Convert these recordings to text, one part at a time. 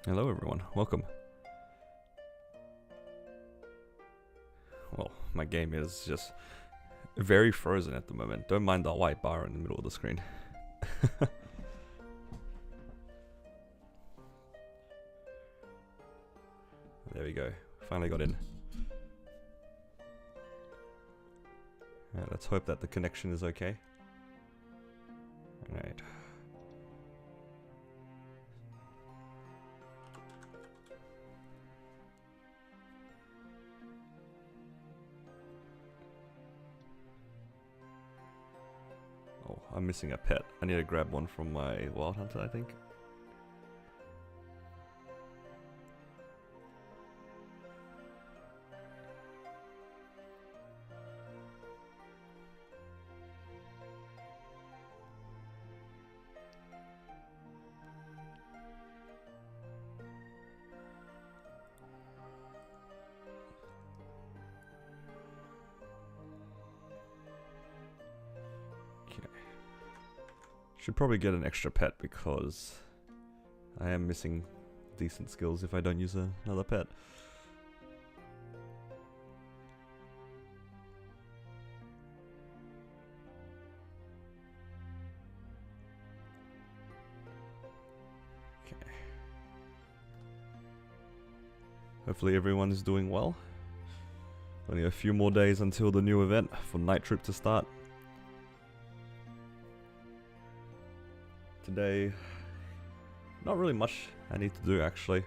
Hello everyone, welcome. Well, my game is just very frozen at the moment. Don't mind the white bar in the middle of the screen. There we go, finally got in. Let's hope that the connection is okay. Alright. Oh, I'm missing a pet. I need to grab one from my Wild Hunter, I think. Should probably get an extra pet because I am missing decent skills if I don't use another pet. Okay. Hopefully everyone's doing well. Only a few more days until the new event for Night Troop to start. Today, not really much I need to do actually.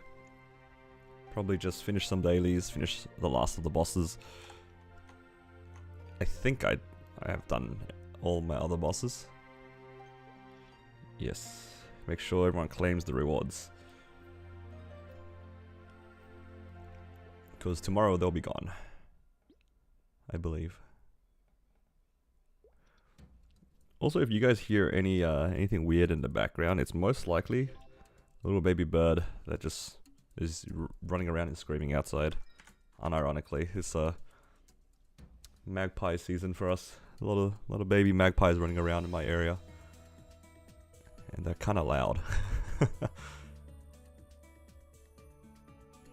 Probably just finish some dailies, finish the last of the bosses. I think I have done all my other bosses. Yes, make sure everyone claims the rewards. Because tomorrow they'll be gone, I believe. Also, if you guys hear any anything weird in the background, it's most likely a little baby bird that just is running around and screaming outside. Unironically, it's magpie season for us. A lot of baby magpies running around in my area, and they're kind of loud.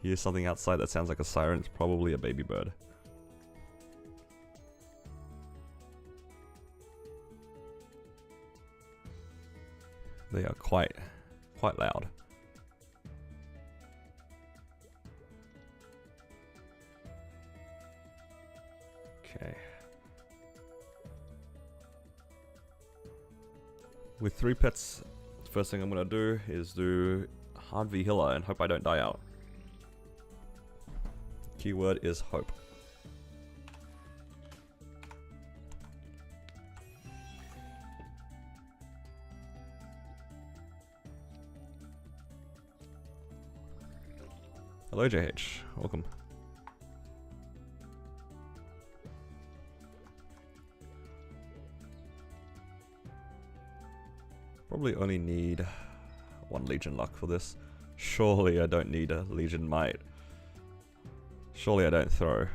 Hear something outside that sounds like a siren. It's probably a baby bird. They are quite loud. Okay. With 3 pets, the first thing I'm gonna do is do hard V healer and hope I don't die out. Keyword is hope. Hello JH, welcome. Probably only need 1 Legion luck for this. Surely I don't need a Legion might. Surely I don't throw.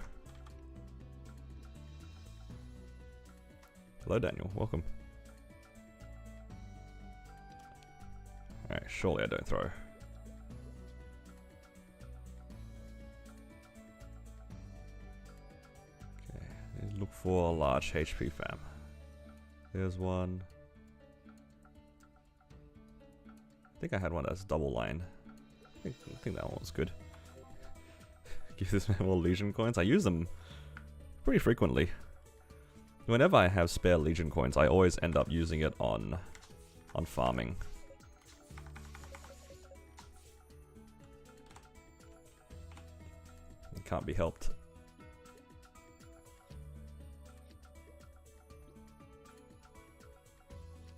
Hello Daniel, welcome. Alright, surely I don't throw. Look for a large HP fam. There's one. I think I had one that's double line. I think that one was good. Give this man more Legion coins. I use them pretty frequently. Whenever I have spare Legion coins, I always end up using it on farming. It can't be helped.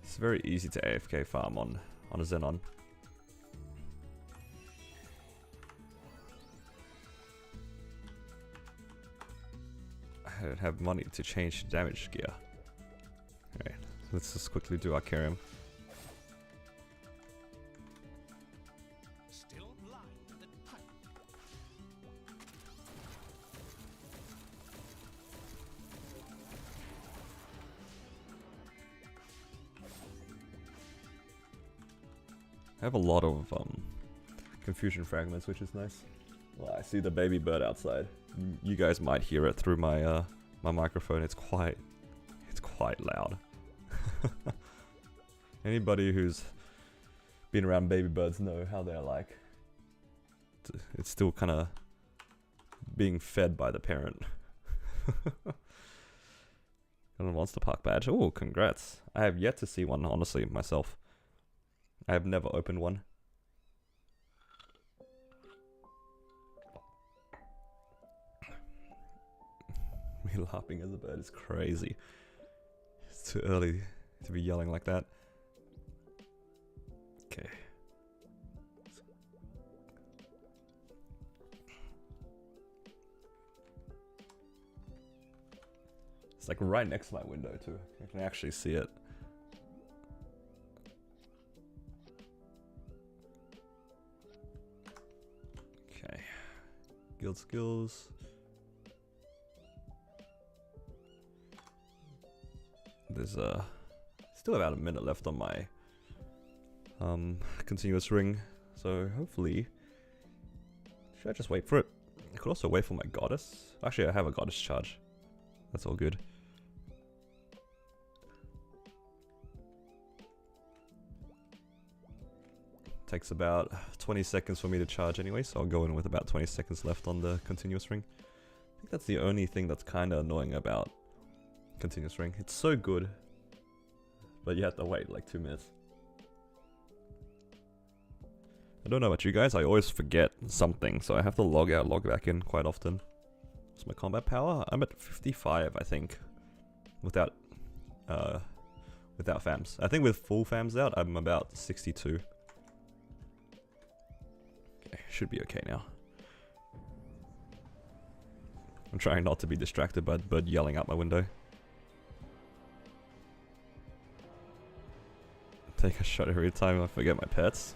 It's very easy to AFK farm on a Xenon. I don't have money to change damage gear. Alright, let's just quickly do Hyperion. I have a lot of confusion fragments, which is nice. Well, I see the baby bird outside. You guys might hear it through my my microphone. It's quite loud. Anybody who's been around baby birds know how they're like. It's still kind of being fed by the parent. Got a Monster Park badge. Oh, congrats. I have yet to see one, honestly, myself. I have never opened one. Me laughing as a bird is crazy. It's too early to be yelling like that. Okay. It's like right next to my window too. I can actually see it. Okay. Guild skills. There's still about a minute left on my continuous ring, so hopefully, should I just wait for it? I could also wait for my goddess. Actually, I have a goddess charge. That's all good. Takes about 20 seconds for me to charge anyway, so I'll go in with about 20 seconds left on the continuous ring. I think that's the only thing that's kind of annoying about continuous ring. It's so good, but you have to wait like 2 minutes. I don't know about you guys, I always forget something, so I have to log out, log back in quite often. What's my combat power? I'm at 55, I think, without FAMs. I think with full FAMs out, I'm about 62. Okay, should be okay now. I'm trying not to be distracted by the bird yelling out my window. Take a shot every time I forget my pets.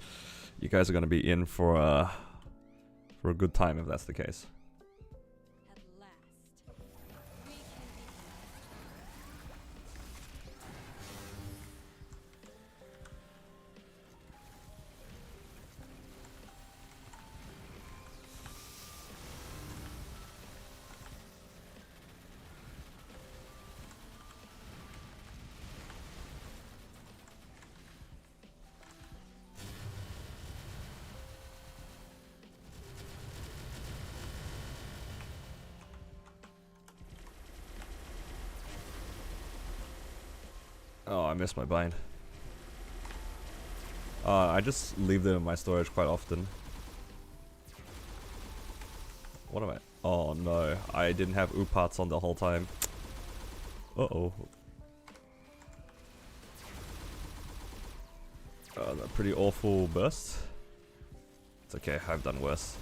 You guys are gonna be in for a good time if that's the case. Oh, I missed my bind. I just leave them in my storage quite often. What am I? Oh no, I didn't have oop parts on the whole time. Uh-oh. That pretty awful burst. It's okay, I've done worse.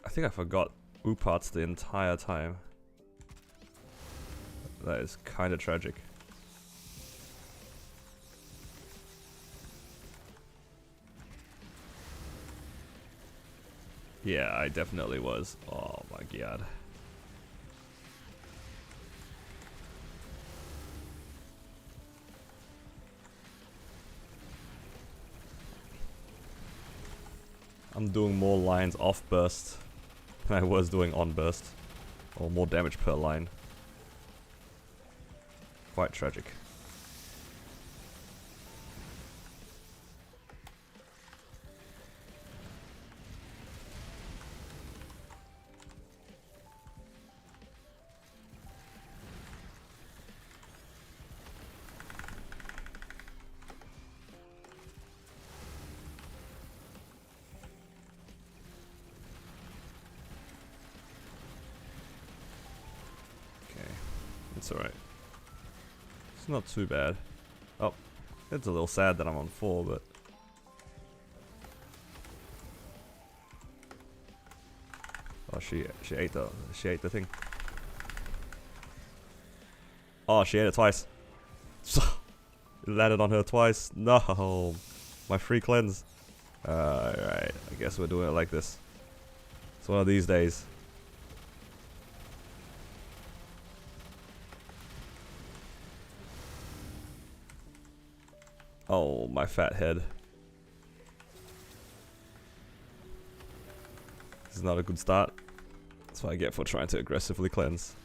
I think I forgot oop parts the entire time. That is kind of tragic. Yeah, I definitely was. Oh my god. I'm doing more lines off burst than I was doing on burst. Or more damage per line. Quite tragic. It's alright. It's not too bad. Oh, it's a little sad that I'm on 4, but... Oh, she ate the thing. Oh, she ate it twice. It landed on her twice. No, my free cleanse. Alright, I guess we're doing it like this. It's one of these days. Oh, my fat head. This is not a good start. That's what I get for trying to aggressively cleanse.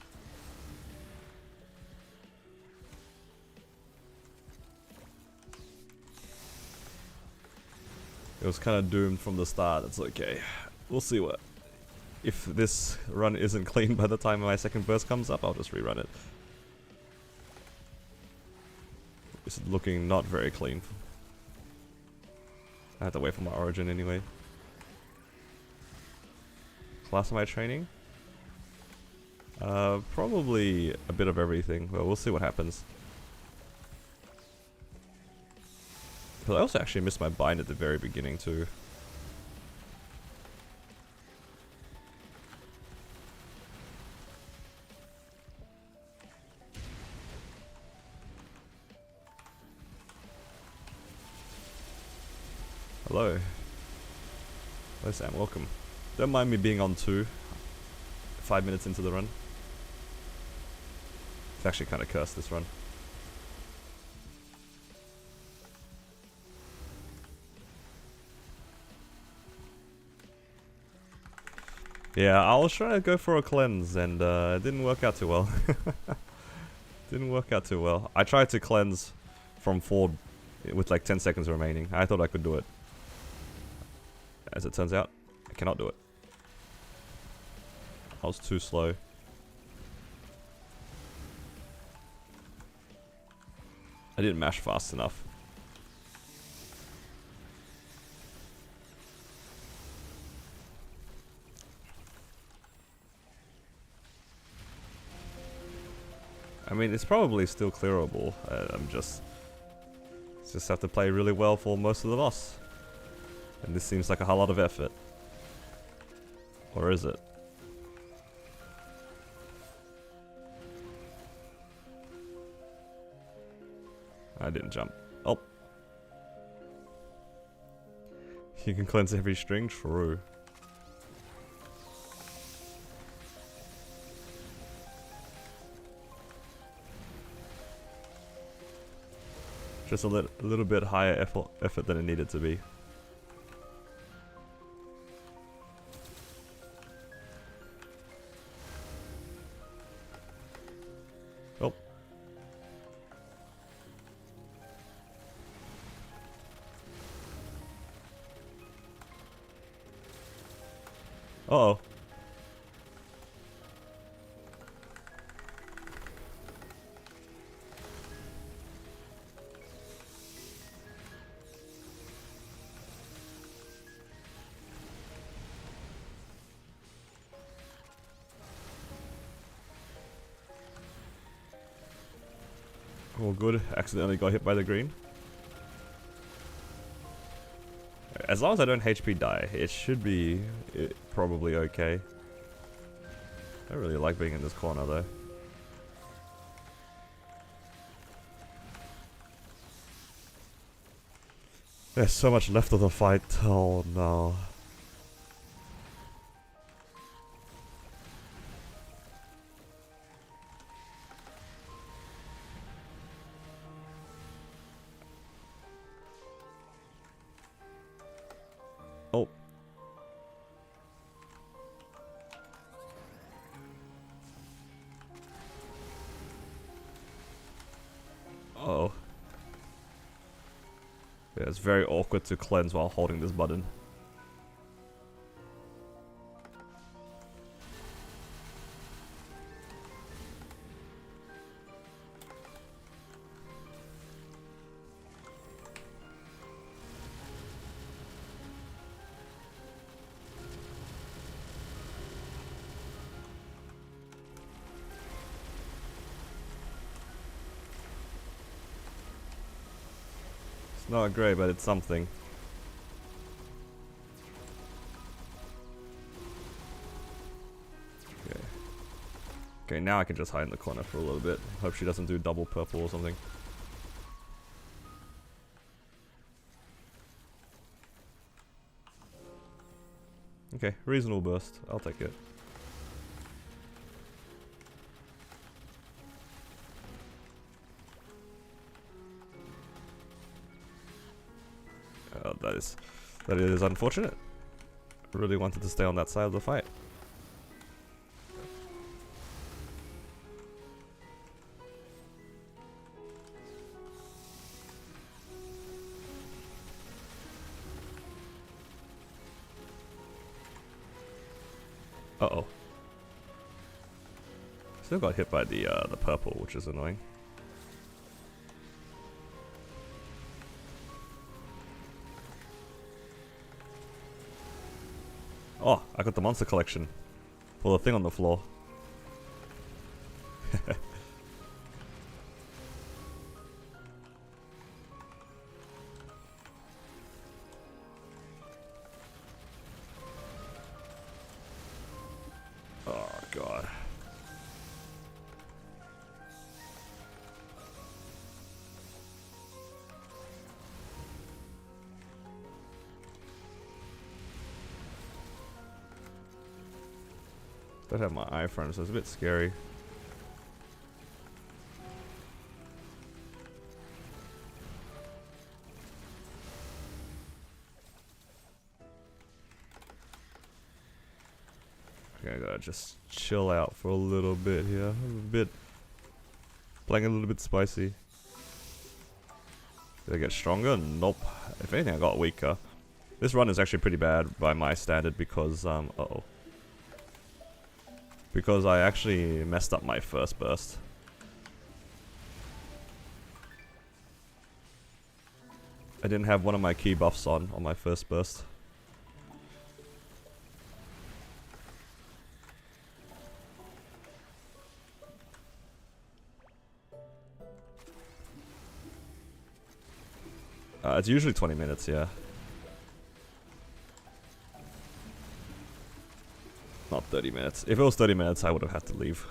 It was kind of doomed from the start. It's okay. We'll see what... If this run isn't clean by the time my second burst comes up, I'll just rerun it. It's looking not very clean. I have to wait for my origin anyway. Class am I training? Probably a bit of everything, but we'll see what happens. Because I also actually missed my bind at the very beginning too. Hello. Hello Sam, welcome. Don't mind me being on 2. 5 minutes into the run. It's actually kind of cursed, this run. Yeah, I was trying to go for a cleanse and it didn't work out too well. Didn't work out too well. I tried to cleanse from 4 with like 10 seconds remaining. I thought I could do it. As it turns out, I cannot do it. I was too slow. I didn't mash fast enough. I mean, it's probably still clearable. I'm just have to play really well for most of the boss. And this seems like a whole lot of effort. Or is it? I didn't jump. Oh. You can cleanse every string? True. Just a little bit higher effort than it needed to be. Oh. Uh-oh. Oh good, accidentally got hit by the green. As long as I don't HP die, it should be probably okay. I don't really like being in this corner though. There's so much left of the fight, oh no. Oh. Uh-oh. Yeah, it's very awkward to cleanse while holding this button. Not great, but it's something. Okay. Okay, now I can just hide in the corner for a little bit. Hope she doesn't do double purple or something. Okay, reasonable burst. I'll take it. that is unfortunate. I really wanted to stay on that side of the fight. Uh-oh. Still got hit by the purple, which is annoying. Oh, I got the monster collection. Pull the thing on the floor. Oh god. Don't have my iPhone, so it's a bit scary. Okay, I gotta just chill out for a little bit here. Playing a little bit spicy. Did I get stronger? Nope. If anything, I got weaker. This run is actually pretty bad by my standard because, uh-oh. Because I actually messed up my first burst. I didn't have one of my key buffs on my first burst. It's usually 20 minutes, yeah. Not 30 minutes. If it was 30 minutes, I would have had to leave.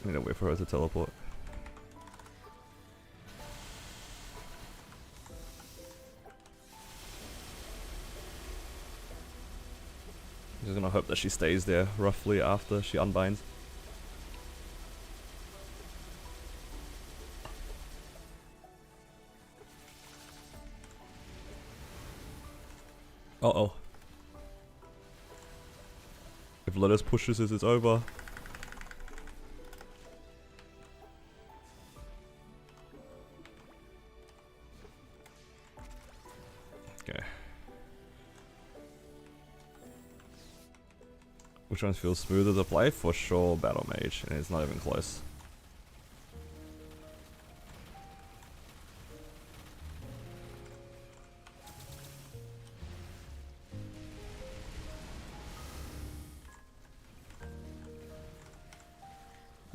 I need to wait for her to teleport. I'm just gonna hope that she stays there roughly after she unbinds. Uh-oh. If Lotus pushes this, it's over. Okay. Which ones feel smoother to play? For sure, Battle Mage, and it's not even close.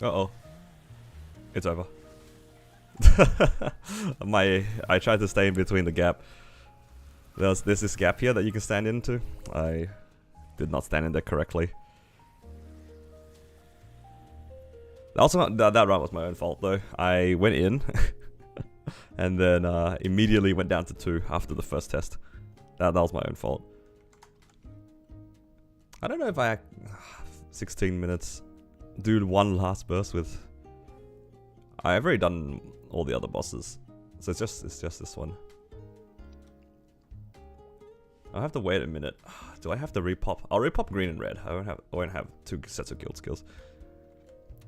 Uh-oh. It's over. I tried to stay in between the gap. There's this gap here that you can stand into. I did not stand in there correctly. That run was my own fault though. I went in and then immediately went down to 2 after the first test. That was my own fault. I don't know if I 16 minutes. Do one last burst with. I've already done all the other bosses, so it's just this one. I'll have to wait a minute. Do I have to repop? I'll repop green and red. I won't have 2 sets of guild skills.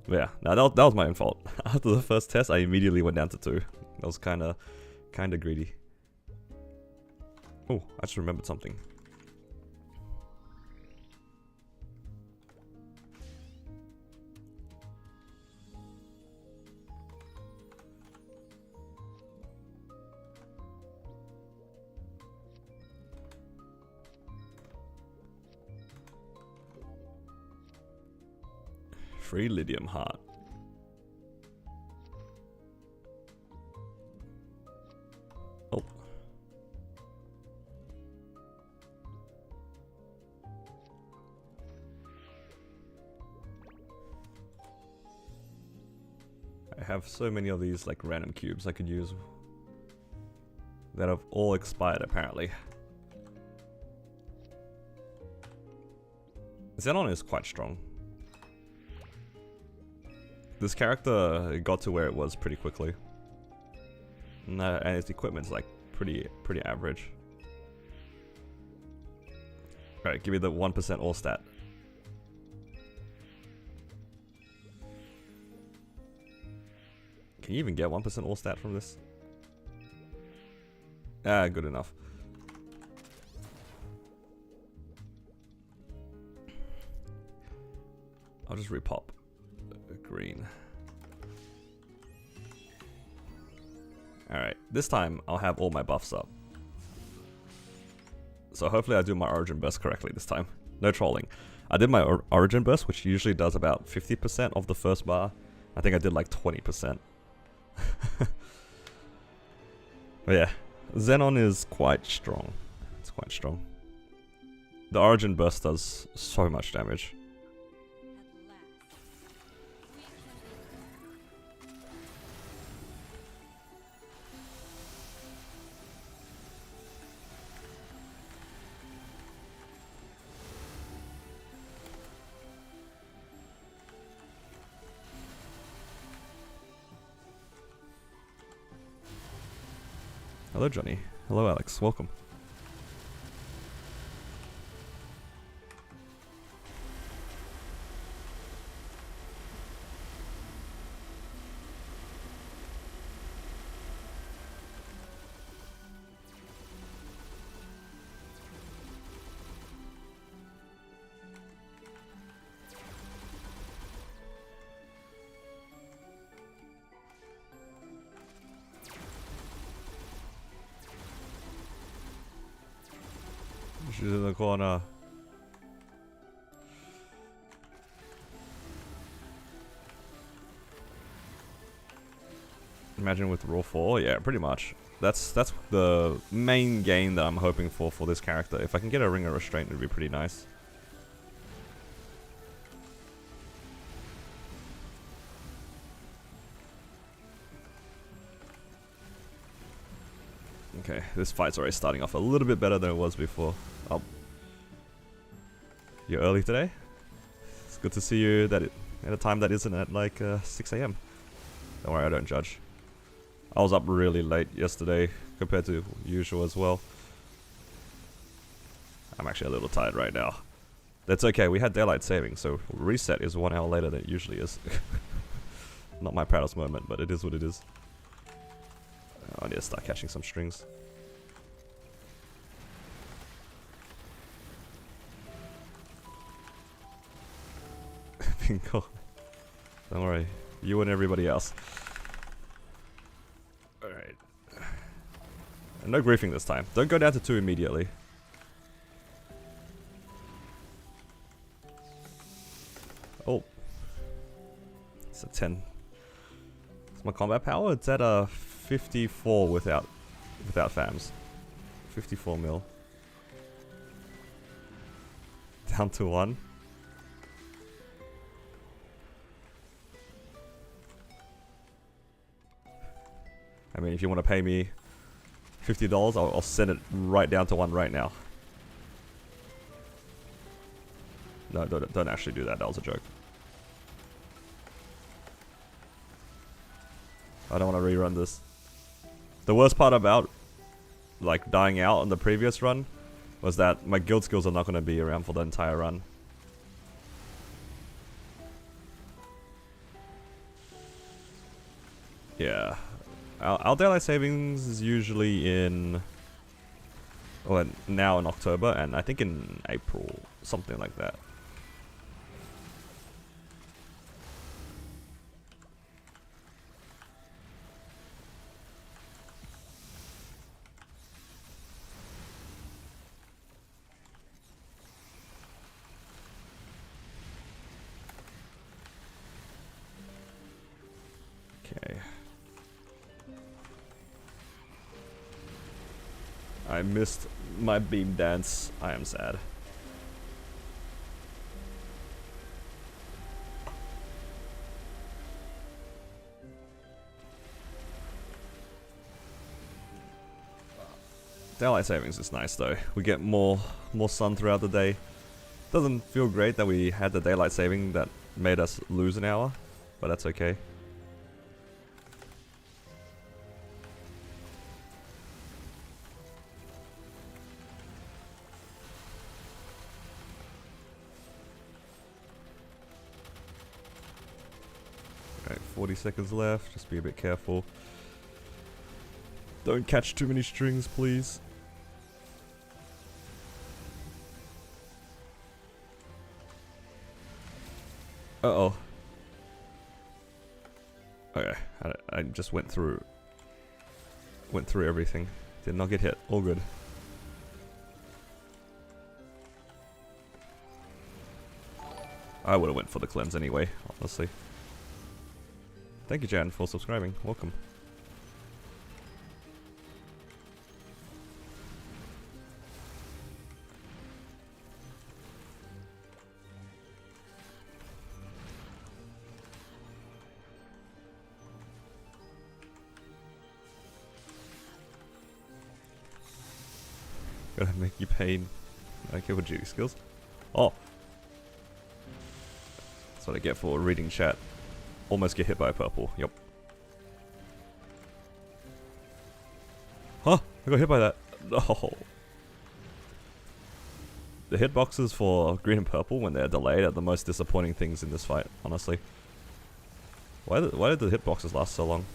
But yeah, no, that was my own fault. After the first test, I immediately went down to 2. That was kind of greedy. Oh, I just remembered something. Free Lydium Heart. Oh. I have so many of these like random cubes I could use that have all expired apparently. Xenon is quite strong. This character got to where it was pretty quickly. And its equipment's like pretty average. Alright, give me the 1% all stat. Can you even get 1% all stat from this? Ah, good enough. I'll just repop green. Alright, this time I'll have all my buffs up. So hopefully I do my origin burst correctly this time. No trolling. I did my origin burst, which usually does about 50% of the first bar. I think I did like 20%. But yeah, Xenon is quite strong. It's quite strong. The origin burst does so much damage. Hello Johnny. Hello Alex. Welcome. She's in the corner. Imagine with Raw 4, yeah, pretty much. That's the main gain that I'm hoping for this character. If I can get a Ring of Restraint, it'd be pretty nice. Okay, this fight's already starting off a little bit better than it was before. Oh. You're early today? It's good to see you at a time that isn't at like 6 AM. Don't worry, I don't judge. I was up really late yesterday compared to usual as well. I'm actually a little tired right now. That's okay, we had daylight saving, so reset is 1 hour later than it usually is. Not my proudest moment, but it is what it is. I need to start catching some strings. Bingo. Don't worry, you and everybody else. Alright. No griefing this time. Don't go down to 2 immediately. Oh. It's a 10. It's my combat power? It's at a 54 without FAMs. 54 mil. Down to 1. I mean, if you want to pay me $50, I'll send it right down to 1 right now. No, don't actually do that. That was a joke. I don't want to rerun this. The worst part about like dying out on the previous run was that my guild skills are not going to be around for the entire run. Yeah. Our daylight savings is usually in, well, now in October, and I think in April, something like that. Okay. I missed my beam dance. I am sad. Daylight savings is nice though. We get more sun throughout the day. Doesn't feel great that we had the daylight saving that made us lose an hour, but that's okay. Alright, 40 seconds left. Just be a bit careful. Don't catch too many strings, please. Uh-oh. Okay, I just went through everything. Did not get hit. All good. I would have went for the cleanse anyway, honestly. Thank you, Jan, for subscribing. Welcome. Gotta make you pain. Okay, with duty skills. Oh! That's what I get for reading chat. Almost get hit by a purple. Yep. Huh! I got hit by that. No. The hitboxes for green and purple when they're delayed are the most disappointing things in this fight, honestly. Why did the hitboxes last so long?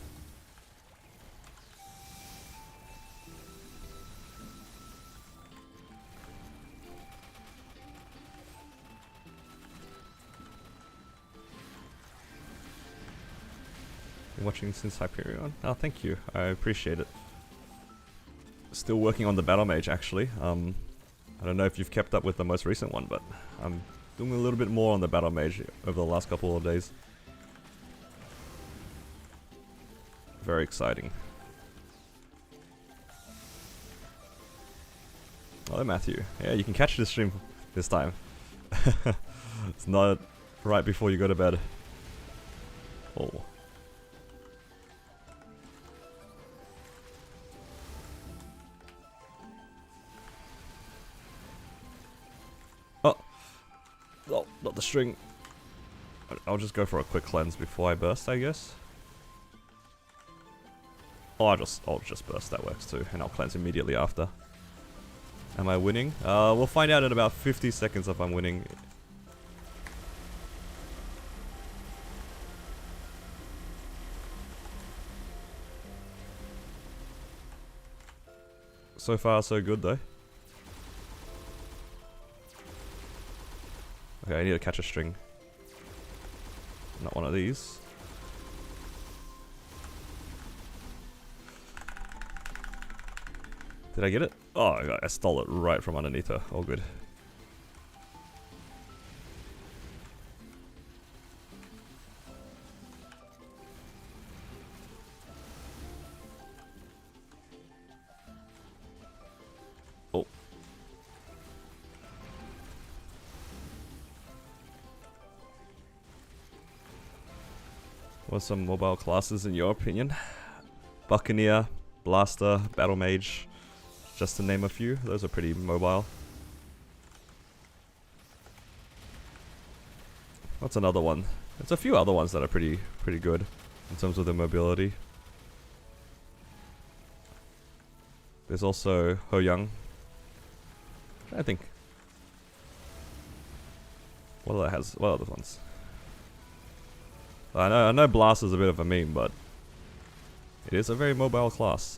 Watching since Hyperion. Oh, thank you. I appreciate it. Still working on the Battle Mage, actually. I don't know if you've kept up with the most recent one, but I'm doing a little bit more on the Battle Mage over the last couple of days. Very exciting. Oh, Matthew. Yeah, you can catch this stream this time. It's not right before you go to bed. Oh. Oh, not the string. I'll just go for a quick cleanse before I burst, I guess. Oh, I'll just burst, that works too, and I'll cleanse immediately after. Am I winning? We'll find out in about 50 seconds if I'm winning. So far, so good though. Okay, I need to catch a string. Not one of these. Did I get it? Oh, I stole it right from underneath her. All good. Oh. What's some mobile classes in your opinion? Buccaneer, Blaster, Battle Mage, just to name a few. Those are pretty mobile. What's another one? There's a few other ones that are pretty good in terms of their mobility. There's also Ho Young. I think. What other ones? I know Blaster's a bit of a meme, but it is a very mobile class.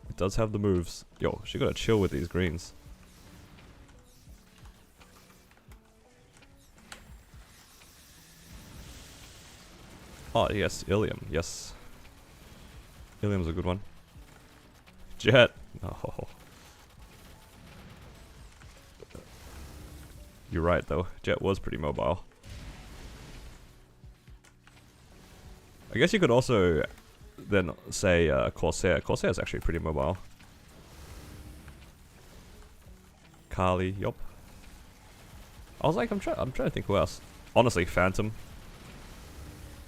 It does have the moves. Yo, she gotta chill with these greens. Oh yes, Ilium, yes. Ilium's a good one. Jet! Oh. You're right though, Jet was pretty mobile. I guess you could also then say Corsair. Corsair is actually pretty mobile. Kali, yup. I was like, I'm trying to think who else. Honestly, Phantom.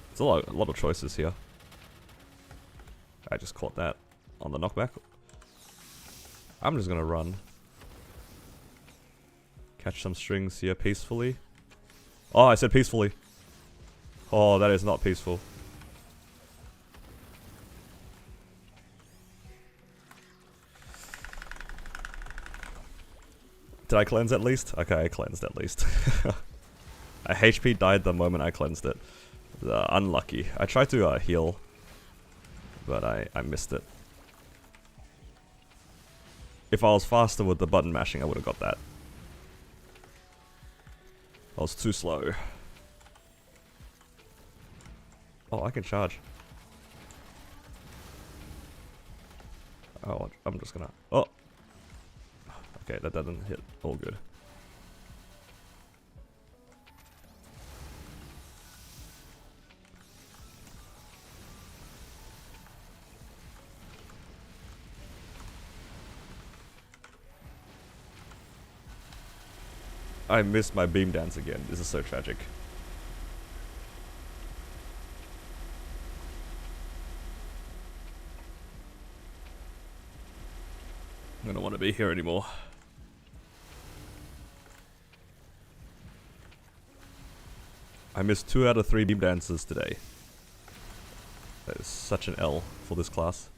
There's a lot of choices here. I just caught that on the knockback. I'm just gonna run. Catch some strings here peacefully. Oh, I said peacefully. Oh, that is not peaceful. Did I cleanse at least? Okay, I cleansed at least. My HP died the moment I cleansed it. Unlucky. I tried to heal, but I missed it. If I was faster with the button mashing, I would have got that. I was too slow. Oh, I can charge. Oh, I'm just gonna... Oh! Okay, that doesn't hit. All good. I missed my beam dance again. This is so tragic. I don't want to be here anymore. I missed 2 out of 3 beam dances today. That is such an L for this class.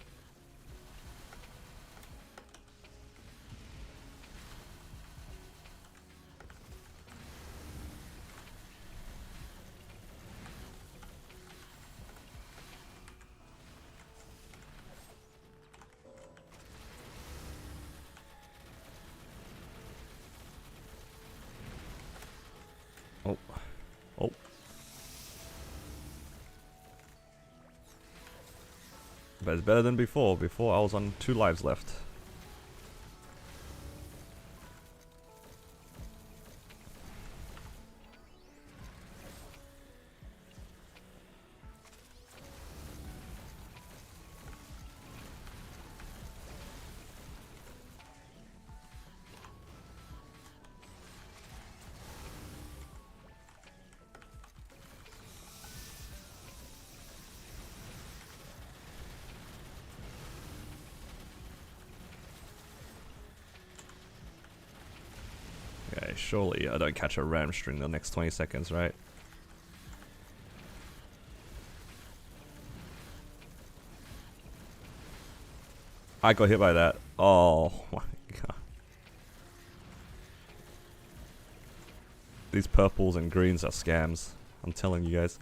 Oh. Oh. But it's better than before. Before I was on 2 lives left. Okay, surely I don't catch a ram string the next 20 seconds, right? I got hit by that. Oh my god. These purples and greens are scams. I'm telling you guys.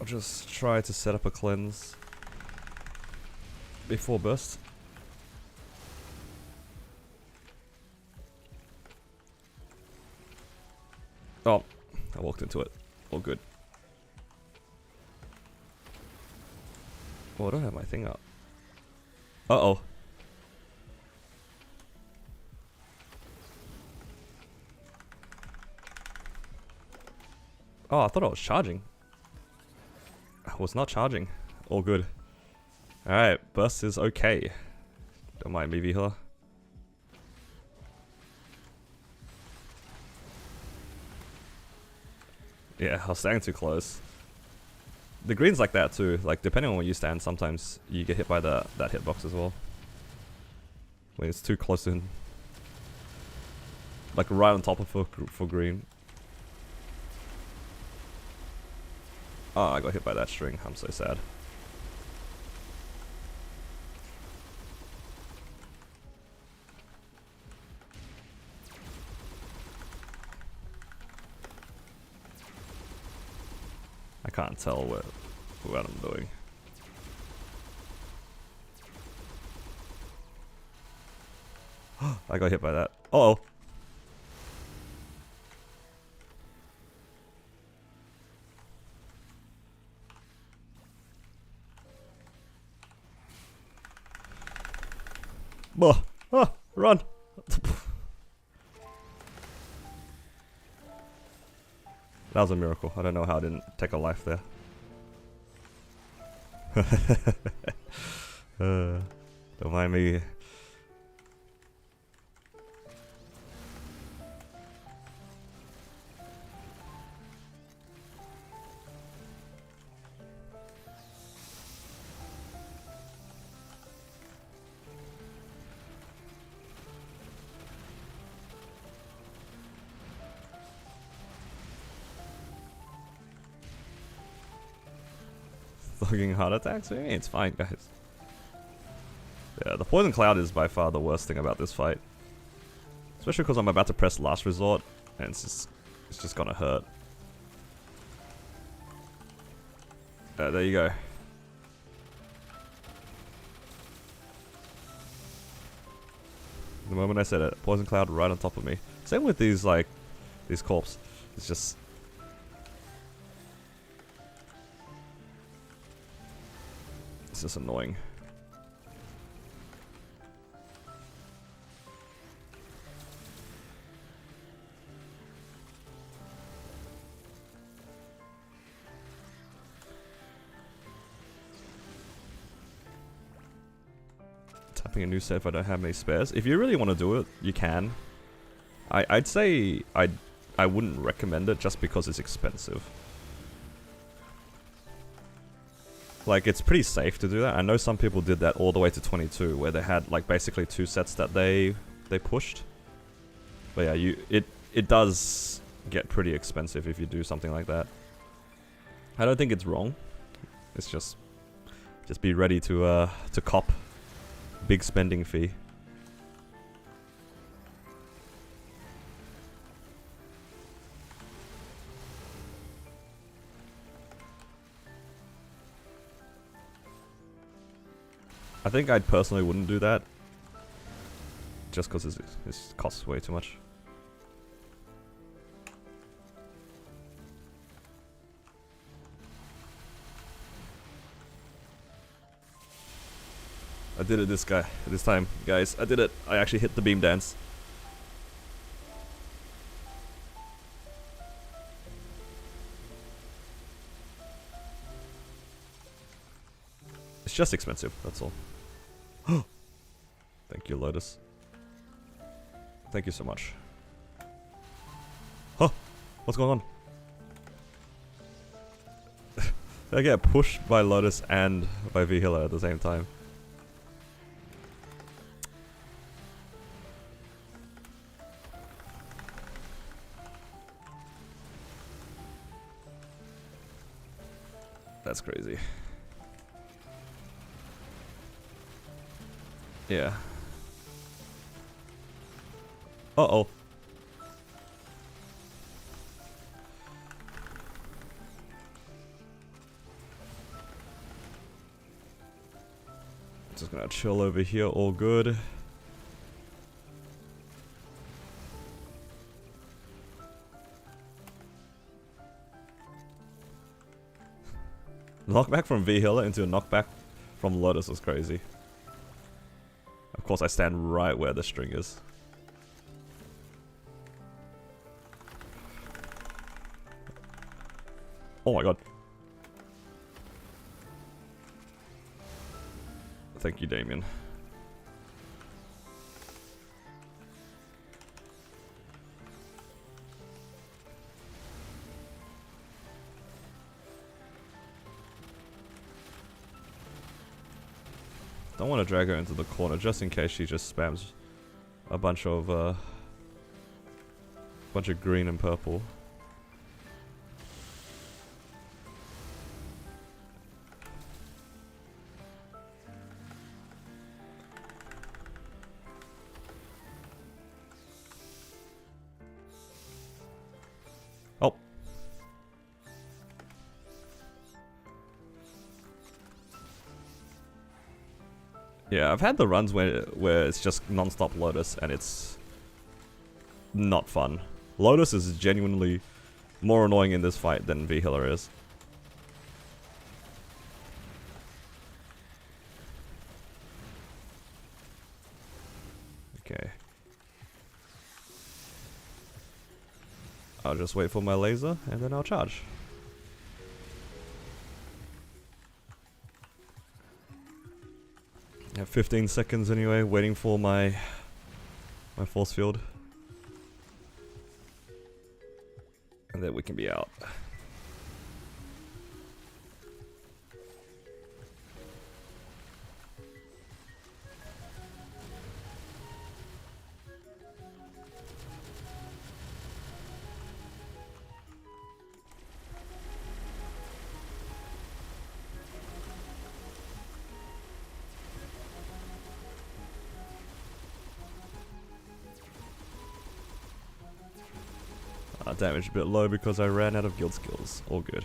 I'll just try to set up a cleanse before burst. Oh, I walked into it. All good. Oh, I don't have my thing up. Uh-oh. Oh, I thought I was charging. I was not charging. All good. Alright, burst is okay. Don't mind me, healer. Yeah, I was standing too close. The green's like that too. Like, depending on where you stand, sometimes you get hit by that hitbox as well. When it's too close in. Like, right on top of for green. Oh, I got hit by that string. I'm so sad. I can't tell what I'm doing. I got hit by that. Uh oh. Run! That was a miracle. I don't know how I didn't take a life there. Don't mind me. Logging heart attacks? Maybe it's fine, guys. Yeah, the poison cloud is by far the worst thing about this fight. Especially because I'm about to press last resort, and it's just gonna hurt. There you go. The moment I said it, poison cloud right on top of me. Same with these, like, these corpses. It's just... It's just annoying. Tapping a new set if I don't have any spares. If you really want to do it, you can. I'd say I wouldn't recommend it just because it's expensive. Like, it's pretty safe to do that. I know some people did that all the way to 22, where they had like basically 2 sets that they pushed. But yeah, it does get pretty expensive if you do something like that. I don't think it's wrong. It's just be ready to cop big spending fee. I think I personally wouldn't do that, just because it costs way too much. I did it this time, guys. I did it. I actually hit the beam dance. It's just expensive, that's all. Thank you, Lotus. Thank you so much. Huh? What's going on? I get pushed by Lotus and by V-Healer at the same time. That's crazy. Yeah. Uh-oh. Just gonna chill over here, all good. Knockback from V-Healer into a knockback from Lotus was crazy. Of course, I stand right where the string is. Oh my god. Thank you, Damien. Don't want to drag her into the corner just in case she just spams a bunch of green and purple. Oh. Yeah, I've had the runs where it's just non-stop Lotus and it's not fun. Lotus is genuinely more annoying in this fight than V-Healer is. Okay. I'll just wait for my laser and then I'll charge. have 15 seconds anyway, waiting for my force field. And then we can be out. Damage a bit low because I ran out of guild skills. All good.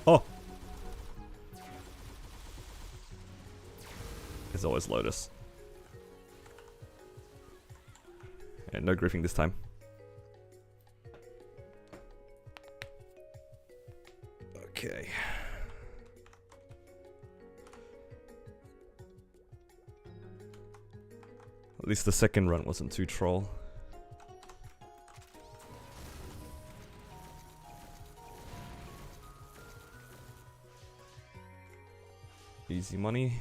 Oh! There's always Lotus. And no griefing this time. Okay. At least the second run wasn't too troll. Easy money.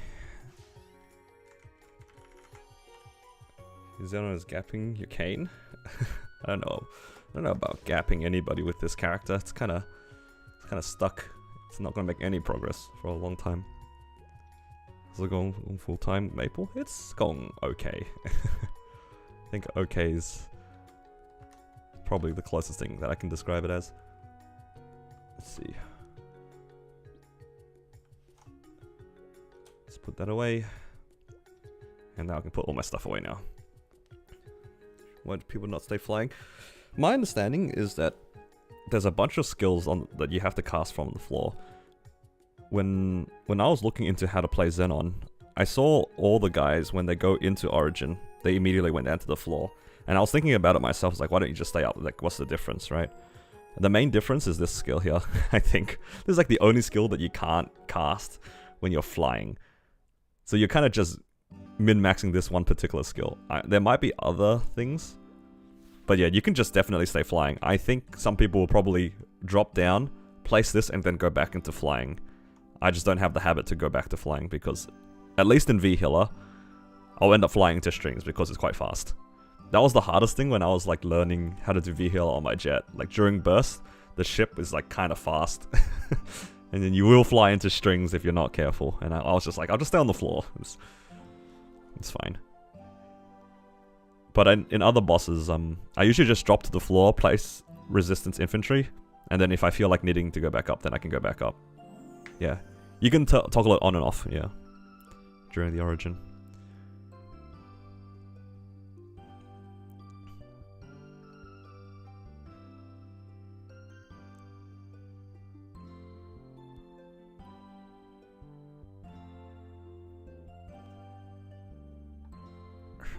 Xeno is gapping your cane. I don't know. I don't know about gapping anybody with this character. It's kind of stuck. It's not gonna make any progress for a long time. Is it going full time Maple? It's going okay. I think okay is probably the closest thing that I can describe it as. Let's see. Let's put that away. And now I can put all my stuff away now. Why do people not stay flying? My understanding is that there's a bunch of skills that you have to cast from the floor. When I was looking into how to play Xenon, I saw all the guys, when they go into Origin, they immediately went down to the floor. And I was thinking about it myself, it's like, why don't you just stay up? Like, what's the difference, right? The main difference is this skill here, I think. This is like the only skill that you can't cast when you're flying. So you're kind of just min-maxing this one particular skill. There might be other things, but yeah, you can just definitely stay flying. I think some people will probably drop down, place this, and then go back into flying. I just don't have the habit to go back to flying because, at least in V-Healer, I'll end up flying into strings because it's quite fast. That was the hardest thing when I was like learning how to do V-Healer on my jet. Like during burst, the ship is like kind of fast. And then you will fly into strings if you're not careful. And I was just like, I'll just stay on the floor. It's fine. But in other bosses, I usually just drop to the floor, place resistance infantry, and then if I feel like needing to go back up, then I can go back up. Yeah. You can toggle it on and off, yeah. During the Origin.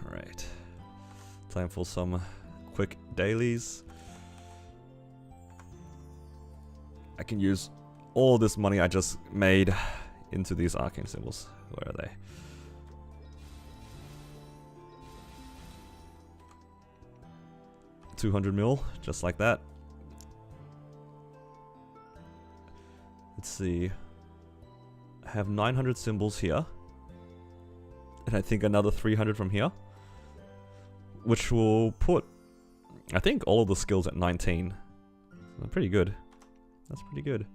Alright. Time for some quick dailies. I can use all this money I just made into these arcane symbols. Where are they? $200 mil, just like that. Let's see. I have 900 symbols here. And I think another 300 from here. Which will put, I think, all of the skills at 19. So pretty good. That's pretty good.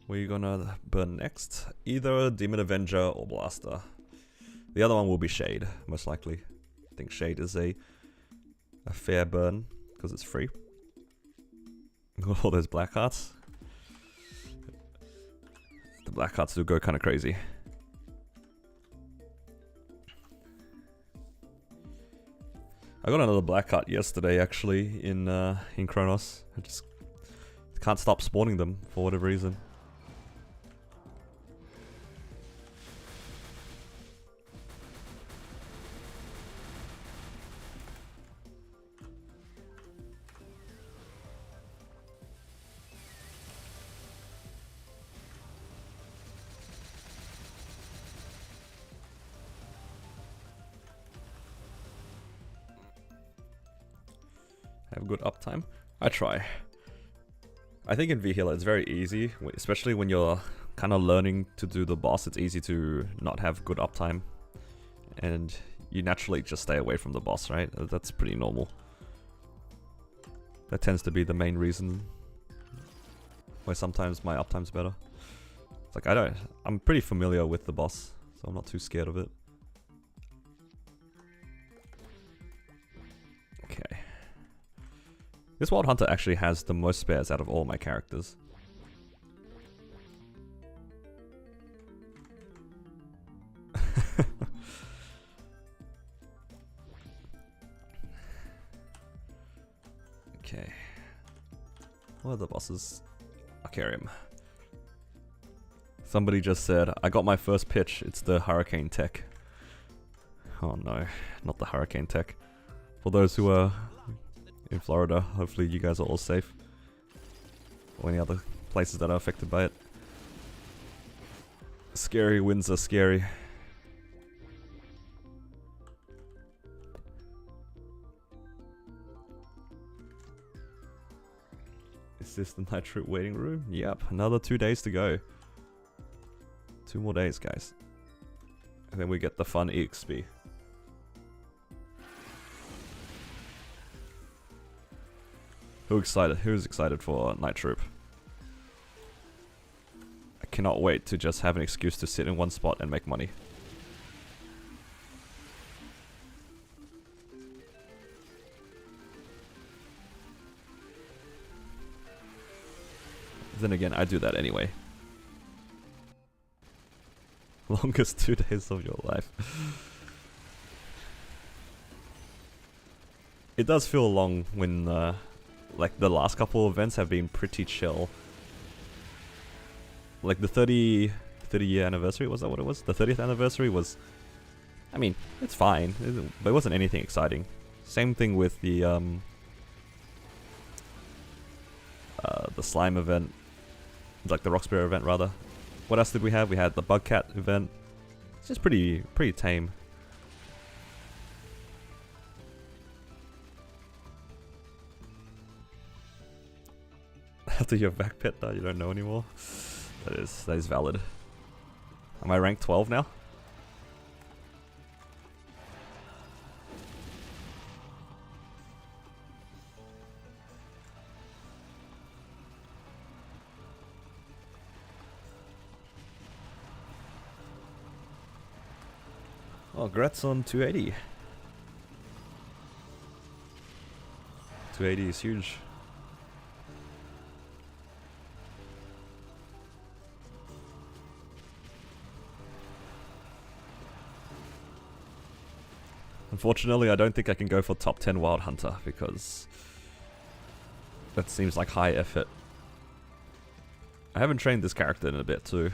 What are you gonna burn next? Either Demon Avenger or Blaster. The other one will be Shade, most likely. I think Shade is a fair burn, because it's free. All those black hearts. The black hearts do go kind of crazy. I got another black heart yesterday, actually, in Kronos. I just can't stop spawning them for whatever reason. Have good uptime. I try. I think in V-Healer it's very easy, especially when you're kind of learning to do the boss. It's easy to not have good uptime, and you naturally just stay away from the boss, right? That's pretty normal. That tends to be the main reason why sometimes my uptime's better. It's like I'm pretty familiar with the boss, so I'm not too scared of it. Okay. This Wild Hunter actually has the most spares out of all my characters. Okay. What are the bosses? Hyperion. Somebody just said, I got my first pitch, it's the Hurricane Tech. Oh no, not the Hurricane Tech. For those who are in Florida, hopefully you guys are all safe. Or any other places that are affected by it. Scary winds are scary. Is this the nitrate waiting room? Yep, another 2 days to go. 2 more days, guys. And then we get the fun EXP. Who's excited for Night Troop? I cannot wait to just have an excuse to sit in one spot and make money. Then again, I do that anyway. Longest 2 days of your life. It does feel long when, like, the last couple of events have been pretty chill. Like, the 30-year anniversary, was that what it was? The 30th anniversary was... I mean, it's fine, but it wasn't anything exciting. Same thing with the slime event. Like, the Roxbury event, rather. What else did we have? We had the Bugcat event. It's just pretty tame. After your back pet that you don't know anymore. That is valid. Am I ranked 12 now? Oh, congrats on 280. 280 is huge. Unfortunately, I don't think I can go for top 10 Wild Hunter because that seems like high effort. I haven't trained this character in a bit too.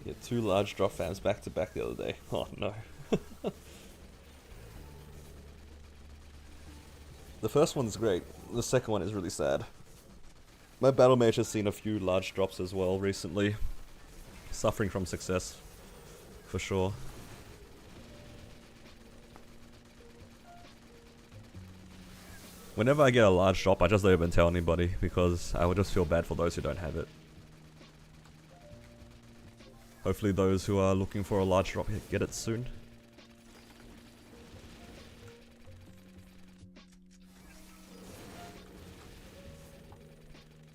Yeah, 2 large drop fams back to back the other day. Oh no. The first one's great, the second one is really sad. My battle mage has seen a few large drops as well recently. Suffering from success, for sure. Whenever I get a large drop, I just don't even tell anybody because I would just feel bad for those who don't have it. Hopefully those who are looking for a large drop get it soon.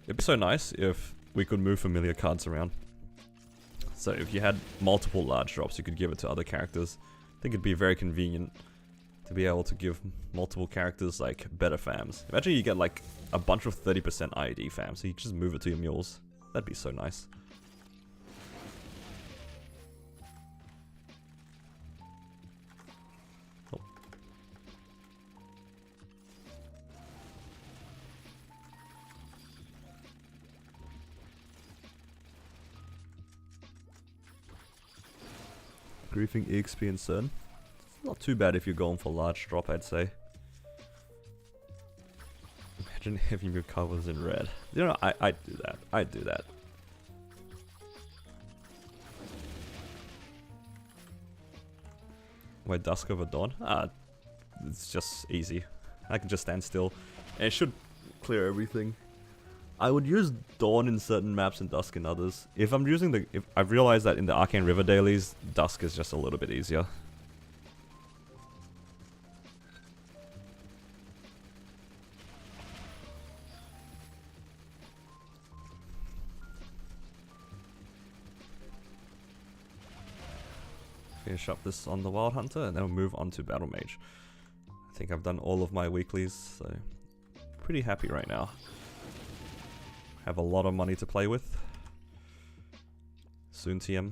It'd be so nice if we could move familiar cards around. So if you had multiple large drops, you could give it to other characters. I think it'd be very convenient to be able to give multiple characters like better fams. Imagine you get like a bunch of 30% IED fams, so you just move it to your mules. That'd be so nice. Griefing EXP and CERN. It's not too bad if you're going for large drop, I'd say. Imagine having your covers in red. You know, I'd do that. I'd do that. Wait, dusk over dawn? It's just easy. I can just stand still. And it should clear everything. I would use dawn in certain maps and dusk in others. If I'm using the... I've realized that in the Arcane River dailies, dusk is just a little bit easier. Finish up this on the Wild Hunter and then we'll move on to Battle Mage. I think I've done all of my weeklies, so pretty happy right now. Have a lot of money to play with. Soon TM.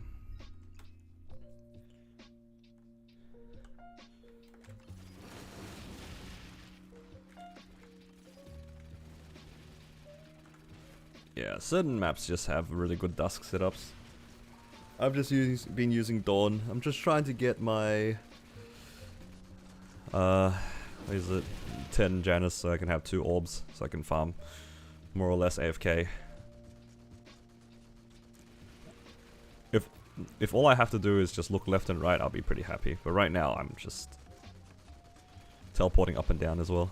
Yeah, certain maps just have really good dusk setups. I've just been using Dawn. I'm just trying to get my... what is it? 10 Janus so I can have 2 orbs so I can farm more or less AFK. If all I have to do is just look left and right, I'll be pretty happy. But right now, I'm just teleporting up and down as well.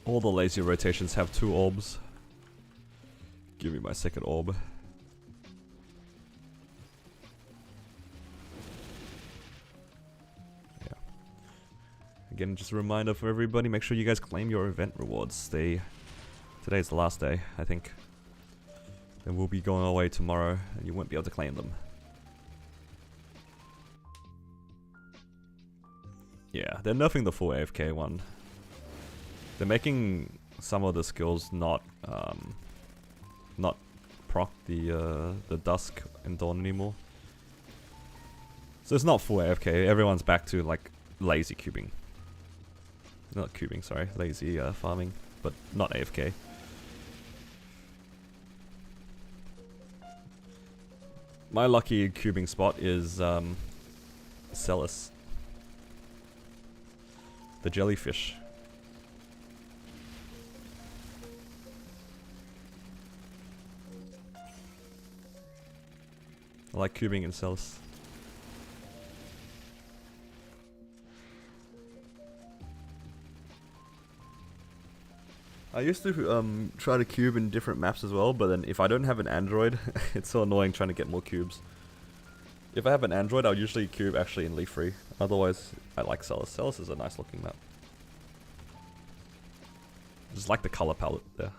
All the lazy rotations have 2 orbs. Give me my second orb. Again, just a reminder for everybody, make sure you guys claim your event rewards. Today's the last day, I think. Then we'll be going away tomorrow, and you won't be able to claim them. Yeah, they're nerfing the full AFK one. They're making some of the skills not proc the Dusk and Dawn anymore. So it's not full AFK, everyone's back to like lazy cubing. Not cubing, sorry, lazy farming, but not AFK. My lucky cubing spot is Celis. The jellyfish. I like cubing in Celis. I used to try to cube in different maps as well, but then if I don't have an Android, it's so annoying trying to get more cubes. If I have an Android, I'll usually cube actually in Leaf Free. Otherwise, I like Celis. Celis is a nice looking map. Just like the color palette there.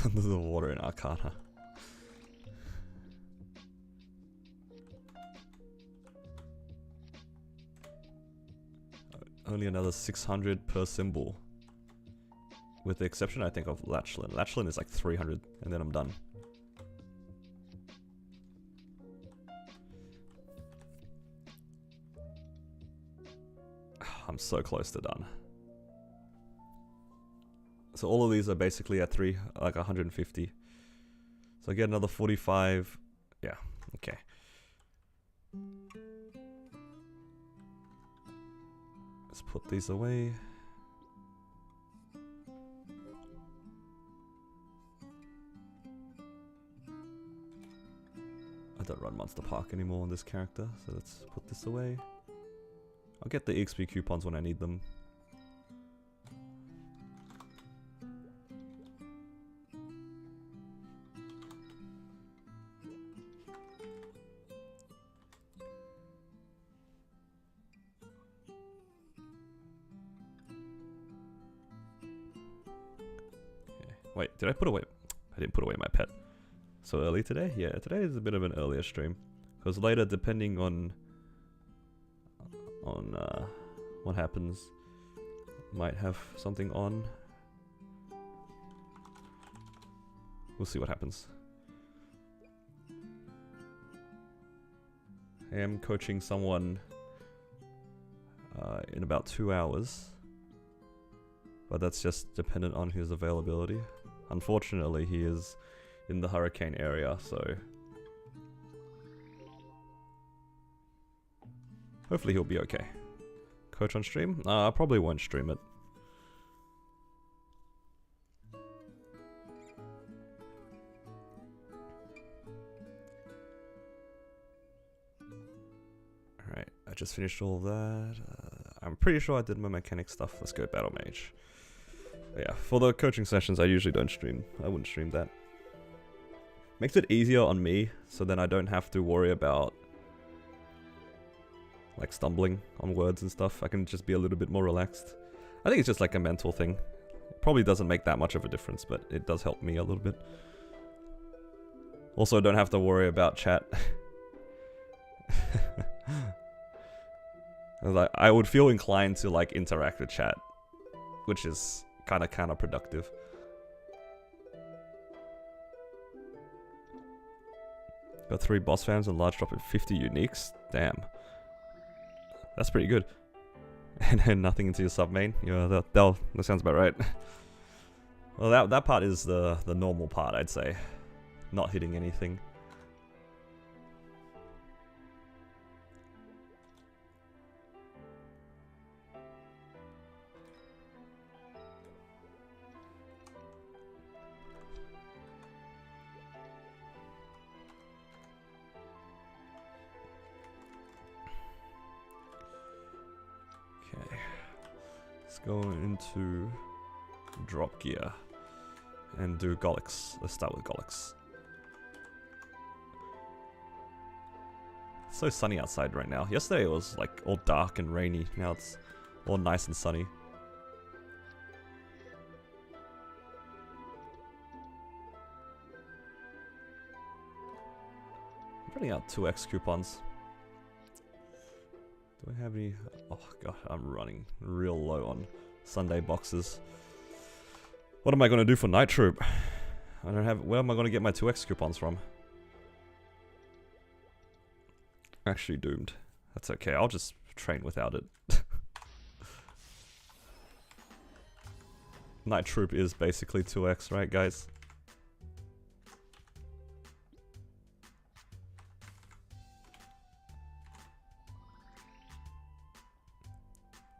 Under the water in Arcana. Only another 600 per symbol. With the exception, I think, of Lachlin. Lachlin is like 300, and then I'm done. I'm so close to done. So all of these are basically at 150. So I get another 45. Yeah, okay. Let's put these away. I don't run Monster Park anymore on this character, so let's put this away. I'll get the EXP coupons when I need them. Wait, did I put away? I didn't put away my pet. So early today? Yeah, today is a bit of an earlier stream. Because later, depending on what happens, might have something on. We'll see what happens. I am coaching someone in about 2 hours. But that's just dependent on his availability. Unfortunately, he is in the hurricane area, so... hopefully he'll be okay. Coach on stream? I probably won't stream it. Alright, I just finished all that. I'm pretty sure I did my mechanic stuff. Let's go Battle Mage. Yeah, for the coaching sessions I usually don't stream. I wouldn't stream that. Makes it easier on me, so then I don't have to worry about like stumbling on words and stuff. I can just be a little bit more relaxed. I think it's just like a mental thing. It probably doesn't make that much of a difference, but it does help me a little bit. Also, don't have to worry about chat. I would feel inclined to like interact with chat, which is kind of counterproductive. Got 3 boss fams and large drop of 50 uniques. Damn. That's pretty good. And then nothing into your sub main. Yeah, that sounds about right. Well, that part is the normal part, I'd say. Not hitting anything. Go into drop gear and do Golix. Let's start with Golix. It's so sunny outside right now. Yesterday it was like all dark and rainy. Now it's all nice and sunny. I'm running out 2x coupons. Do I have any? Oh god, I'm running real low on Sunday boxes. What am I going to do for Night Troop? I don't have... where am I going to get my 2x coupons from? Actually doomed. That's okay, I'll just train without it. Night Troop is basically 2x, right guys?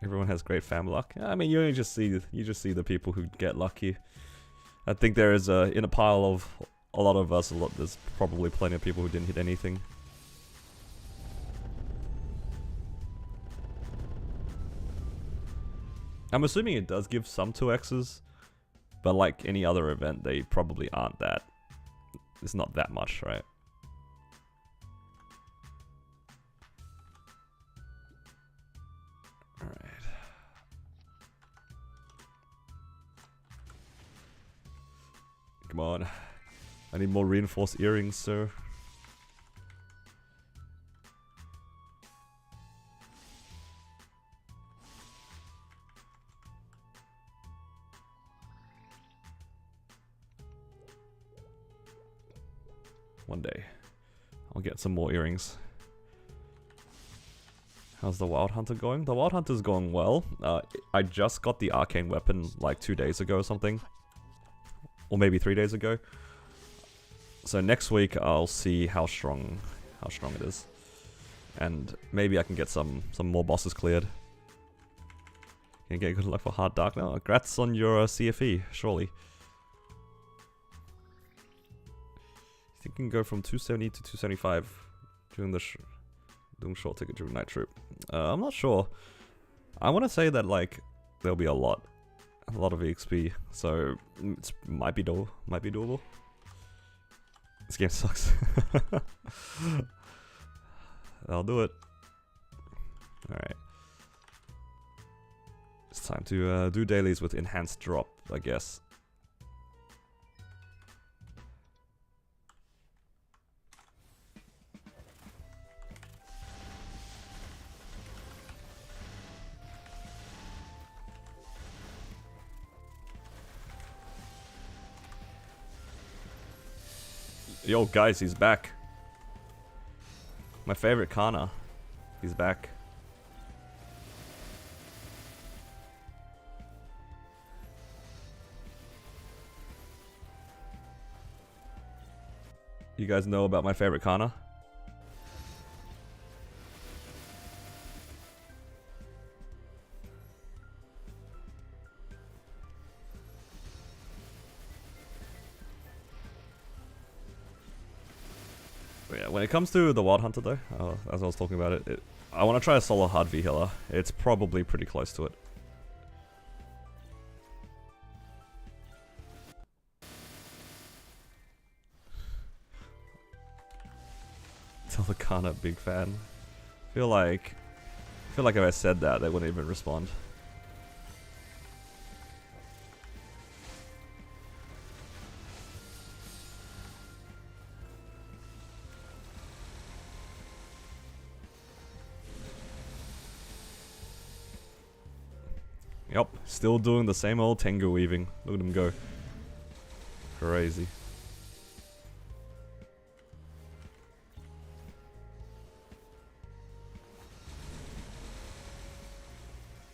Everyone has great fam luck. I mean, you just see the people who get lucky. I think there is in a pile of a lot of us, there's probably plenty of people who didn't hit anything. I'm assuming it does give some 2x's, but like any other event, they probably aren't that. It's not that much, right? Come on. I need more reinforced earrings, sir. One day, I'll get some more earrings. How's the Wild Hunter going? The Wild Hunter's going well. I just got the arcane weapon like 2 days ago or something. Or maybe 3 days ago. So next week I'll see how strong it is. And maybe I can get some more bosses cleared. Can get good luck for Hard Dark now. Congrats on your CFE, surely. I think you can go from 270 to 275 during the doing short ticket during Night Troop. I'm not sure. I want to say that like there'll be a lot of EXP, so it might be doable. This game sucks. I'll do it. Alright. It's time to do dailies with enhanced drop, I guess. Yo, guys, he's back. My favorite Kana. He's back. You guys know about my favorite Kana? But yeah, when it comes to the Wild Hunter though, as I was talking about it, I want to try a solo hard V healer. It's probably pretty close to it. Tell the Kana big fan. Feel like if I said that, they wouldn't even respond. Yup, still doing the same old Tengu weaving. Look at him go. Crazy.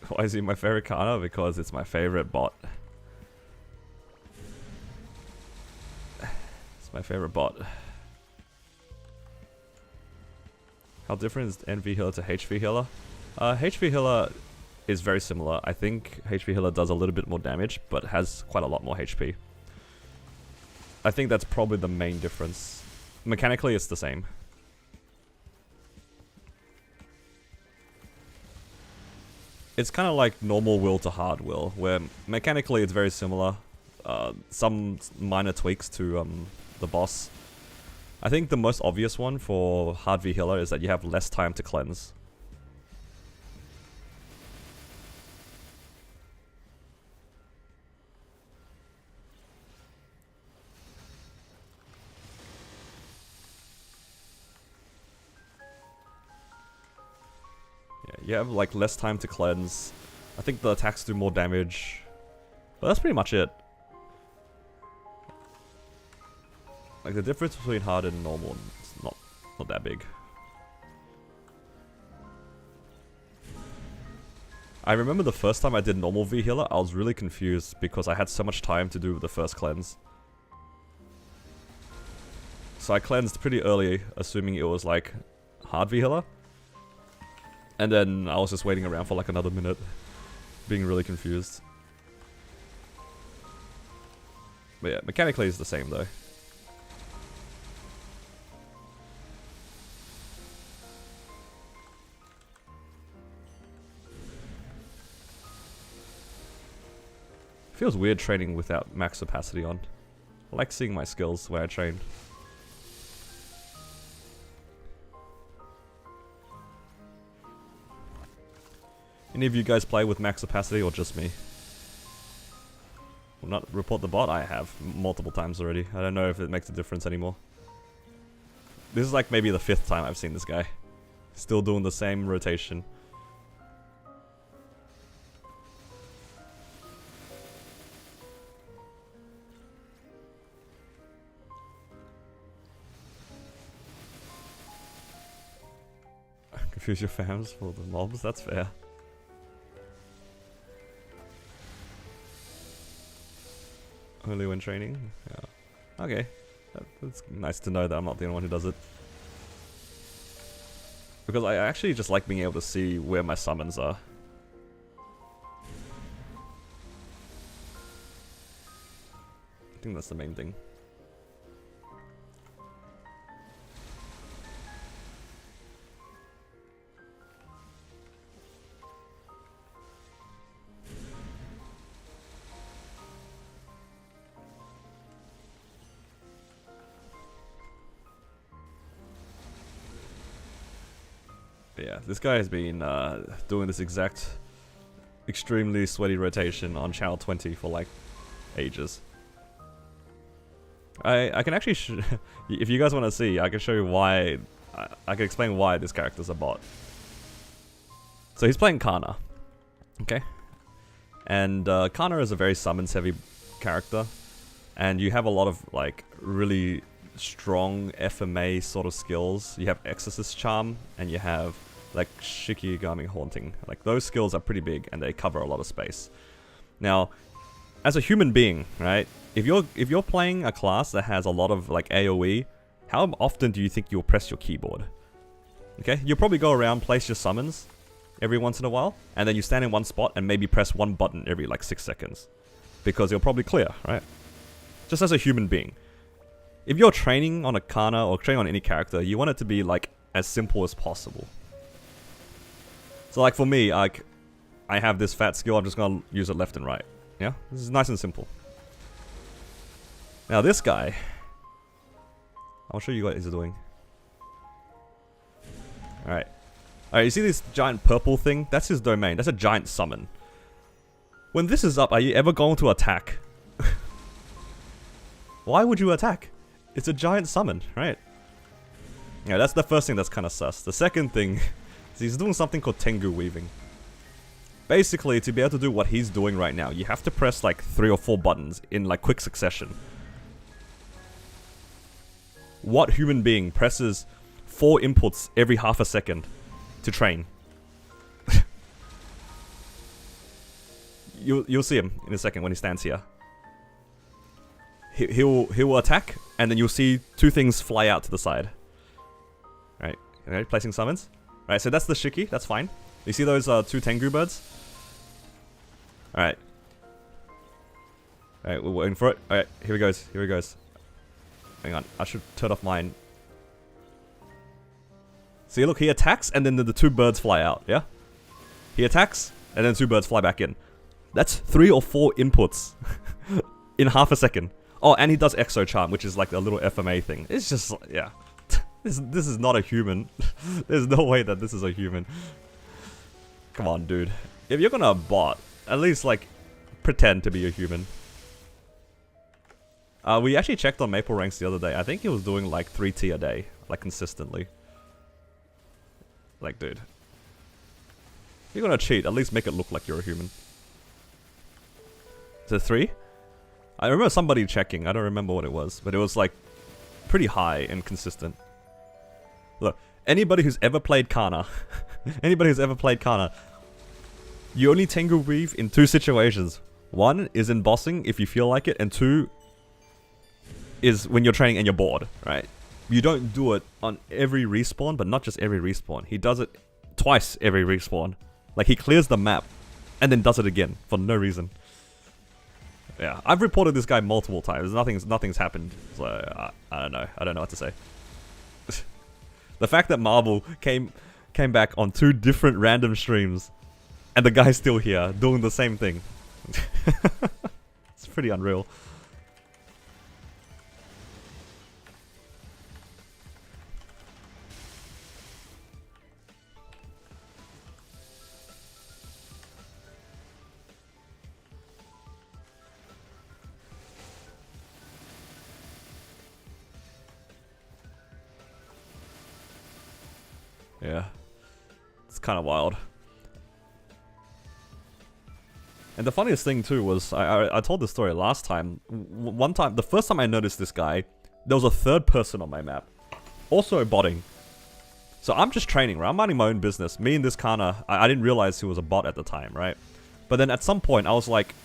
Why is he my favorite Kana? Because it's my favorite bot. It's my favorite bot. How different is NV healer to HV healer? HV healer is very similar. I think HV healer does a little bit more damage, but has quite a lot more HP. I think that's probably the main difference. Mechanically, it's the same. It's kind of like normal will to hard will, where mechanically it's very similar. Some minor tweaks to the boss. I think the most obvious one for hard V healer is that you have less time to cleanse. You have like less time to cleanse. I think the attacks do more damage. But that's pretty much it. Like the difference between hard and normal is not that big. I remember the first time I did normal V healer, I was really confused because I had so much time to do the first cleanse. So I cleansed pretty early, assuming it was like hard V healer. And then I was just waiting around for like another minute, being really confused. But yeah, mechanically it's the same though. Feels weird training without max opacity on. I like seeing my skills when I train. Any of you guys play with max opacity or just me? Will not report the bot? I have multiple times already. I don't know if it makes a difference anymore. This is like maybe the 5th time I've seen this guy. Still doing the same rotation. Confuse your fams for the mobs? That's fair. Only when training? Yeah. Okay. That's nice to know that I'm not the only one who does it. Because I actually just like being able to see where my summons are. I think that's the main thing. But yeah, this guy has been doing this exact extremely sweaty rotation on channel 20 for like ages. I can actually, if you guys want to see, I can show you why, I can explain why this character's a bot. So he's playing Kana, okay? And Kana is a very summons heavy character, and you have a lot of like really strong FMA sort of skills. You have Exorcist Charm, and you have like Shikigami Haunting. Like those skills are pretty big, and they cover a lot of space. Now, as a human being, right? If you're playing a class that has a lot of like AoE, how often do you think you'll press your keyboard? Okay, you'll probably go around, place your summons every once in a while, and then you stand in one spot and maybe press one button every like 6 seconds. Because you'll probably clear, right? Just as a human being. If you're training on a Kana or training on any character, you want it to be like as simple as possible. So like for me, like I have this fat skill, I'm just gonna use it left and right. Yeah? This is nice and simple. Now this guy, I'll show you what he's doing. Alright. Alright, you see this giant purple thing? That's his domain. That's a giant summon. When this is up, are you ever going to attack? Why would you attack? It's a giant summon, right? Yeah, that's the first thing that's kind of sus. The second thing is he's doing something called Tengu Weaving. Basically, to be able to do what he's doing right now, you have to press like 3 or 4 buttons in like quick succession. What human being presses 4 inputs every half a second to train? You'll see him in a second when he stands here. He'll attack, and then you'll see 2 things fly out to the side. Right, okay, placing summons. Right, so that's the Shiki, that's fine. You see those 2 Tengu birds? Alright. Alright, we're waiting for it. Alright, here he goes, here he goes. Hang on, I should turn off mine. See, look, he attacks, and then the 2 birds fly out, yeah? He attacks, and then 2 birds fly back in. That's 3 or 4 inputs in half a second. Oh, and he does Exo Charm, which is like a little FMA thing. It's just, yeah. This is not a human. There's no way that this is a human. Come on, dude. If you're gonna bot, at least, like, pretend to be a human. We actually checked on Maple Ranks the other day. I think he was doing, like, 3T a day. Like, consistently. Like, dude. If you're gonna cheat, at least make it look like you're a human. Is it 3? I remember somebody checking. I don't remember what it was. But it was, like, pretty high and consistent. Look, anybody who's ever played Kana, anybody who's ever played Kana, you only Tengu Weave in 2 situations. 1 is in bossing if you feel like it, and 2 is when you're training and you're bored, right? You don't do it on every respawn, but not just every respawn. He does it twice every respawn. Like, he clears the map, and then does it again, for no reason. Yeah, I've reported this guy multiple times. Nothing's happened, so I don't know. I don't know what to say. The fact that Marvel came back on 2 different random streams, and the guy's still here, doing the same thing. It's pretty unreal. Yeah, it's kind of wild. And the funniest thing too was, I told this story last time. One time, the first time I noticed this guy, there was a 3rd person on my map, also botting. So I'm just training, right? I'm minding my own business. Me and this Kana, I didn't realize he was a bot at the time, right? But then at some point, I was like,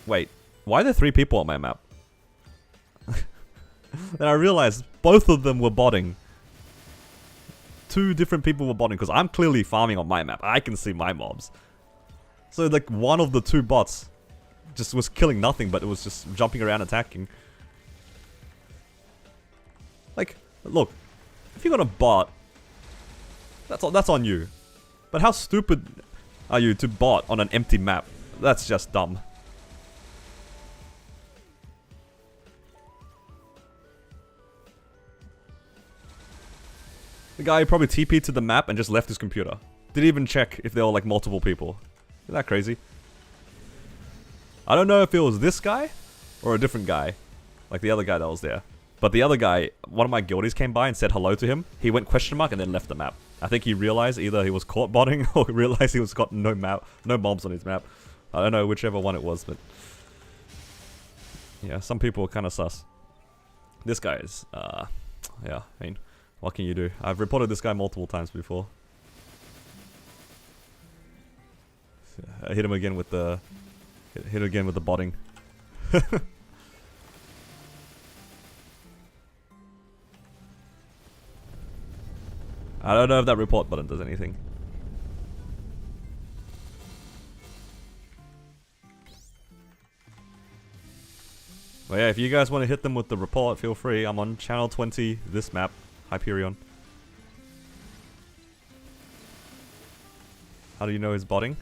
wait, why are there 3 people on my map? Then I realized both of them were botting. 2 different people were botting, because I'm clearly farming on my map. I can see my mobs. So like one of the 2 bots just was killing nothing, but it was just jumping around attacking. Like, look, if you're gonna bot, that's on you. But how stupid are you to bot on an empty map? That's just dumb. The guy probably TP'd to the map and just left his computer. Didn't even check if there were like multiple people. Isn't that crazy? I don't know if it was this guy or a different guy. Like the other guy that was there. But the other guy, one of my guildies came by and said hello to him. He went question mark and then left the map. I think he realized either he was caught botting or realized he was got no mobs on his map. I don't know whichever one it was, but yeah, some people are kind of sus. This guy is, yeah, I mean, what can you do? I've reported this guy multiple times before. I hit him again with the, hit again with the botting. I don't know if that report button does anything. But yeah, if you guys want to hit them with the report, feel free. I'm on channel 20, this map, Hyperion. How do you know he's botting?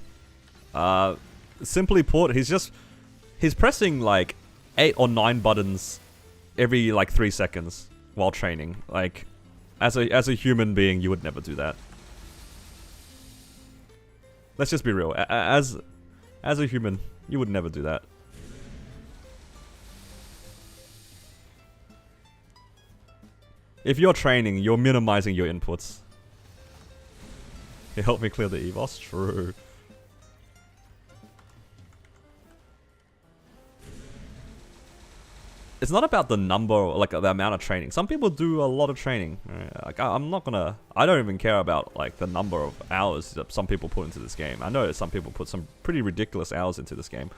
Simply put, he's pressing like 8 or 9 buttons every like 3 seconds while training. Like, as a human being, you would never do that. Let's just be real. As a human, you would never do that. If you're training, you're minimizing your inputs. It helped me clear the EVOS? True. It's not about the number, or like the amount of training. Some people do a lot of training. Like I'm not gonna. I don't even care about like the number of hours that some people put into this game. I know that some people put some pretty ridiculous hours into this game.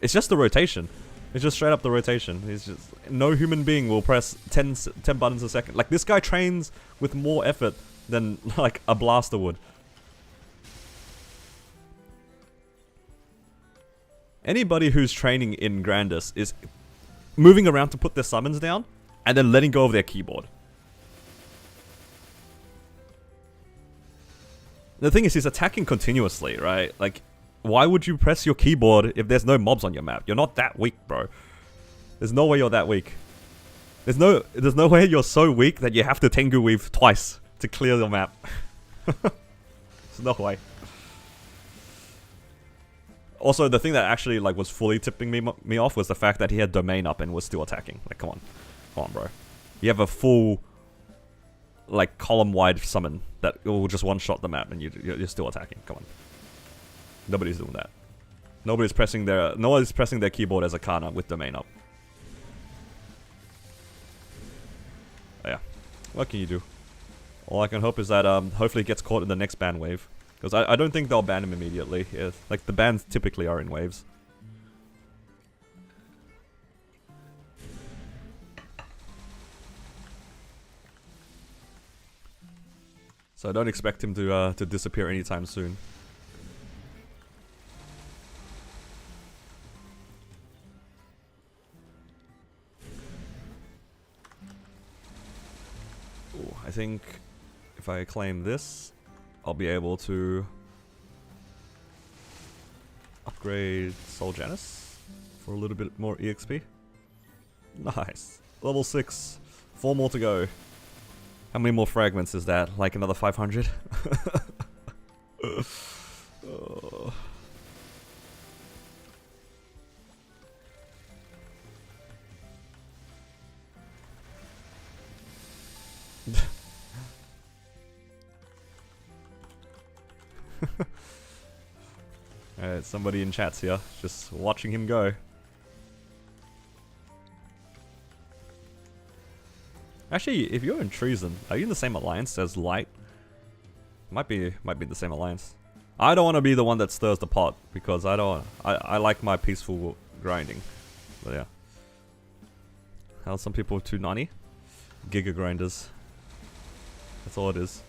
It's just the rotation. It's just straight up the rotation. It's just no human being will press 10 buttons a second. Like this guy trains with more effort than like a blaster would. Anybody who's training in Grandis is moving around to put their summons down and then letting go of their keyboard. The thing is, he's attacking continuously, right? Like, why would you press your keyboard if there's no mobs on your map? You're not that weak, bro. There's no way you're that weak. There's no way you're so weak that you have to Tengu weave twice to clear the map. There's no way. Also, the thing that actually like was fully tipping me off was the fact that he had domain up and was still attacking. Like, come on, bro. You have a full like column-wide summon that will just one-shot the map, and you're still attacking. Come on. Nobody's doing that. Nobody's pressing their keyboard as a Kana with domain up. Oh, yeah. What can you do? All I can hope is that hopefully he gets caught in the next ban wave. Because I don't think they'll ban him immediately. Yeah, like the bans typically are in waves. So I don't expect him to disappear anytime soon. Ooh, I think if I claim this, I'll be able to upgrade Soul Janus for a little bit more EXP. Nice. Level 6. 4 more to go. How many more fragments is that? Like another 500? Oh. Alright, somebody in chat's here, just watching him go. Actually, if you're in Treason, are you in the same alliance as Light? Might be the same alliance. I don't want to be the one that stirs the pot because I like my peaceful grinding. But yeah. How some people 290? Giga grinders. That's all it is.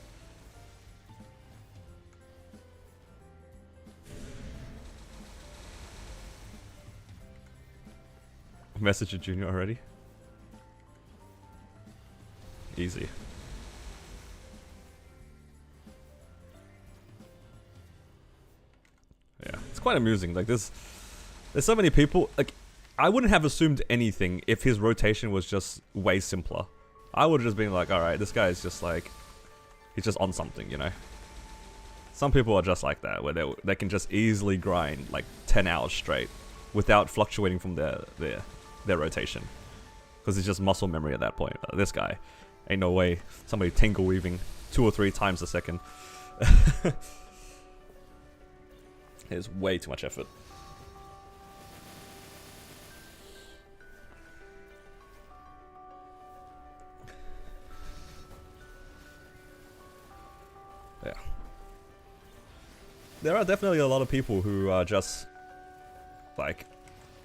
Message a junior already? Easy. Yeah, it's quite amusing. Like there's so many people. Like I wouldn't have assumed anything if his rotation was just way simpler. I would have just been like, all right, this guy is just like, he's just on something, you know. Some people are just like that, where they can just easily grind like 10 hours straight without fluctuating from their rotation, because it's just muscle memory at that point. This guy, ain't no way somebody tingle weaving 2 or 3 times a second. It's way too much effort. there are definitely a lot of people who are just like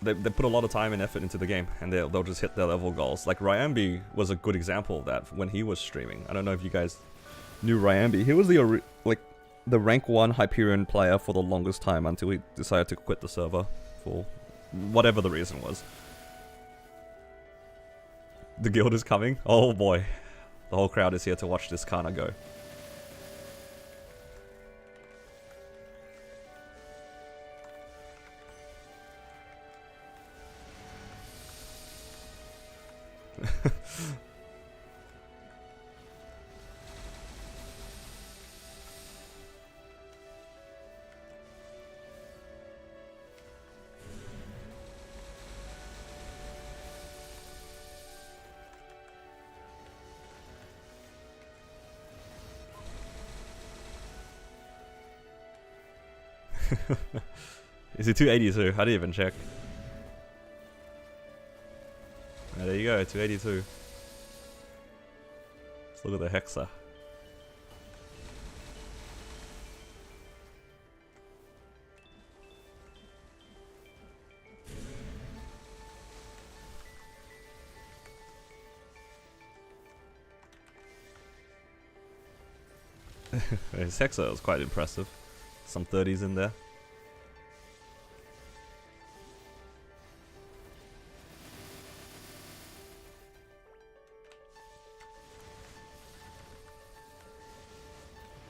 they put a lot of time and effort into the game, and they'll just hit their level goals. Like Ryambi was a good example of that when he was streaming. I don't know if you guys knew Ryambi. He was the rank 1 Hyperion player for the longest time until he decided to quit the server for whatever the reason was. The guild is coming. Oh boy, the whole crowd is here to watch this Kana go. Is it 282? I didn't even check. Oh, there you go, 282. Let's look at the Hexa. His Hexa was quite impressive. Some 30s in there.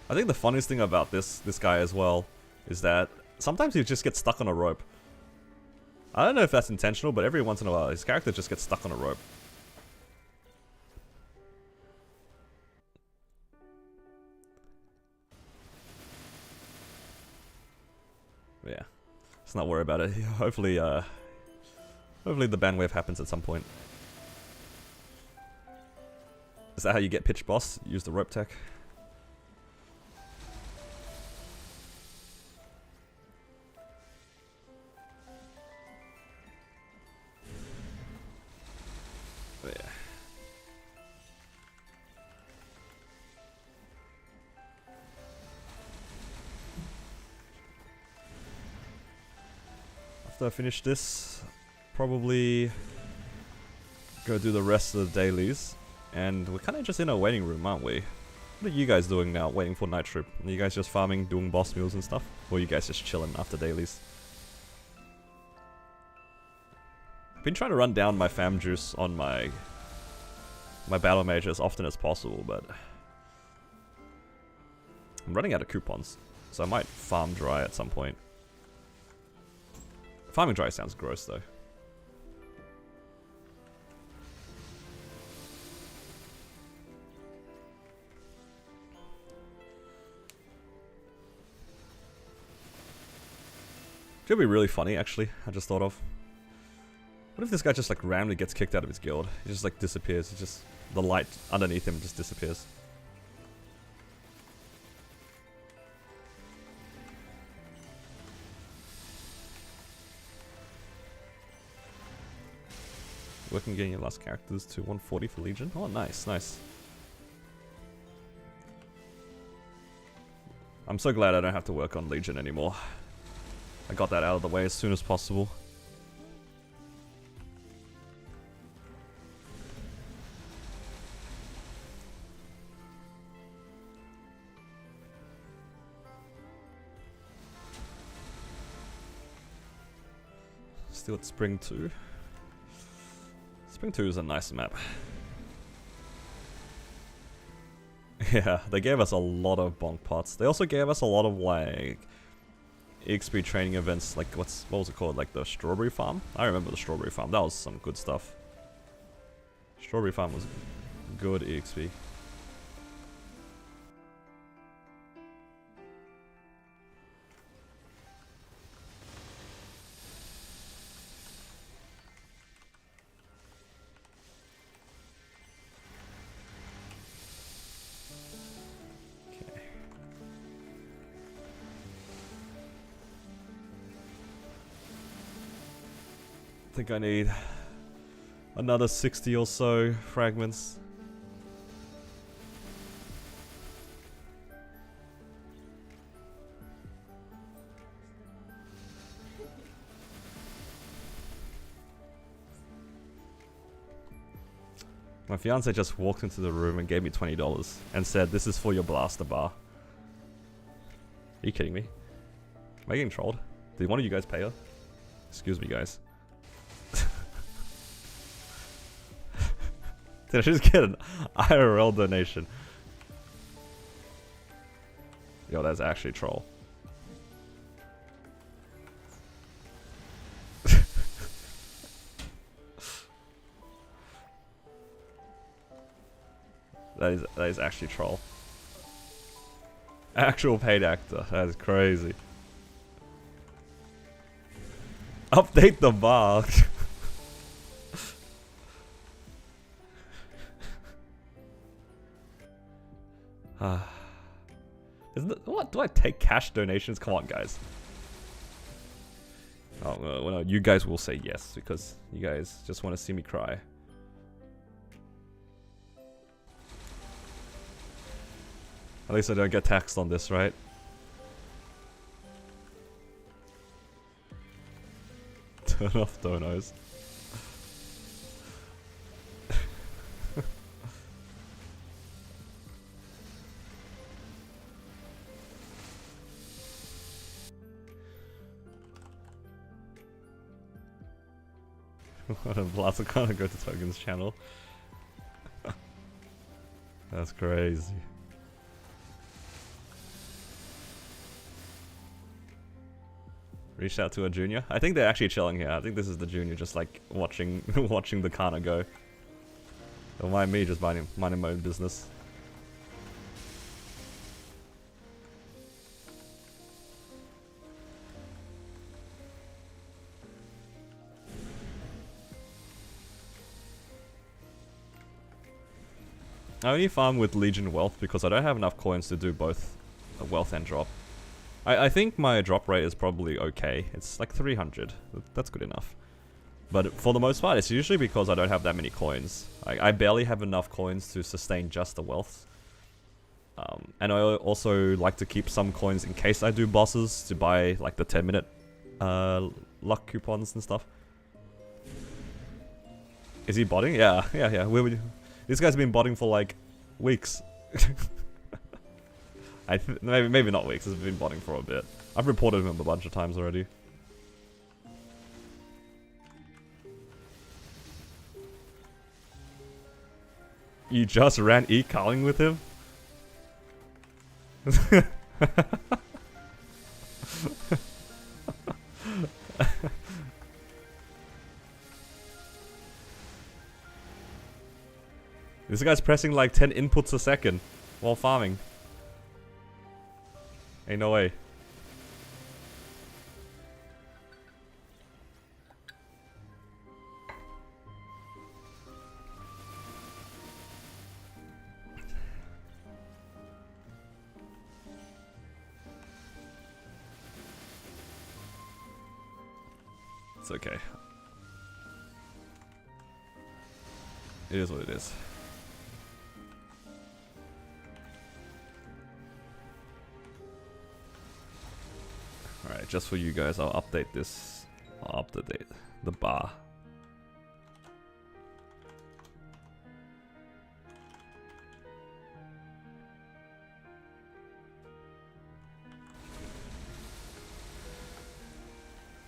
I think the funniest thing about this guy as well is that sometimes he just gets stuck on a rope. I don't know if that's intentional, but every once in a while his character just gets stuck on a rope. But yeah, let's not worry about it. Hopefully, hopefully the bandwave happens at some point. Is that how you get pitch boss? Use the rope tech. But yeah. After I finish this, probably go do the rest of the dailies. And we're kind of just in a waiting room, aren't we? What are you guys doing now, waiting for Night Trip? Are you guys just farming, doing boss meals and stuff? Or are you guys just chilling after dailies? I've been trying to run down my fam juice on my battle mage as often as possible, but I'm running out of coupons, so I might farm dry at some point. Farming dry sounds gross though. It would be really funny, actually. I just thought of. What if this guy just like randomly gets kicked out of his guild? He just like disappears. He just the light underneath him just disappears. Working getting your last characters to 140 for Legion. Oh, nice, nice. I'm so glad I don't have to work on Legion anymore. I got that out of the way as soon as possible. Still at Spring 2. Spring 2 is a nice map. Yeah, they gave us a lot of bonk pots. They also gave us a lot of like EXP training events, like what was it called, like the Strawberry Farm? I remember the Strawberry Farm, that was some good stuff. Strawberry Farm was good EXP. I think I need another 60 or so fragments. My fiance just walked into the room and gave me $20 and said, "This is for your blaster bar." Are you kidding me? Am I getting trolled? Did one of you guys pay her? Excuse me, guys. Did I just get an IRL donation? Yo, that's actually troll. That is actually troll. Actual paid actor. That is crazy. Update the bar. What? Do I take cash donations? Come on, guys. Oh, well, no, you guys will say yes because you guys just want to see me cry. At least I don't get taxed on this, right? Turn off donos. What a blast! I can't go to Token's channel. That's crazy. Reached out to a junior. I think they're actually chilling here. I think this is the junior just like watching watching the Kana go. Don't mind me just minding my own business. I only farm with Legion Wealth because I don't have enough coins to do both wealth and drop. I think my drop rate is probably okay. It's like 300. That's good enough. But for the most part, it's usually because I don't have that many coins. I barely have enough coins to sustain just the wealth. And I also like to keep some coins in case I do bosses to buy like the 10-minute luck coupons and stuff. Is he botting? Yeah. This guy's been botting for like weeks. Maybe not weeks, he's been botting for a bit. I've reported him a bunch of times already. You just ran e-calling with him? This guy's pressing like 10 inputs a second while farming. Ain't no way. It's okay. It is what it is. Alright, just for you guys, I'll update this. I'll update the bar.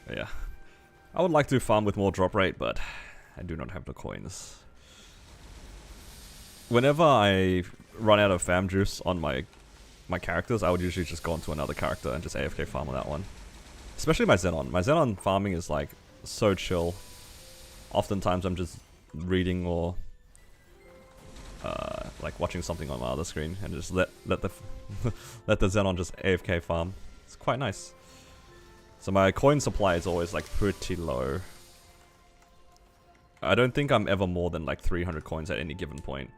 Yeah. I would like to farm with more drop rate, but I do not have the coins. Whenever I run out of fam juice on my characters, I would usually just go onto another character and just AFK farm on that one. Especially my Xenon. My Xenon farming is like so chill. Oftentimes I'm just reading or like watching something on my other screen and just let the let the Xenon just AFK farm. It's quite nice. So my coin supply is always like pretty low. I don't think I'm ever more than like 300 coins at any given point.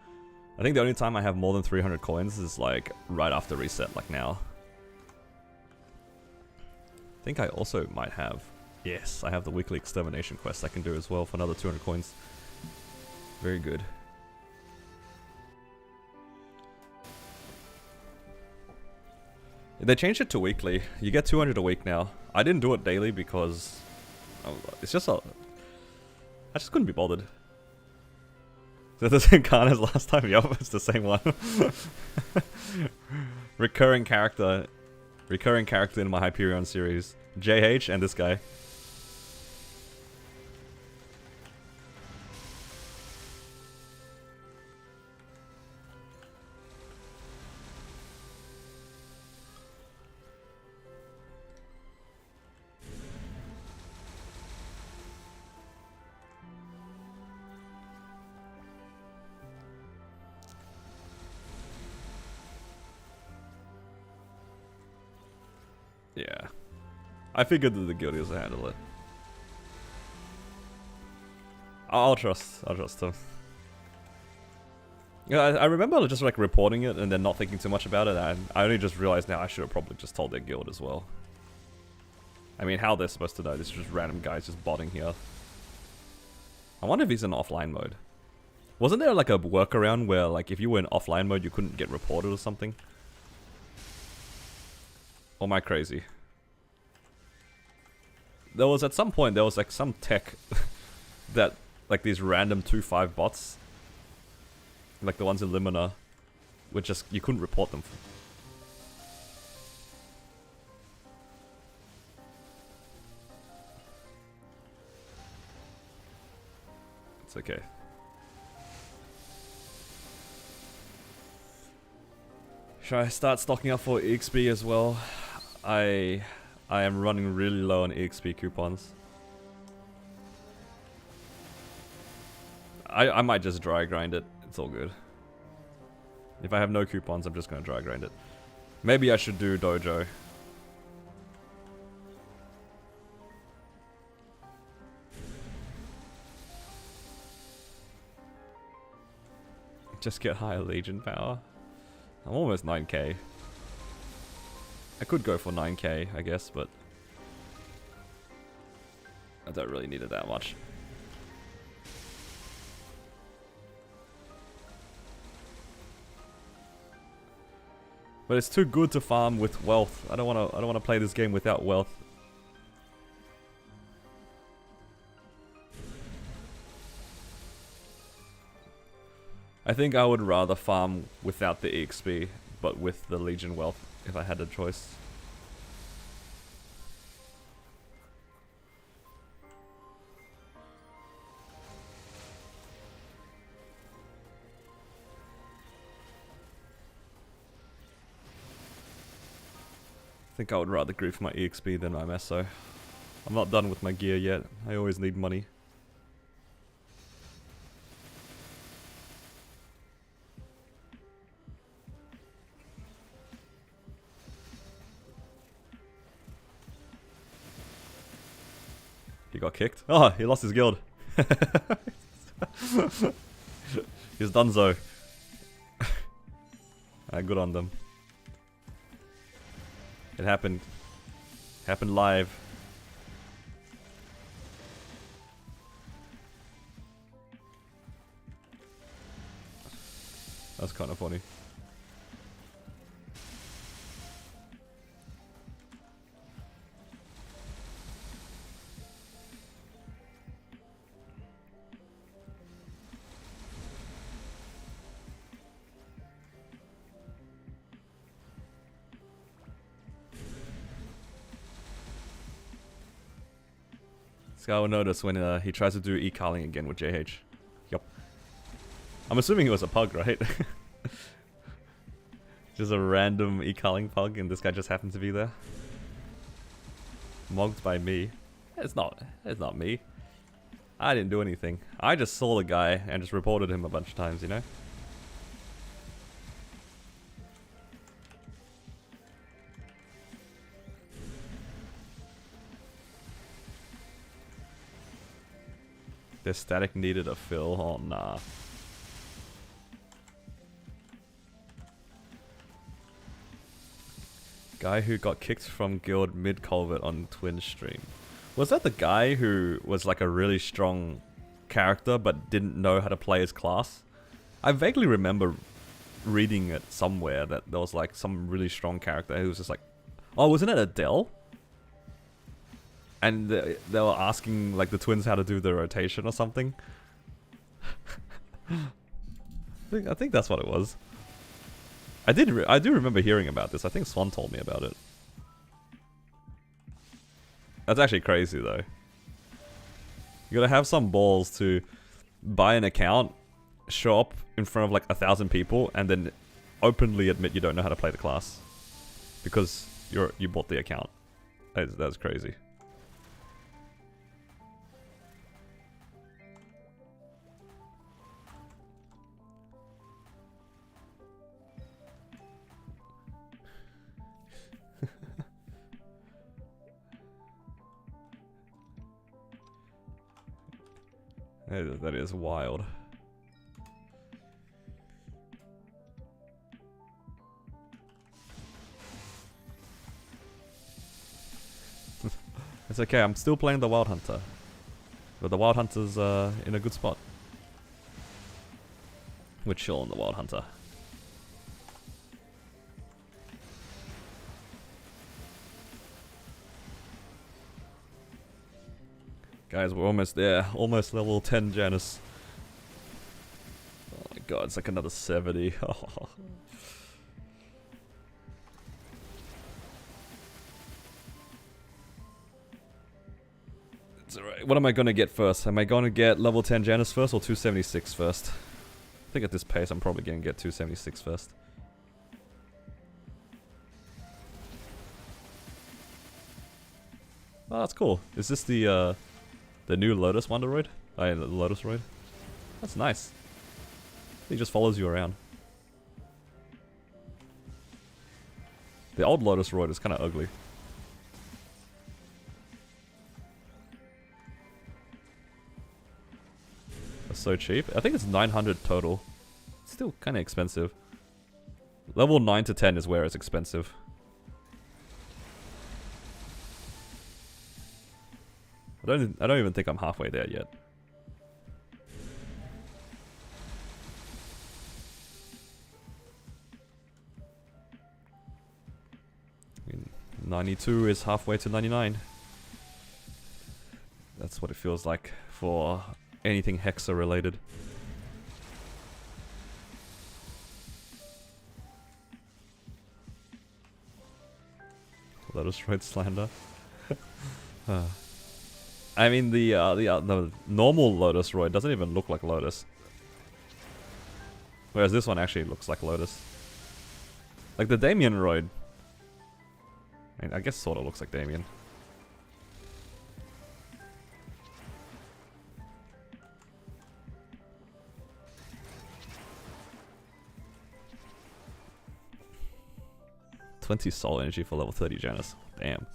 I think the only time I have more than 300 coins is like right after reset, like now. I think I also might have... Yes, I have the weekly extermination quest I can do as well for another 200 coins. Very good. They changed it to weekly. You get 200 a week now. I didn't do it daily because... it's just a... I just couldn't be bothered. that the same card as last time? Yup, it's the same one. Recurring character in my Hyperion series. JH and this guy. Yeah. I figured that the guildies will handle it. I'll trust them. Yeah, I remember just like reporting it and then not thinking too much about it, and I only just realized now I should have probably just told their guild as well. I mean, how they're supposed to know? This is just random guys just botting here. I wonder if he's in offline mode. Wasn't there like a workaround where like if you were in offline mode you couldn't get reported or something? Or am I crazy? There was at some point, there was like some tech that like these random 2-5 bots, like the ones in Limina, would just, you couldn't report them. It's okay. Should I start stocking up for EXP as well? I am running really low on EXP coupons. I might just dry grind it. It's all good. If I have no coupons, I'm just gonna dry grind it. Maybe I should do dojo. Just get higher Legion power. I'm almost 9k. I could go for 9k, I guess, but I don't really need it that much. But it's too good to farm with wealth. I don't want to play this game without wealth. I think I would rather farm without the EXP, but with the Legion wealth, if I had a choice. I think I would rather grief my EXP than my meso. I'm not done with my gear yet. I always need money. He got kicked? Oh, he lost his guild. He's donezo. Good on them. It happened. Happened live. That's kind of funny. This guy will notice when he tries to do e-calling again with JH. Yup. I'm assuming he was a pug, right? Just a random e-calling pug and this guy just happened to be there. Mogged by me. It's not me. I didn't do anything. I just saw the guy and just reported him a bunch of times, you know? The static needed a fill? Oh, nah. Guy who got kicked from guild mid-culvert on Twin stream. Was that the guy who was like a really strong character but didn't know how to play his class? I vaguely remember reading it somewhere that there was like some really strong character who was just like... Oh, wasn't it Adele? And they were asking like the twins how to do the rotation or something. I think that's what it was. I do remember hearing about this. I think Swan told me about it. That's actually crazy though. You gotta have some balls to buy an account, show up in front of like 1,000 people, and then openly admit you don't know how to play the class because you bought the account. That's crazy. That is wild. It's okay, I'm still playing the Wild Hunter. But the Wild Hunter's in a good spot. We're chill on the Wild Hunter. Guys, we're almost there. Almost level 10 Janus. Oh my god, it's like another 70. It's alright. What am I gonna get first? Am I gonna get level 10 Janus first or 276 first? I think at this pace I'm probably gonna get 276 first. Oh, that's cool. Is this the new Lotus Wonderoid? The Lotus Roid? That's nice. He just follows you around. The old Lotus Roid is kind of ugly. That's so cheap. I think it's 900 total. It's still kind of expensive. Level 9 to 10 is where it's expensive. I don't even think I'm halfway there yet. I mean, 92 is halfway to 99. That's what it feels like for anything Hexa related. Lotus Roid slander. I mean, the normal Lotus Roid doesn't even look like Lotus. Whereas this one actually looks like Lotus. Like the Damien Roid. I mean, I guess sort of looks like Damien. $20 soul energy for level 30 Janus. Damn.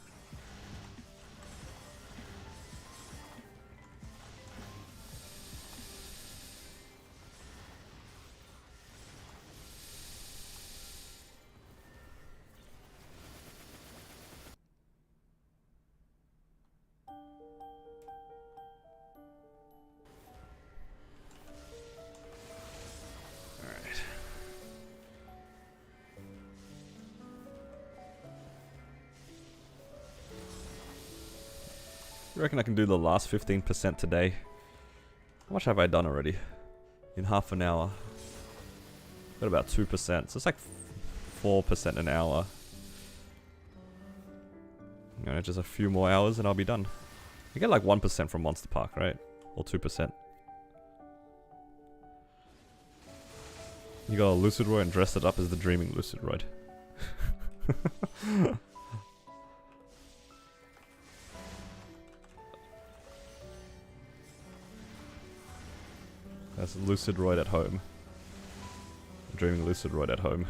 I reckon I can do the last 15% today. How much have I done already? In half an hour. Got about 2%, so it's like 4% an hour. You know, just a few more hours and I'll be done. You get like 1% from Monster Park, right? Or 2%. You got a Lucidroid and dressed it up as the Dreaming Lucidroid. That's Lucidroid at home. Dreaming Lucidroid at home.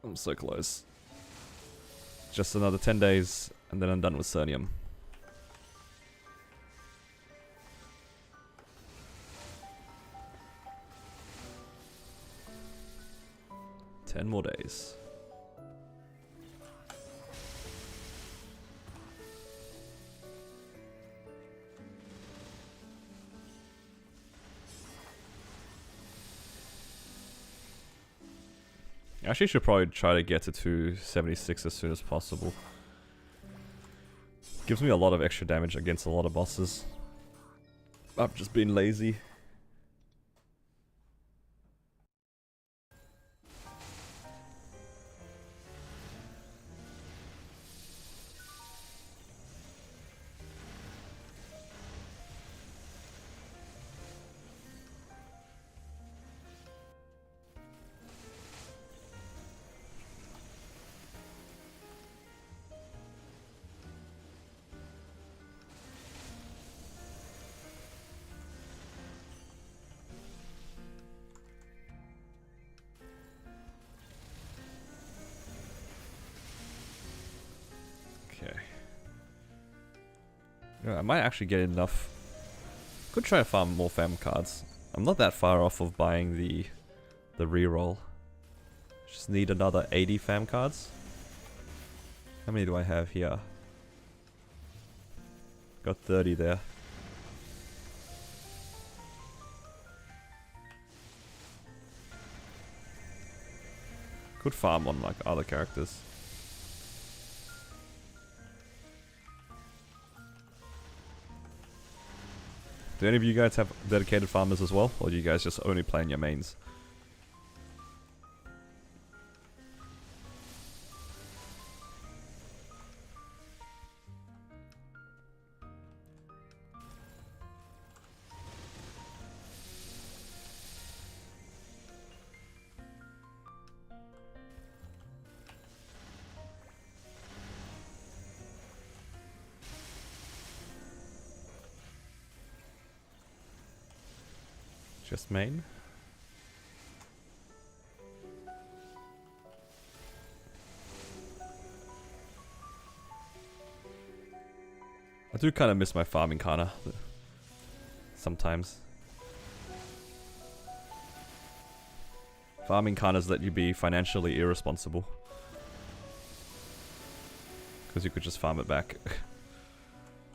I'm so close. Just another 10 days and then I'm done with Cernium. 10 more days. Actually, should probably try to get to 276 as soon as possible. Gives me a lot of extra damage against a lot of bosses. I've just been lazy. Yeah, I might actually get enough. Could try to farm more fam cards. I'm not that far off of buying the reroll. Just need another 80 fam cards. How many do I have here? Got 30 there. Could farm on like other characters. Do any of you guys have dedicated farmers as well? Or do you guys just only play in your mains? Just main? I do kind of miss my farming Kana sometimes. Farming Kanas let you be financially irresponsible. Because you could just farm it back.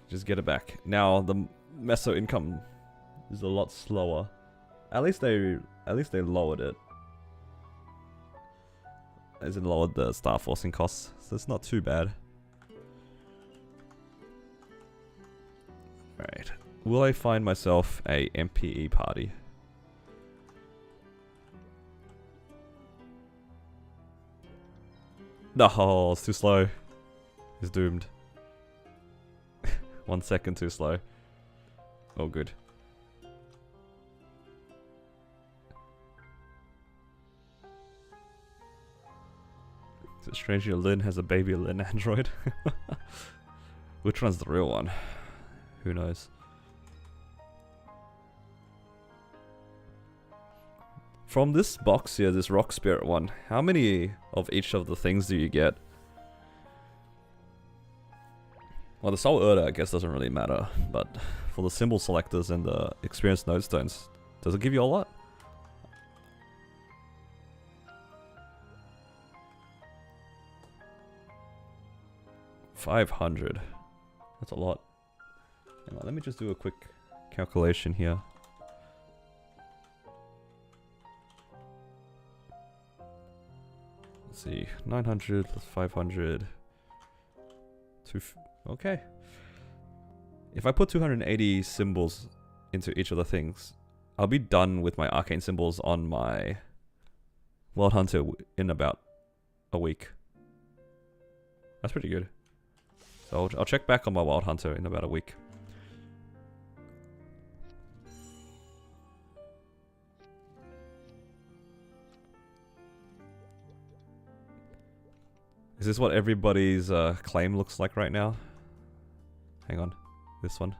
Just get it back. Now the meso income is a lot slower. At least they lowered it. As in lowered the star forcing costs, so it's not too bad. Right. Will I find myself a MPE party? No, it's too slow. He's doomed. 1 second too slow. Oh, good. Is it strange your Lin has a baby Lin android? Which one's the real one? Who knows? From this box here, this rock spirit one, how many of each of the things do you get? Well, the soul Urda I guess doesn't really matter, but for the symbol selectors and the experience node stones, does it give you a lot? $500. That's a lot. Hang on, let me just do a quick calculation here. Let's see, 900 plus 500. Okay. If I put 280 symbols into each of the things, I'll be done with my arcane symbols on my Wild Hunter in about a week. That's pretty good. So I'll check back on my Wild Hunter in about a week. Is this what everybody's claim looks like right now? Hang on. This one.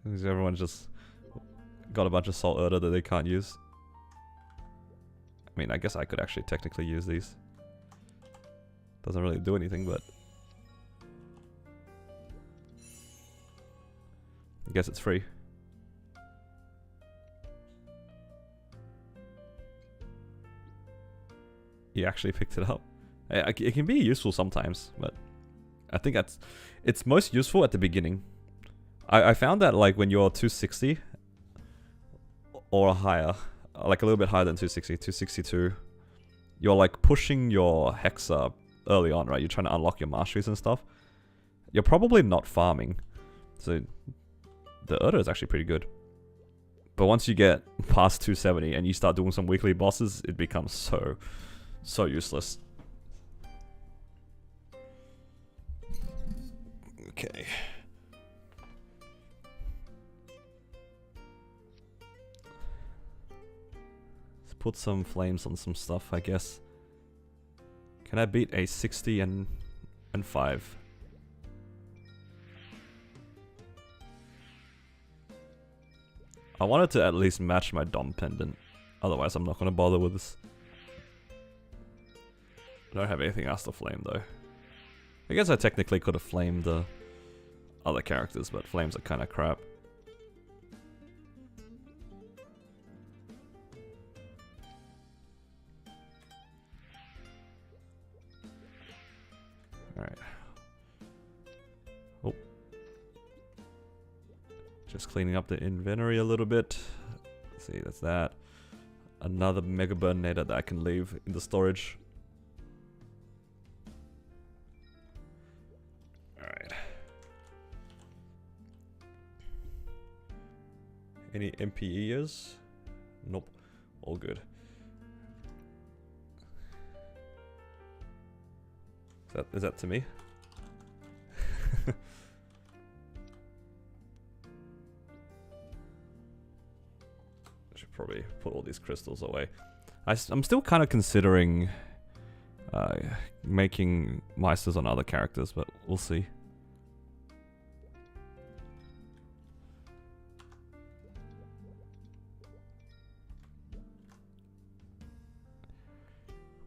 Is everyone just got a bunch of Salt Urda that they can't use? I mean, I guess I could actually technically use these. Doesn't really do anything, but I guess it's free. You actually picked it up. It can be useful sometimes, but I think it's most useful at the beginning. I found that like when you're 260, or higher, like a little bit higher than 260, 262, you're like pushing your Hexa early on, right? You're trying to unlock your masteries and stuff. You're probably not farming. So the Erdo is actually pretty good. But once you get past 270 and you start doing some weekly bosses, it becomes so useless. Okay. Let's put some flames on some stuff, I guess. Can I beat a 60 and 5? I wanted to at least match my Dom pendant. Otherwise, I'm not going to bother with this. I don't have anything else to flame, though. I guess I technically could have flamed the other characters, but flames are kind of crap. Alright. Oh. Just cleaning up the inventory a little bit. Let's see, that's that. Another Mega Burninator that I can leave in the storage. Alright. Any MPEs? Nope. All good. Is that to me? I should probably put all these crystals away. I'm still kind of considering making Meisters on other characters, but we'll see.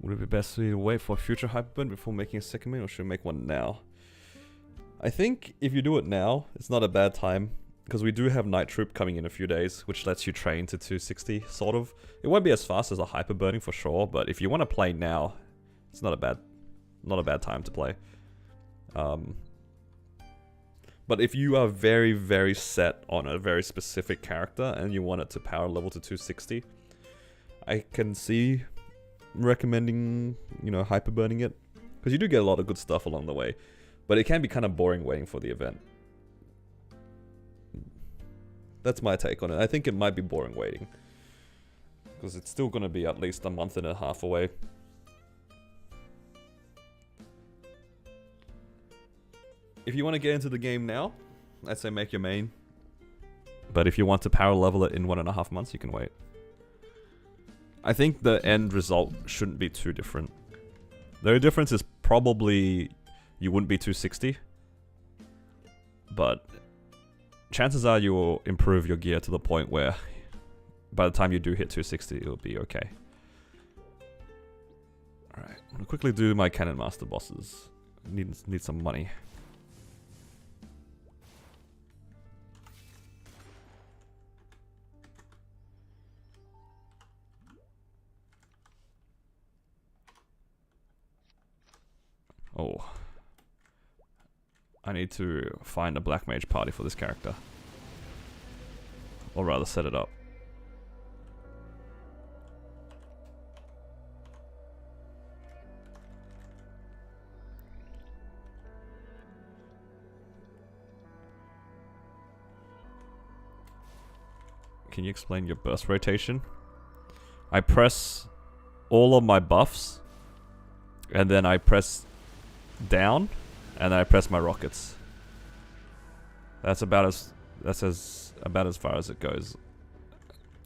Would it be best to wait for a future Hyperburn before making a second main, or should we make one now? I think if you do it now, it's not a bad time, because we do have Night Troop coming in a few days, which lets you train to 260, sort of. It won't be as fast as a Hyperburning for sure, but if you want to play now, it's not a bad time to play. But if you are very, very set on a very specific character and you want it to power level to 260, I can see recommending, you know, hyperburning it, because you do get a lot of good stuff along the way, but it can be kind of boring waiting for the event. That's my take on it. I think it might be boring waiting, because it's still going to be at least a month and a half away. If you want to get into the game now, I'd say make your main, but if you want to power level it in 1.5 months, you can wait. I think the end result shouldn't be too different. The only difference is probably you wouldn't be 260, but chances are you will improve your gear to the point where by the time you do hit 260, it'll be okay. Alright, I'm gonna quickly do my Cannon Master bosses. Need some money. Oh. I need to find a Black Mage party for this character. Or rather, set it up. Can you explain your burst rotation? I press all of my buffs, and then I press down, and then I press my rockets. That's about as far as it goes.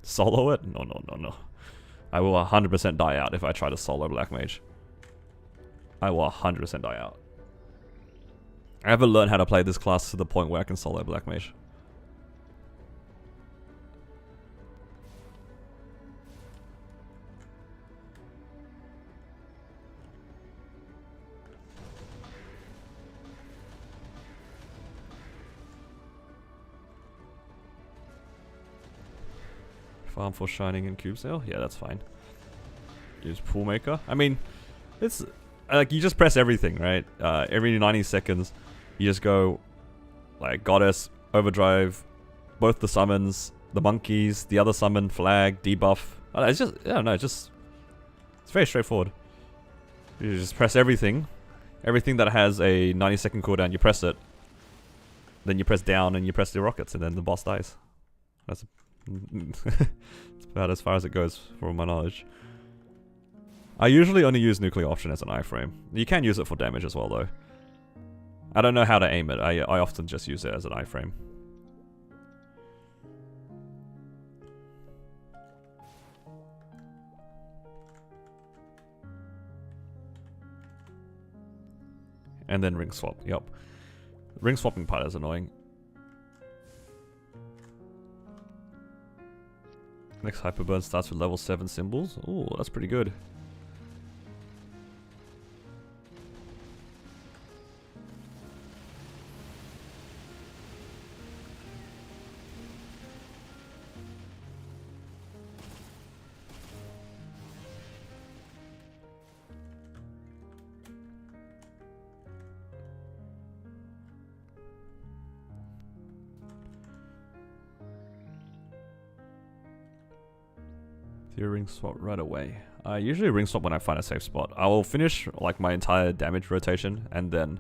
Solo it? No. I will 100% die out if I try to solo Black Mage. I will 100% die out. I haven't learned how to play this class to the point where I can solo Black Mage. Farm for Shining and Cube Sale? Yeah, that's fine. Use Pool Maker. I mean, it's like you just press everything, right? Every 90 seconds, you just go like Goddess, Overdrive, both the summons, the monkeys, the other summon, flag, debuff. It's just, I don't know, it's very straightforward. You just press everything. Everything that has a 90-second cooldown, you press it. Then you press down and you press the rockets, and then the boss dies. That's about as far as it goes, from my knowledge. I usually only use nuclear option as an iframe. You can use it for damage as well, though. I don't know how to aim it. I often just use it as an iframe. And then ring swap. Yep. Ring swapping part is annoying. Next hyperburn starts with level 7 symbols. Ooh, that's pretty good. Ring swap right away. I usually ring swap when I find a safe spot. I will finish like my entire damage rotation, and then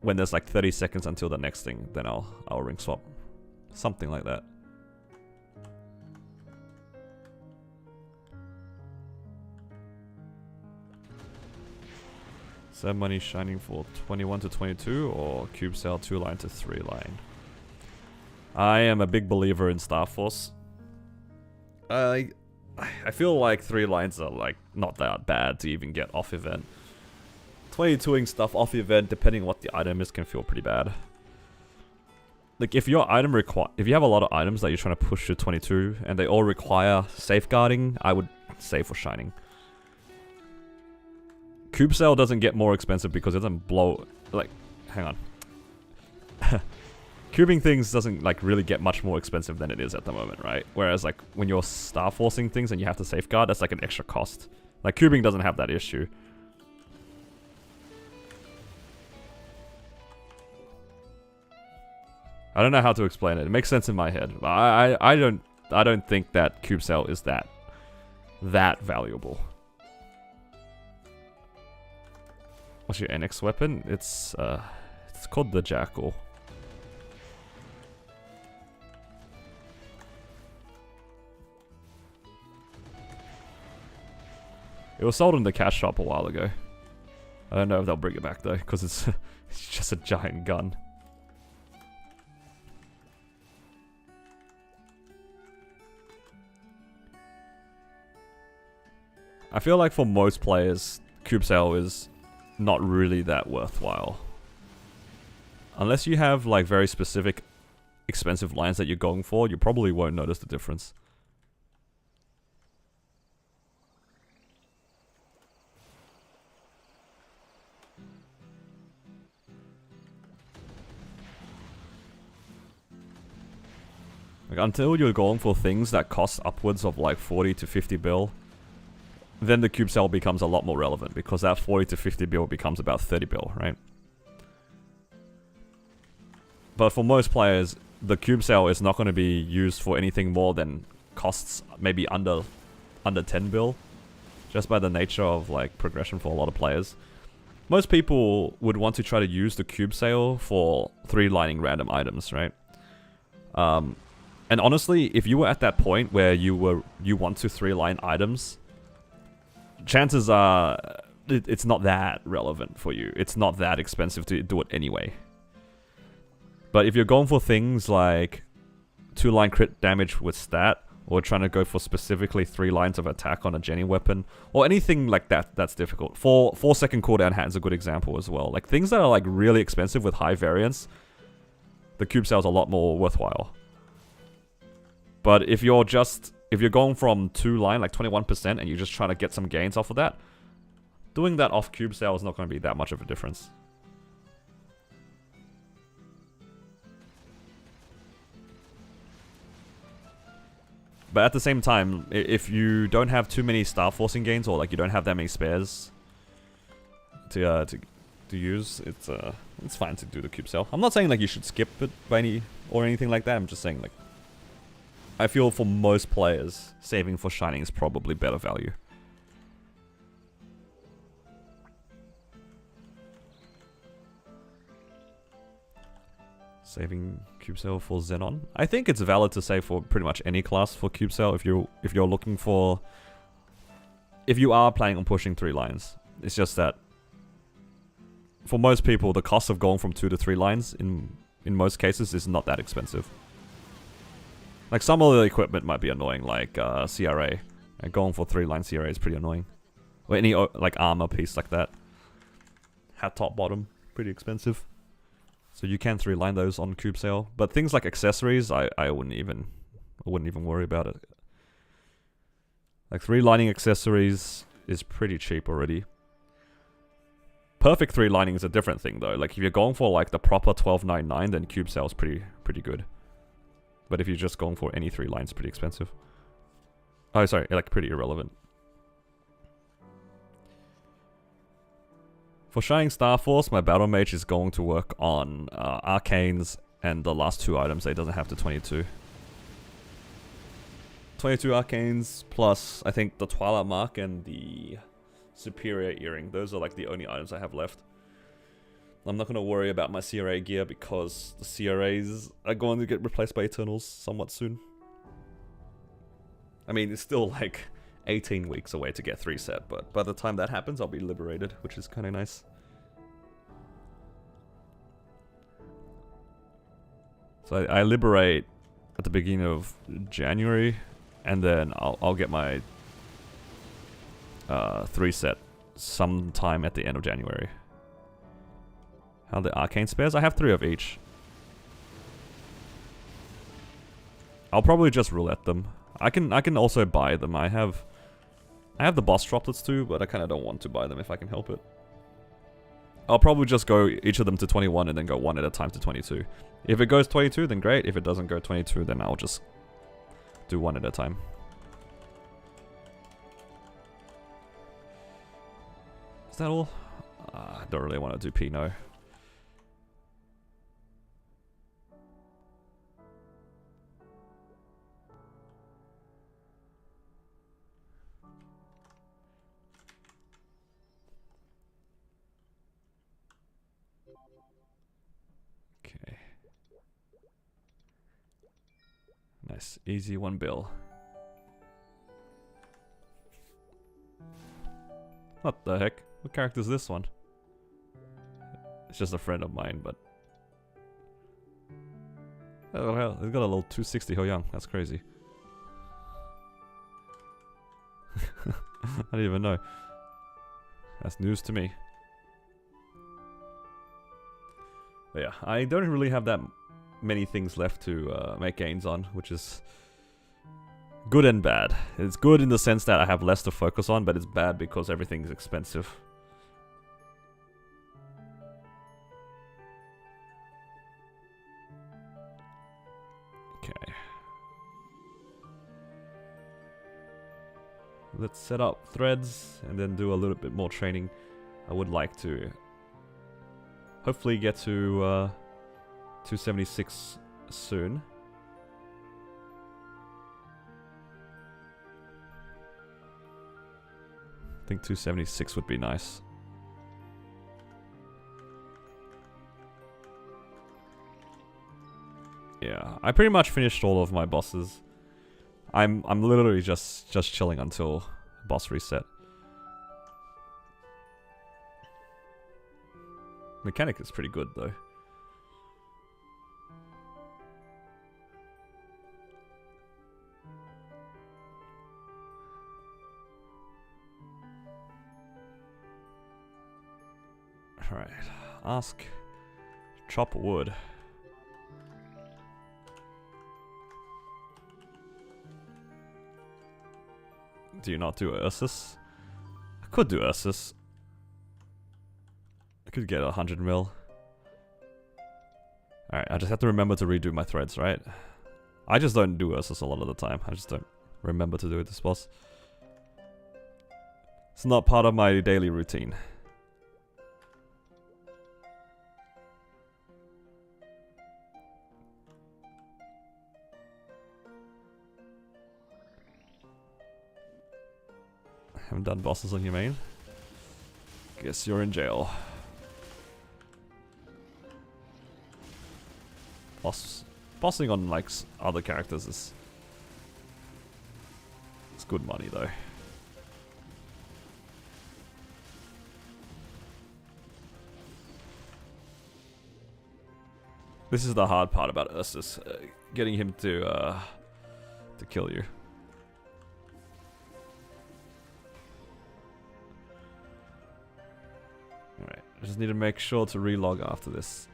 when there's like 30 seconds until the next thing, then I'll ring swap. Something like that. Save money shining for 21 to 22 or cube cell 2 line to 3 line. I am a big believer in Star Force. I feel like 3 lines are like not that bad to even get off event. 22ing stuff off event, depending on what the item is, can feel pretty bad. Like if your item if you have a lot of items that you're trying to push to 22 and they all require safeguarding, I would save for shining. Cube cell doesn't get more expensive because it doesn't blow. Like, hang on. Cubing things doesn't like really get much more expensive than it is at the moment, right? Whereas like when you're star forcing things and you have to safeguard, that's like an extra cost. Like cubing doesn't have that issue. I don't know how to explain it. It makes sense in my head. But I don't think that cube cell is that valuable. What's your NX weapon? It's called the Jackal. It was sold in the cash shop a while ago. I don't know if they'll bring it back though, because it's just a giant gun. I feel like for most players, cube cell is not really that worthwhile. Unless you have like very specific expensive lines that you're going for, you probably won't notice the difference. Like, until you're going for things that cost upwards of like 40 to 50 bill, then the cube cell becomes a lot more relevant, because that 40 to 50 bill becomes about 30 bill, right? But for most players, the cube cell is not going to be used for anything more than costs maybe under 10 bill, just by the nature of like progression for a lot of players. Most people would want to try to use the cube cell for 3-lining random items, right? And honestly, if you were at that point where you want to 3-line items, chances are it's not that relevant for you. It's not that expensive to do it anyway. But if you're going for things like 2-line crit damage with stat, or trying to go for specifically 3 lines of attack on a Jenny weapon, or anything like that that's difficult. 4-second cooldown hat is a good example as well. Like things that are like really expensive with high variance, the cube cell is a lot more worthwhile. But if you're going from 2-line, like 21%, and you're just trying to get some gains off of that, doing that off cube cell is not going to be that much of a difference. But at the same time, if you don't have too many star forcing gains, or like you don't have that many spares to use, it's fine to do the cube cell. I'm not saying like you should skip it by anything like that. I'm just saying like I feel for most players, saving for Shining is probably better value. Saving cube sale for Xenon. I think it's valid to save for pretty much any class for cube sale if you're looking for, if you are planning on pushing 3 lines. It's just that for most people, the cost of going from 2 to 3 lines in most cases is not that expensive. Like some of the equipment might be annoying, like CRA, and going for 3-line CRA is pretty annoying. Or any like armor piece like that. Hat top bottom, pretty expensive. So you can 3-line those on cube sale, but things like accessories, I wouldn't even worry about it. Like 3-lining accessories is pretty cheap already. Perfect 3-lining is a different thing though. Like if you're going for like the proper 12.99, then cube sale is pretty good. But if you're just going for any 3 lines, pretty expensive. Oh, sorry, like pretty irrelevant. For Shining Star Force, my Battle Mage is going to work on Arcanes and the last 2 items that it doesn't have to 22. 22 Arcanes plus, I think, the Twilight Mark and the Superior Earring. Those are like the only items I have left. I'm not going to worry about my CRA gear because the CRAs are going to get replaced by Eternals somewhat soon. I mean, it's still like 18 weeks away to get 3 set, but by the time that happens, I'll be liberated, which is kind of nice. So I liberate at the beginning of January, and then I'll get my 3 set sometime at the end of January. How the arcane spares? I have 3 of each. I'll probably just roulette them. I can also buy them. I have the boss droplets too, but I kind of don't want to buy them if I can help it. I'll probably just go each of them to 21 and then go 1 at a time to 22. If it goes 22, then great. If it doesn't go 22, then I'll just do 1 at a time. Is that all? I don't really want to do Pinot. Okay. Nice, easy 1 bill. What the heck? What character is this one? It's just a friend of mine, but... Oh hell, it's got a little 260 Ho Young. That's crazy. I didn't even know. That's news to me. But yeah, I don't really have that many things left to make gains on, which is good and bad. It's good in the sense that I have less to focus on, but it's bad because everything is expensive. Okay. Let's set up threads and then do a little bit more training. I would like to hopefully get to 276 soon. I think 276 would be nice. Yeah, I pretty much finished all of my bosses. I'm literally just chilling until boss reset. Mechanic is pretty good though. Alright, ask, chop wood. Do you not do Ursus? I could do Ursus. I could get 100 mil. Alright, I just have to remember to redo my threads, right? I just don't do Ursus a lot of the time. I just don't remember to do it this boss. It's not part of my daily routine. haven't done bosses on your main. Guess you're in jail. Bossing on like other characters is it's good money though. This is the hard part about Ursus, getting him to kill you. Alright, I just need to make sure to relog after this.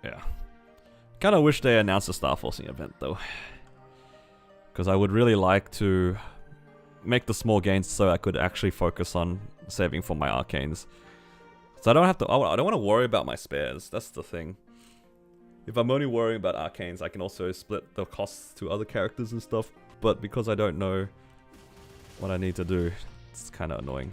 Yeah. Kinda wish they announced a Star Forcing event though. Because I would really like to make the small gains so I could actually focus on saving for my arcanes. So I don't have to, I don't want to worry about my spares, that's the thing. If I'm only worrying about arcanes, I can also split the costs to other characters and stuff. But because I don't know what I need to do, it's kind of annoying.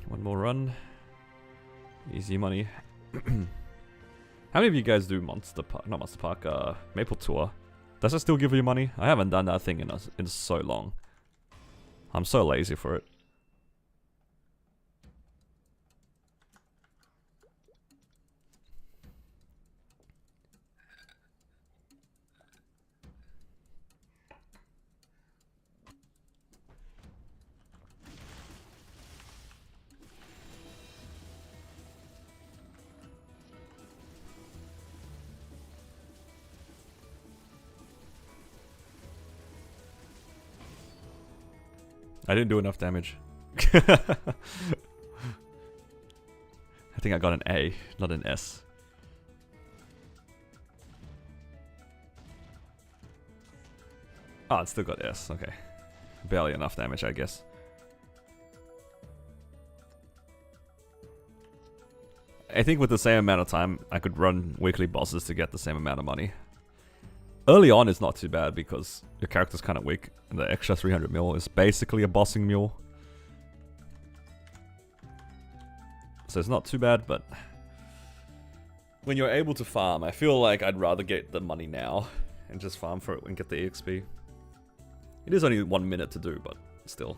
One more run. Easy money. How many of you guys do Monster Park? Not Monster Park, Maple Tour. Does it still give you money? I haven't done that thing in so long. I'm so lazy for it. I didn't do enough damage. I think I got an A, not an S. Oh, it still got S, okay. Barely enough damage, I guess. I think with the same amount of time, I could run weekly bosses to get the same amount of money. Early on is not too bad because your character's kind of weak. And the extra 300 mil is basically a bossing mule. So it's not too bad, but when you're able to farm, I feel like I'd rather get the money now and just farm for it and get the EXP. It is only 1 minute to do, but still.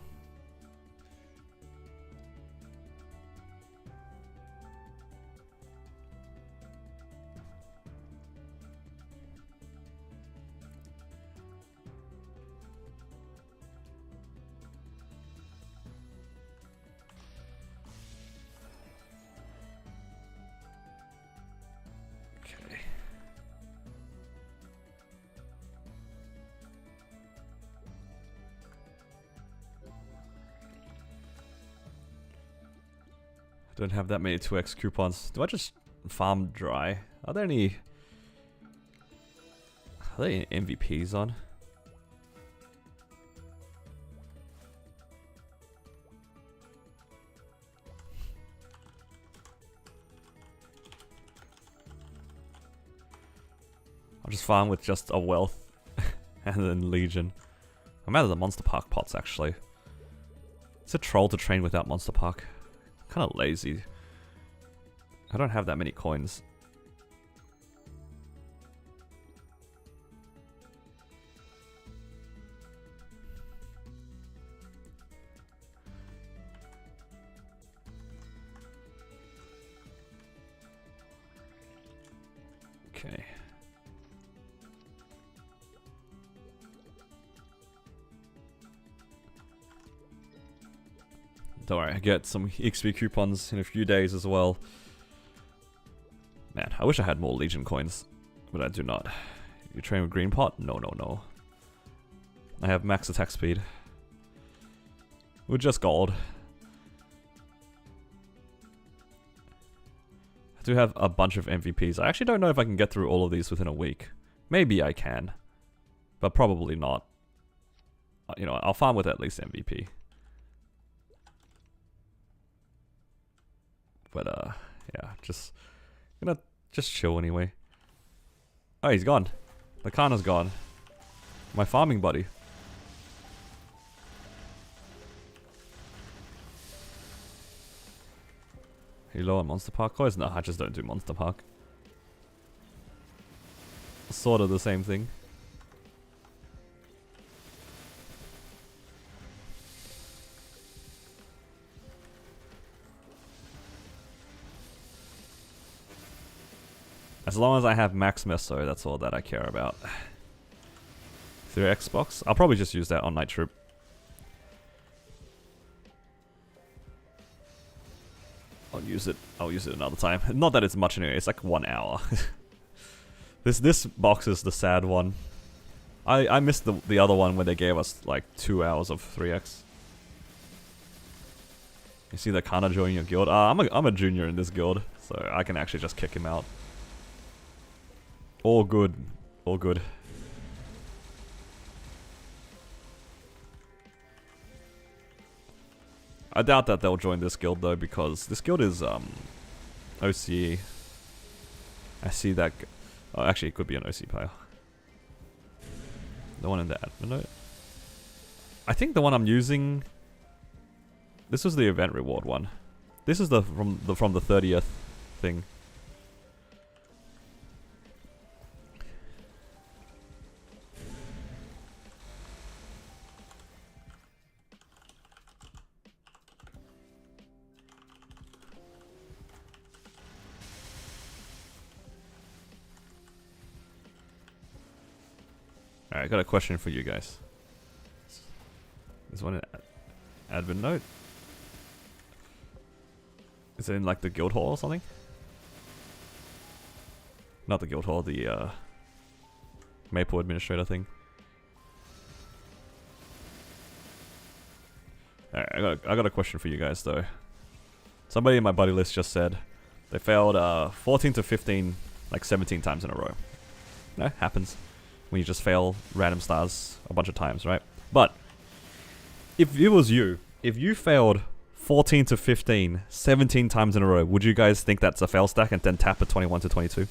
Don't have that many 2x coupons. Do I just farm dry? Are there any MVPs on? I'll just farm with just a wealth and then Legion. I'm out of the Monster Park pots actually. It's a troll to train without Monster Park. Kind of lazy. I don't have that many coins. Okay. Don't worry, I get some XP coupons in a few days as well. Man, I wish I had more Legion coins, but I do not. You train with green pot? No, no, no. I have max attack speed. With just gold. I do have a bunch of MVPs. I actually don't know if I can get through all of these within a week. Maybe I can. but probably not. You know, I'll farm with at least MVP. But yeah, just gonna just chill anyway. Oh, he's gone. Lakana's gone. My farming buddy. Are you low on Monster Park coins? No, I just don't do Monster Park. Sort of the same thing. As long as I have max meso, that's all that I care about. Through Xbox, I'll probably just use that on Night Troop. I'll use it another time. Not that it's much anyway, it's like 1 hour. This box is the sad one. I missed the other one where they gave us like 2 hours of 3x. You see the Kana joining your guild? I'm a junior in this guild, so I can actually just kick him out. All good. All good. I doubt that they'll join this guild though, because this guild is OCE. I see that. Oh, actually, it could be an OC player. The one in the admin note. I think the one I'm using. This was the event reward one. This is the from the 30th thing. Alright, I got a question for you guys. There's one in admin note. Is it in like the guild hall or something? Not the guild hall, the Maple administrator thing. Alright, I got a question for you guys though. Somebody in my buddy list just said they failed 14 to 15 like 17 times in a row. No, happens. When you just fail random stars a bunch of times, right? But if it was you, if you failed 14 to 15, 17 times in a row, would you guys think that's a fail stack and then tap a 21 to 22?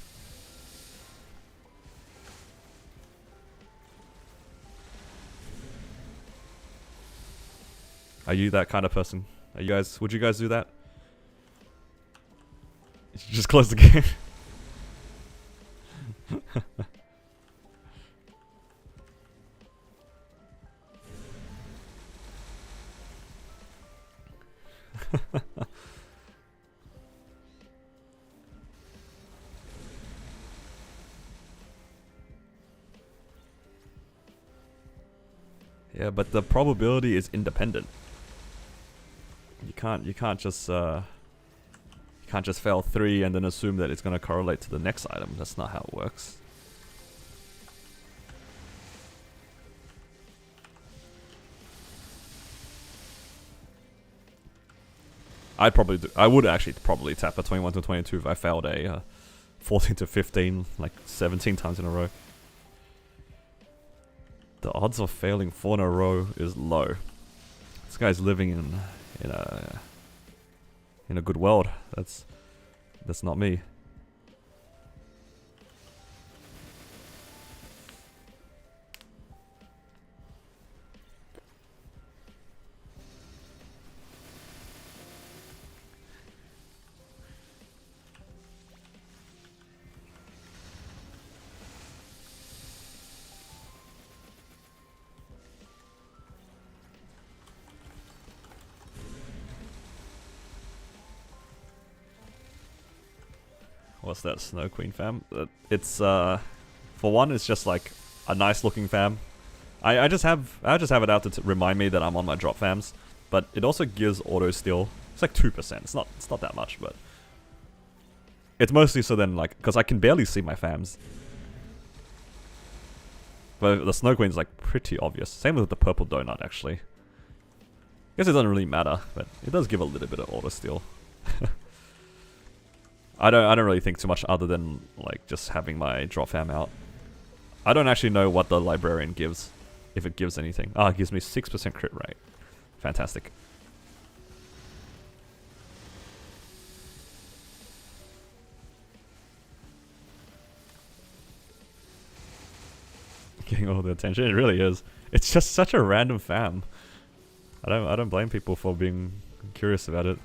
Are you that kind of person? Are you guys? Would you guys do that? You just close the game. Yeah, but the probability is independent. You can't just fail 3 and then assume that it's gonna correlate to the next item. That's not how it works. I would actually probably tap a 21 to 22 if I failed a 14 to 15 like 17 times in a row. The odds of failing 4 in a row is low. This guy's living in a good world. That's not me. What's that Snow Queen fam? It's for one, it's just like a nice looking fam. I just have it out to remind me that I'm on my drop fams, but it also gives auto steal. It's like 2%. It's not that much, but it's mostly so then like because I can barely see my fams. But the Snow Queen's like pretty obvious. Same with the purple donut actually. I guess it doesn't really matter, but it does give a little bit of auto steal. I don't really think too much other than like just having my drop fam out. I don't actually know what the librarian gives, if it gives anything. Ah, it gives me 6% crit rate. Fantastic. Getting all the attention, it really is. It's just such a random fam. I don't blame people for being curious about it.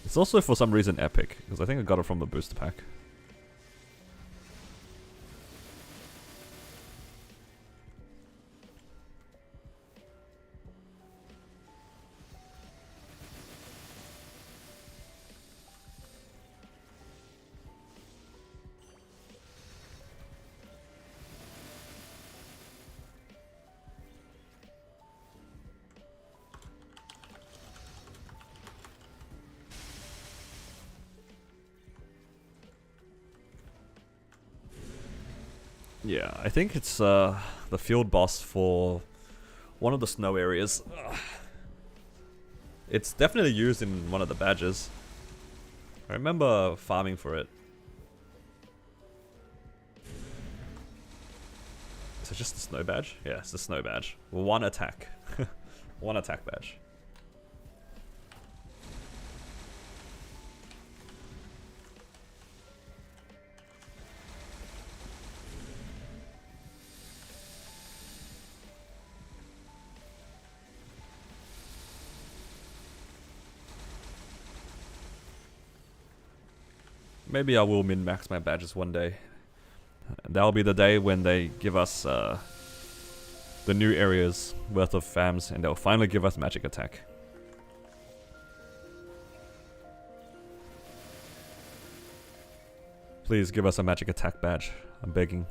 It's also for some reason epic, because I think I got it from the booster pack. Yeah, I think it's the field boss for one of the snow areas. It's definitely used in one of the badges. I remember farming for it. Is it just the snow badge? Yeah, it's the snow badge. One attack. One attack badge. Maybe I will min-max my badges one day. That'll be the day when they give us the new areas worth of fams, and they'll finally give us magic attack. Please give us a magic attack badge. I'm begging.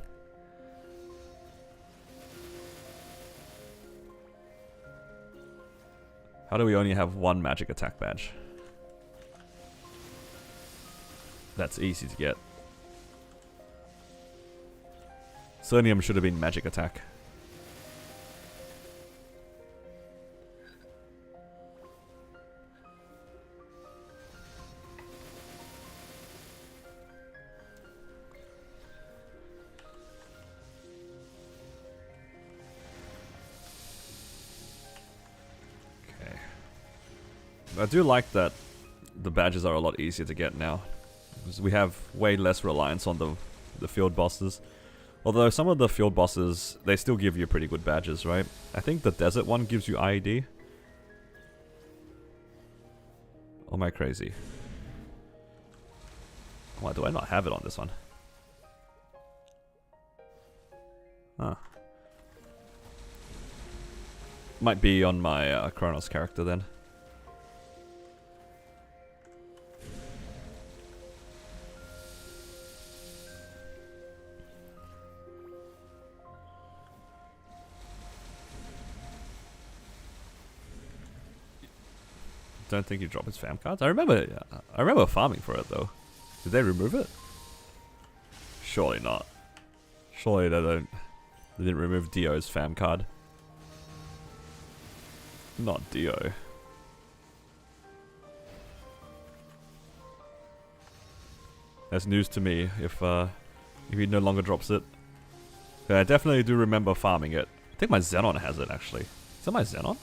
How do we only have one magic attack badge? That's easy to get. Cernium should have been magic attack. Okay. I do like that the badges are a lot easier to get now. Because we have way less reliance on the field bosses. Although some of the field bosses, they still give you pretty good badges, right? I think the desert one gives you IED. Or am I crazy? Why do I not have it on this one? Huh. Might be on my Kronos character then. Don't think you drop his fam cards. I remember farming for it though. Did they remove it? Surely not. Surely they didn't remove Dio's fam card. Not Dio. That's news to me if he no longer drops it. Yeah, I definitely do remember farming it. I think my Xenon has it actually. Is that my Xenon?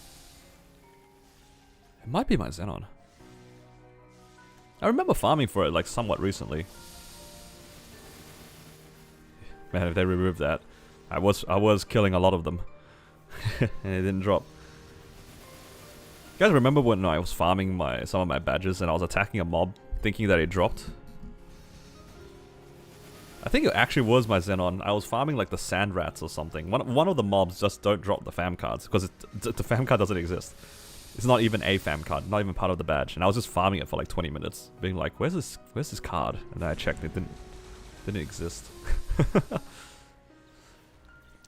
It might be my Xenon. I remember farming for it like somewhat recently. Man, if they removed that, I was killing a lot of them, and it didn't drop. You guys remember when I was farming some of my badges and I was attacking a mob, thinking that it dropped? I think it actually was my Xenon. I was farming like the sand rats or something. One of the mobs just don't drop the fam cards because the fam card doesn't exist. It's not even a fam card, not even part of the badge. And I was just farming it for like 20 minutes, being like, "Where's this card?" And then I checked, it didn't exist.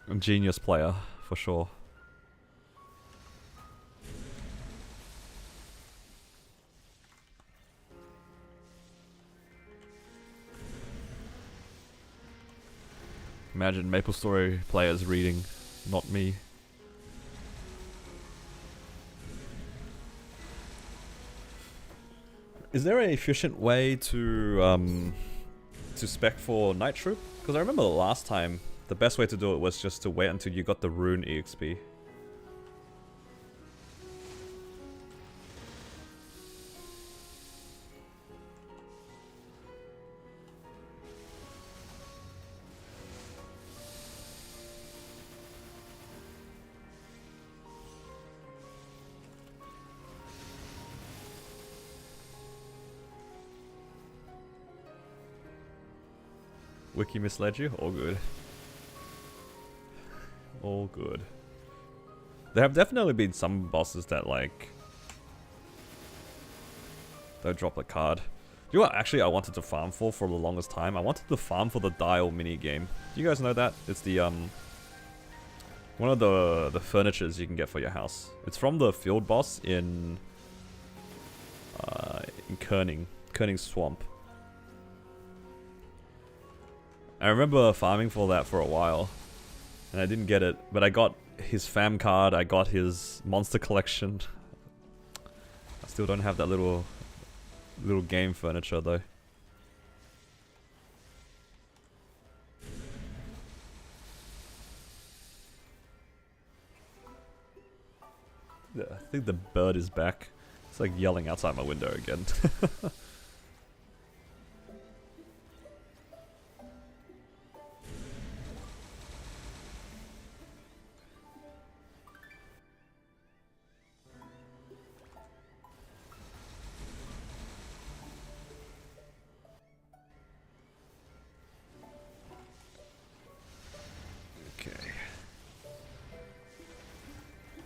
A genius player for sure. Imagine MapleStory players reading, not me. Is there an efficient way to spec for Night Troop? Because I remember the last time, the best way to do it was just to wait until you got the rune EXP. Wiki misled you? All good. All good. There have definitely been some bosses that like don't drop the card. You know what actually I wanted to farm for the longest time? I wanted to farm for the dial mini game. Do you guys know that? It's the one of the furnitures you can get for your house. It's from the field boss in Kerning Swamp. I remember farming for that for a while, and I didn't get it, but I got his fam card, I got his monster collection. I still don't have that little game furniture though. Yeah, I think the bird is back. It's like yelling outside my window again.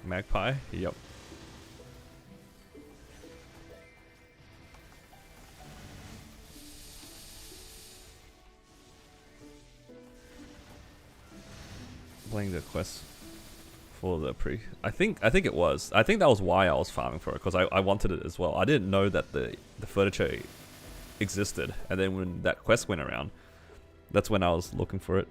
Magpie? Yep. Playing the quest for the pre. I think it was. I think that was why I was farming for it, because I wanted it as well. I didn't know that the furniture existed, and then when that quest went around, that's when I was looking for it.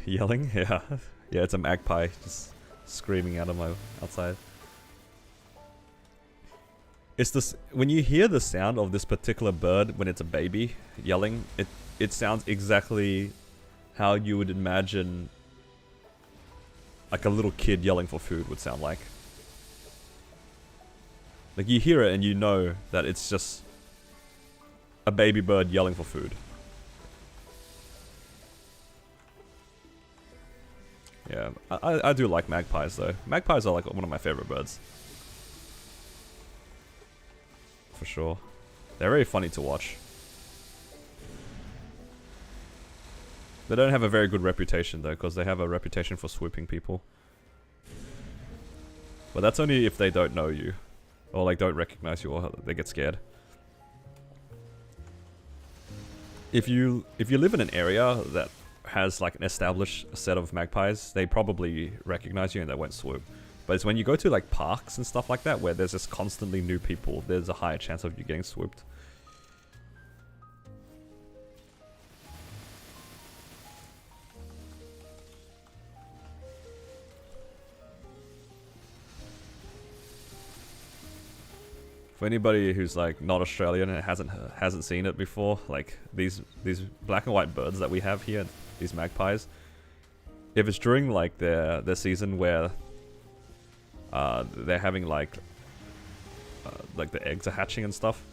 Yelling? Yeah. Yeah, it's a magpie just screaming out of my outside. It's this, when you hear the sound of this particular bird when it's a baby yelling, it sounds exactly how you would imagine like a little kid yelling for food would sound like. Like you hear it and you know that it's just a baby bird yelling for food. Yeah, I do like magpies though. Magpies are like one of my favorite birds. For sure. They're very funny to watch. They don't have a very good reputation though, because they have a reputation for swooping people. But that's only if they don't know you. Or like don't recognize you, or they get scared. If you live in an area that has like an established set of magpies, they probably recognize you and they won't swoop. But it's when you go to like parks and stuff like that where there's just constantly new people, there's a higher chance of you getting swooped. For anybody who's like not Australian and hasn't seen it before, like these black and white birds that we have here, these magpies, if it's during like their season where they're having like the eggs are hatching and stuff,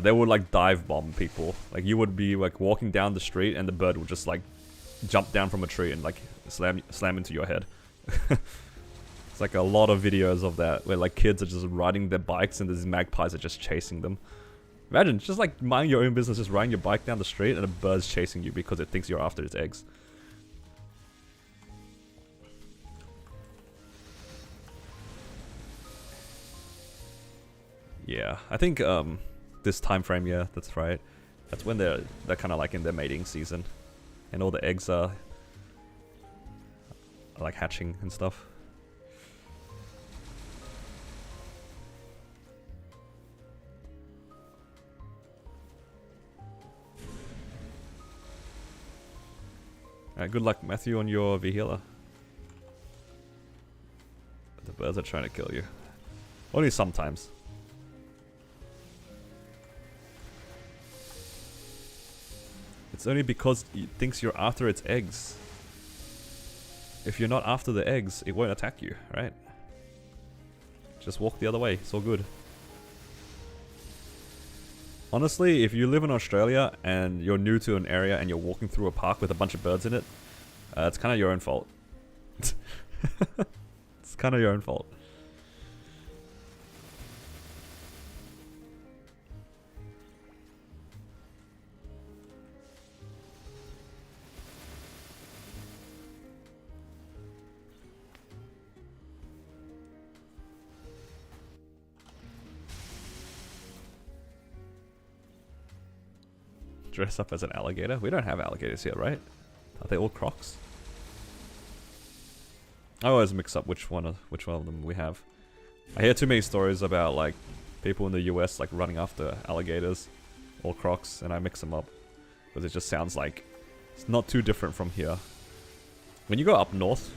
they would like dive bomb people. Like you would be like walking down the street and the bird would just like jump down from a tree and like slam into your head. It's like a lot of videos of that where like kids are just riding their bikes and these magpies are just chasing them. Imagine just like minding your own business, just riding your bike down the street and a bird's chasing you because it thinks you're after its eggs. Yeah, I think this time frame, yeah, that's right. That's when they're kind of like in their mating season, and all the eggs are like hatching and stuff. Alright, good luck, Matthew, on your V-Healer. The birds are trying to kill you. Only sometimes. It's only because it thinks you're after its eggs. If you're not after the eggs, it won't attack you, right? Just walk the other way, it's all good. Honestly, if you live in Australia and you're new to an area and you're walking through a park with a bunch of birds in it, it's kind of your own fault. It's kind of your own fault. Dress up as an alligator? We don't have alligators here, right? Are they all crocs? I always mix up which one of them we have. I hear too many stories about like people in the US like running after alligators or crocs, and I mix them up because it just sounds like it's not too different from here. When you go up north,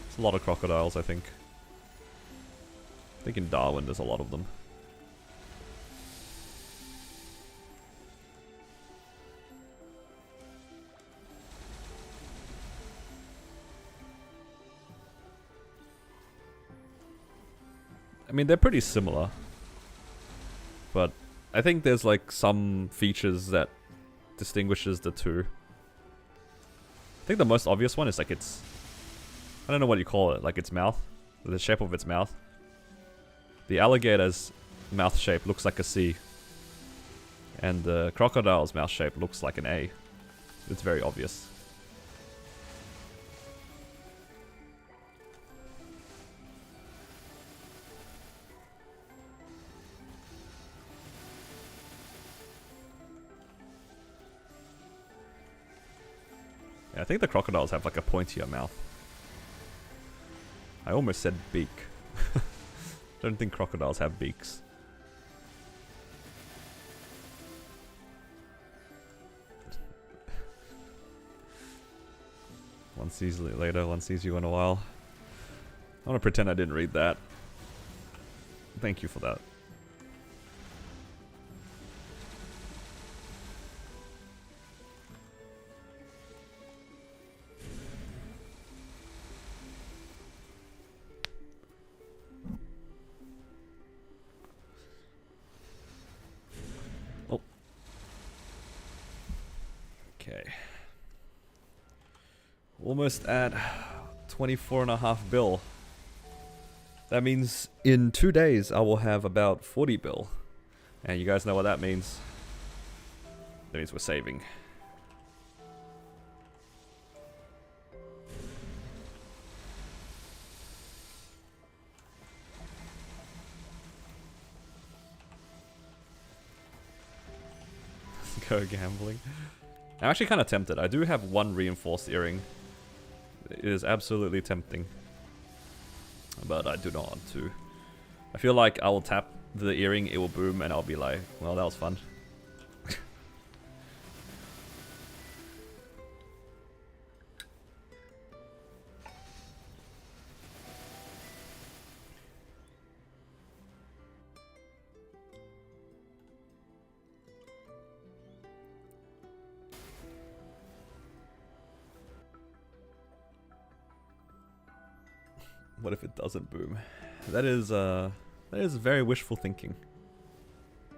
it's a lot of crocodiles, I think. I think in Darwin there's a lot of them. I mean, they're pretty similar, but I think there's like some features that distinguishes the two. I think the most obvious one is like its, I don't know what you call it, like its mouth, the shape of its mouth. The alligator's mouth shape looks like a C, and the crocodile's mouth shape looks like an A. It's very obvious. I think the crocodiles have like a pointier mouth. I almost said beak. Don't think crocodiles have beaks. One sees you later, one sees you in a while. I want to pretend I didn't read that. Thank you for that. Almost at 24.5 bill. That means in 2 days I will have about 40 bill. And you guys know what that means. That means we're saving. Go gambling. I'm actually kind of tempted. I do have one reinforced earring. It is absolutely tempting, but I do not want to. I feel like I will tap the earring, it will boom, and I'll be like, well, that was fun. What if it doesn't boom? That is very wishful thinking.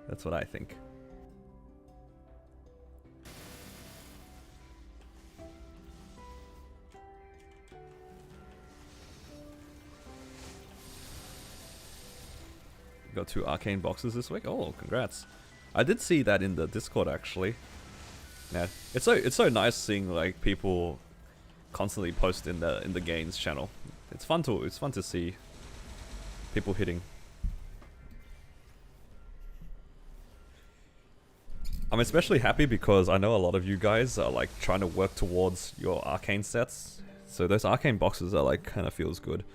That's what I think. Got 2 arcane boxes this week. Oh, congrats! I did see that in the Discord actually. Yeah, it's so nice seeing like people constantly post in the games channel. It's fun to see people hitting. I'm especially happy because I know a lot of you guys are like trying to work towards your arcane sets. So those arcane boxes are like kind of feels good.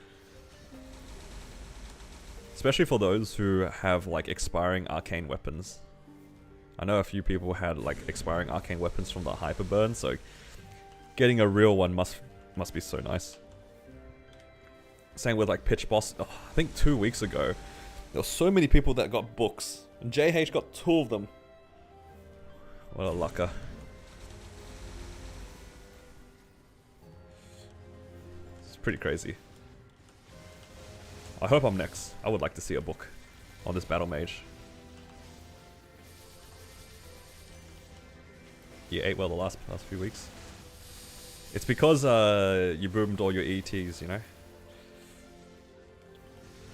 Especially for those who have like expiring arcane weapons. I know a few people had like expiring arcane weapons from the Hyperburn, so getting a real one must be so nice. Same with like Pitch Boss. Oh, I think 2 weeks ago, There were so many people that got books, and JH got 2 of them. What a lucker. It's pretty crazy. I hope I'm next. I would like to see a book on this battle mage. You ate well the last few weeks. It's because you boomed all your ETs, you know?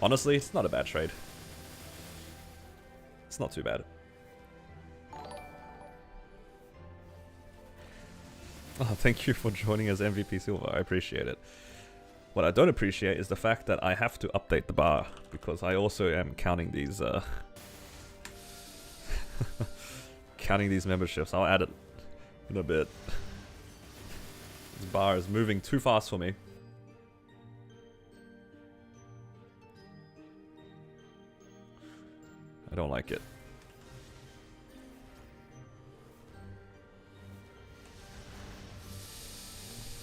Honestly, it's not a bad trade. It's not too bad. Oh, thank you for joining as MVP Silver. I appreciate it. What I don't appreciate is the fact that I have to update the bar, because I also am counting these counting these memberships. I'll add it in a bit. This bar is moving too fast for me. I don't like it.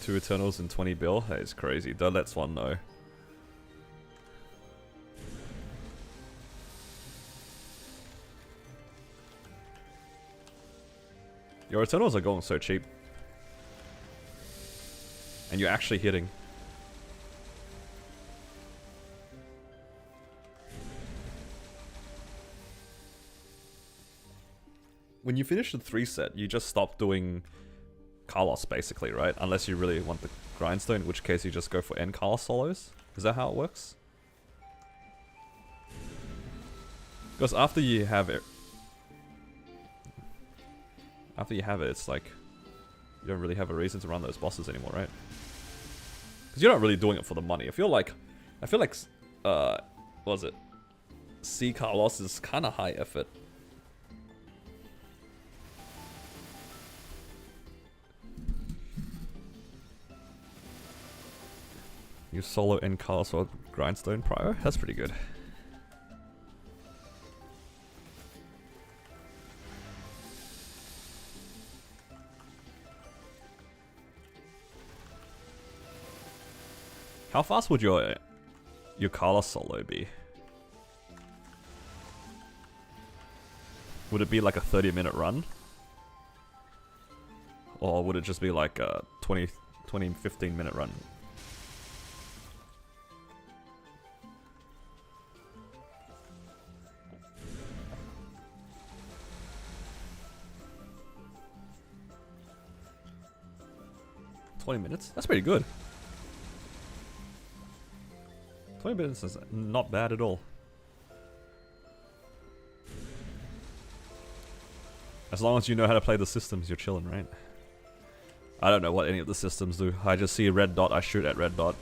Two Eternals and 20 bill? That is crazy. Don't let Swan know. Your Eternals are going so cheap. And you're actually hitting. When you finish the 3 set, you just stop doing Carlos basically, right? Unless you really want the grindstone, in which case you just go for end Carlos solos. Is that how it works? Because after you have it, it's like you don't really have a reason to run those bosses anymore, right? Because you're not really doing it for the money. I feel like, what was it? C Carlos is kind of high effort. You solo in Carlos or grindstone prior? That's pretty good. How fast would your Carlos solo be? Would it be like a 30-minute run? Or would it just be like a 15-minute run? Minutes? That's pretty good. 20 minutes is not bad at all. As long as you know how to play the systems, you're chilling, right? I don't know what any of the systems do. I just see a red dot, I shoot at red dot.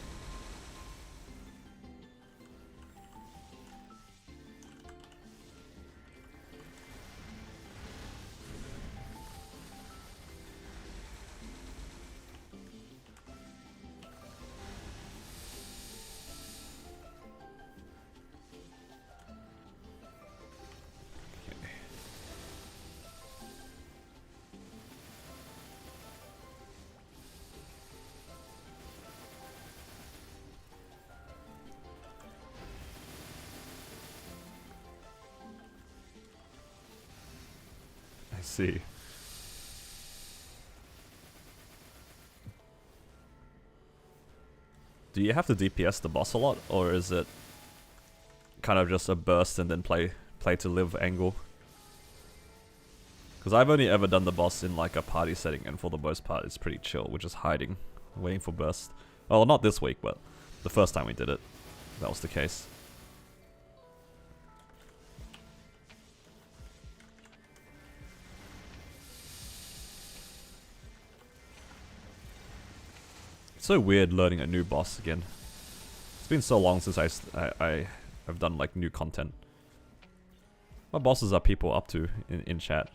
See. Do you have to DPS the boss a lot, or is it kind of just a burst and then play to live angle? Because I've only ever done the boss in like a party setting, and for the most part it's pretty chill. We're just hiding, waiting for burst. Well, not this week, but the first time we did it, that was the case. So weird learning a new boss again. It's been so long since I have done like new content. What bosses are people up to in chat?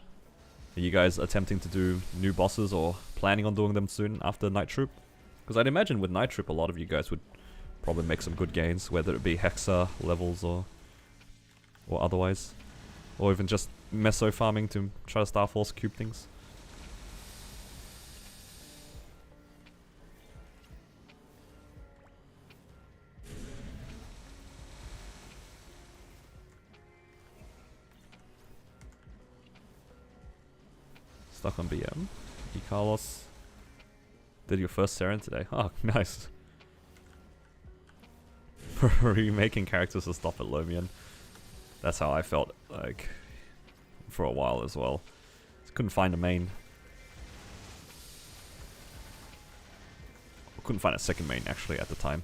Are you guys attempting to do new bosses or planning on doing them soon after Night Troop? Because I'd imagine with Night Troop a lot of you guys would probably make some good gains, whether it be Hexa levels or otherwise. Or even just meso farming to try to Star Force cube things. Stuck on BM. E. Carlos. Did your first Seren today. Oh, nice. Remaking characters to stop at Lomian. That's how I felt, like, for a while as well. Just couldn't find a main. Couldn't find a second main, actually, at the time.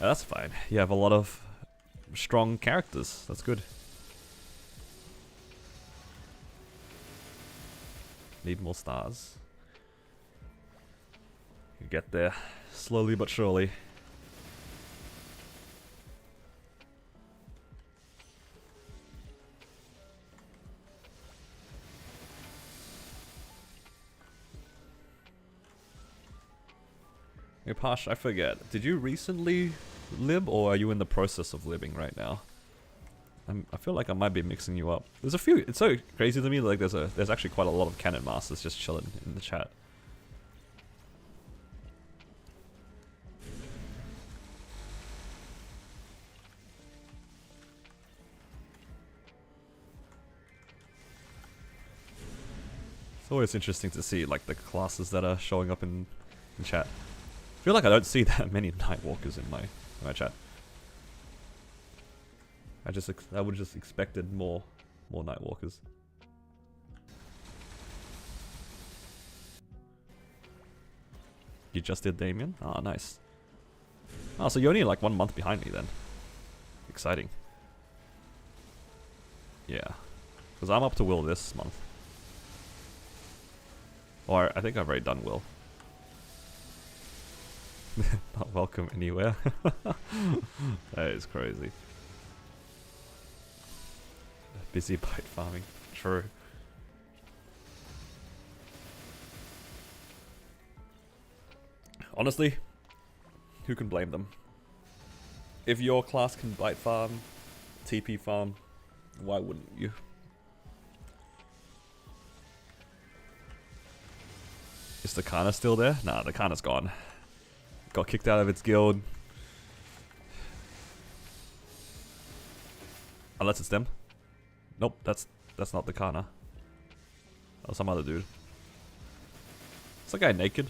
That's fine. You have a lot of strong characters. That's good. Need more stars. You get there slowly but surely. Hey Pash, I forget. Did you recently lib, or are you in the process of libbing right now? I feel like I might be mixing you up. There's a few. It's so crazy to me. Like there's actually quite a lot of canon masters just chilling in the chat. It's always interesting to see like the classes that are showing up in chat. I feel like I don't see that many Nightwalkers in my chat. I would just expected more Nightwalkers. You just did Damien? Ah, nice. Oh, so you're only like 1 month behind me then. Exciting. Yeah. Because I'm up to Will this month. Or I think I've already done Will. Not welcome anywhere. That is crazy. Busy bite farming. True. Honestly, who can blame them? If your class can bite farm, TP farm, why wouldn't you? Is the Kana still there? Nah, the Kana's gone. Got kicked out of its guild. Unless it's them. Nope, that's not the Kana. That was some other dude. Is that guy naked?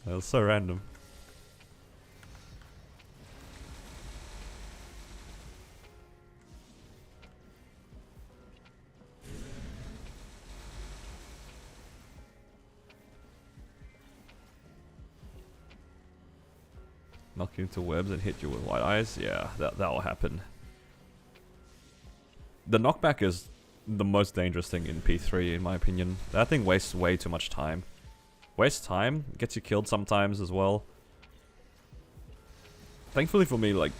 That was so random. Knock you into webs and hit you with white eyes? Yeah, that'll happen. The knockback is the most dangerous thing in P3 in my opinion. That thing wastes way too much time. Wastes time, gets you killed sometimes as well. Thankfully for me, like,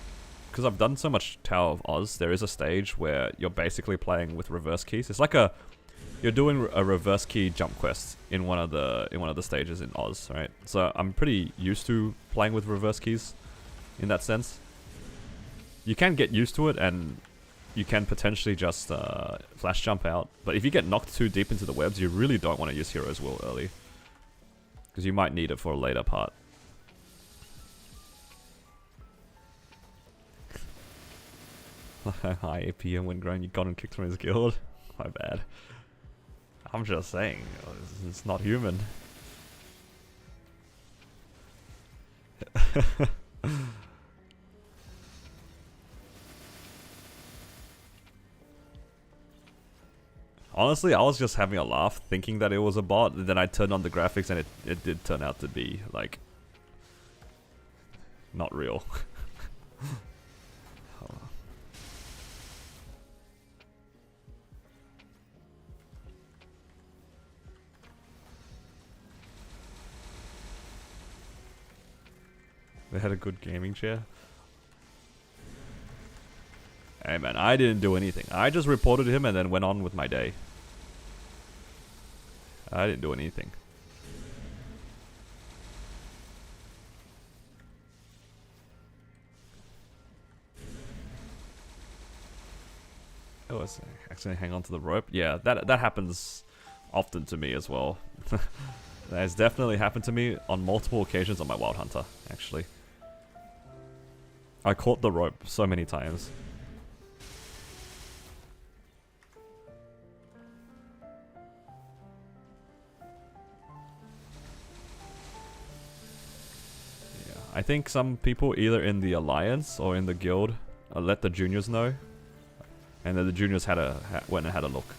because I've done so much Tower of Oz, there is a stage where you're basically playing with reverse keys. It's like you're doing a reverse key jump quest in one of the stages in Oz, right? So I'm pretty used to playing with reverse keys in that sense. You can get used to it and you can potentially just flash jump out, but if you get knocked too deep into the webs, you really don't want to use Hero's Will early, because you might need it for a later part. Hi, APM when grown, you got him kicked from his guild. My bad. I'm just saying, it's not human. Honestly, I was just having a laugh thinking that it was a bot, and then I turned on the graphics and it did turn out to be, like, not real. They had a good gaming chair. Hey man, I didn't do anything. I just reported him and then went on with my day. I didn't do anything. Oh, I accidentally hang on to the rope. Yeah, that happens often to me as well. That has definitely happened to me on multiple occasions on my Wild Hunter, actually. I caught the rope so many times. I think some people either in the alliance or in the guild let the juniors know, and then the juniors went and had a look,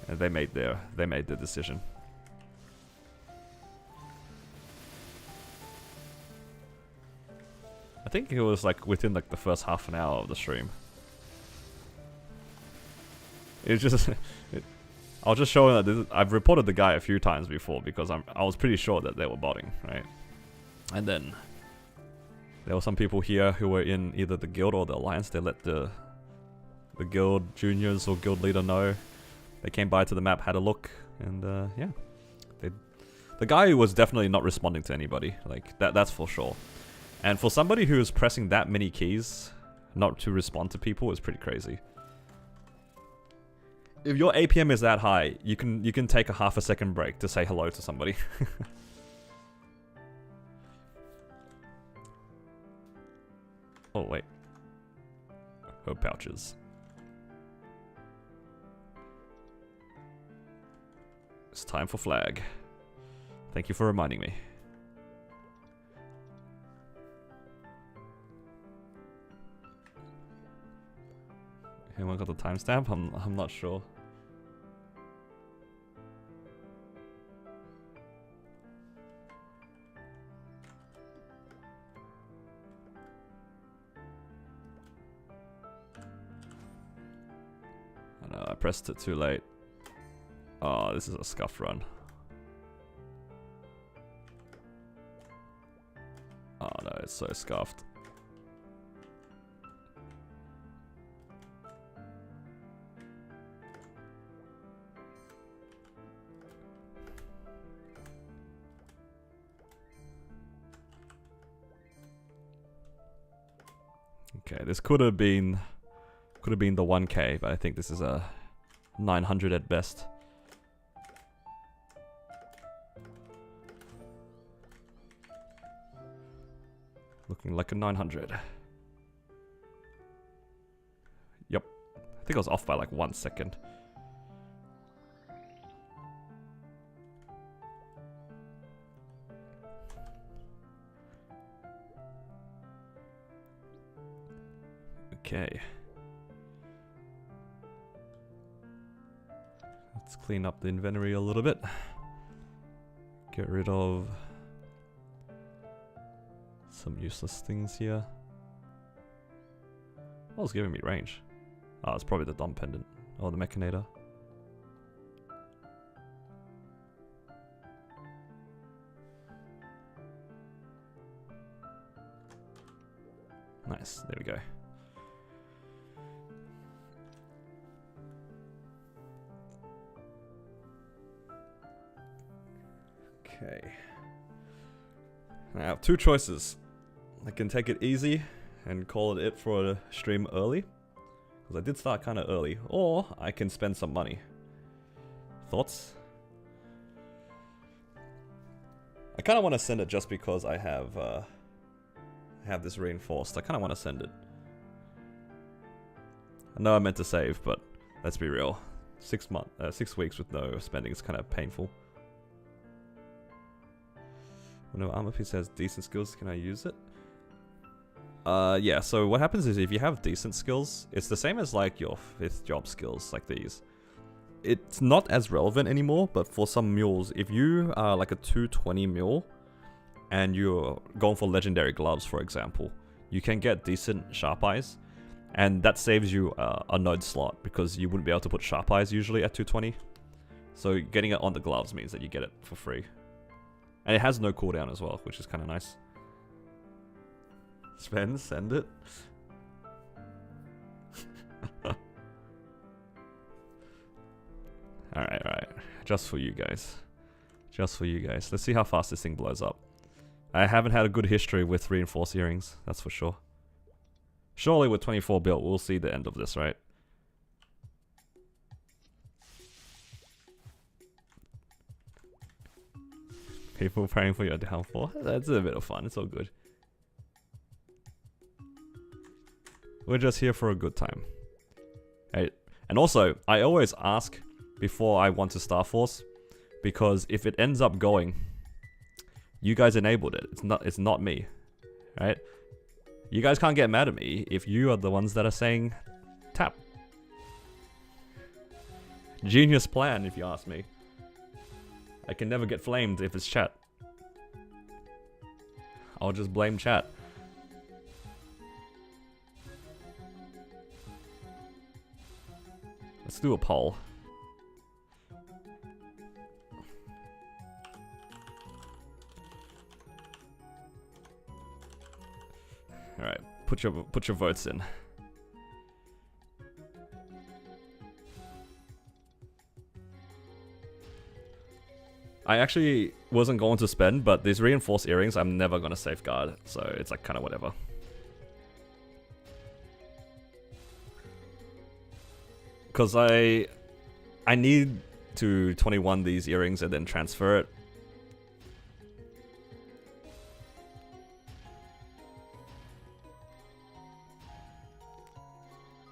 and they made their decision. I think it was like within like the first half an hour of the stream. It was just, I was just showing that I've reported the guy a few times before because I was pretty sure that they were botting, right? And then there were some people here who were in either the guild or the alliance. They let the guild juniors or guild leader know. They came by to the map, had a look, and yeah, the guy was definitely not responding to anybody. Like that's for sure. And for somebody who is pressing that many keys not to respond to people is pretty crazy. If your APM is that high, you can take a half a second break to say hello to somebody. Oh wait. Herb pouches. It's time for flag. Thank you for reminding me. Anyone got the timestamp? I'm not sure. I know, I pressed it too late. Oh, this is a scuffed run. Oh no, it's so scuffed. Okay, this could have been the 1K, but I think this is a 900 at best. Looking like a 900. Yep. I think I was off by like 1 second. Okay. Let's clean up the inventory a little bit. Get rid of some useless things here. What was giving me range? Oh, it's probably the dumb pendant. Or the mechanator. Nice, there we go. Okay. I have two choices. I can take it easy and call it for a stream early, because I did start kind of early, or I can spend some money. Thoughts? I kind of want to send it just because I have this reinforced. I kind of want to send it. I know I meant to save, but let's be real. 6 weeks with no spending is kind of painful. When no armor piece has decent skills, can I use it? Yeah, so what happens is if you have decent skills, it's the same as like your 5th job skills, like these. It's not as relevant anymore, but for some mules, if you are like a 220 mule, and you're going for legendary gloves, for example, you can get decent sharp eyes, and that saves you a node slot, because you wouldn't be able to put sharp eyes usually at 220. So getting it on the gloves means that you get it for free. And it has no cooldown as well, which is kind of nice. Send it. Alright. Just for you guys. Just for you guys. Let's see how fast this thing blows up. I haven't had a good history with reinforced earrings, that's for sure. Surely with 24 built, we'll see the end of this, right? People praying for your downfall. That's a bit of fun. It's all good. We're just here for a good time. Hey, and also, I always ask before I want to Star Force, because if it ends up going, you guys enabled it. It's not me. right? You guys can't get mad at me if you are the ones that are saying tap. Genius plan, if you ask me. I can never get flamed if it's chat. I'll just blame chat. Let's do a poll. Alright, put your votes in. I actually wasn't going to spend, but these reinforced earrings I'm never gonna safeguard, so it's like kinda whatever. Cause I need to 21 these earrings and then transfer it.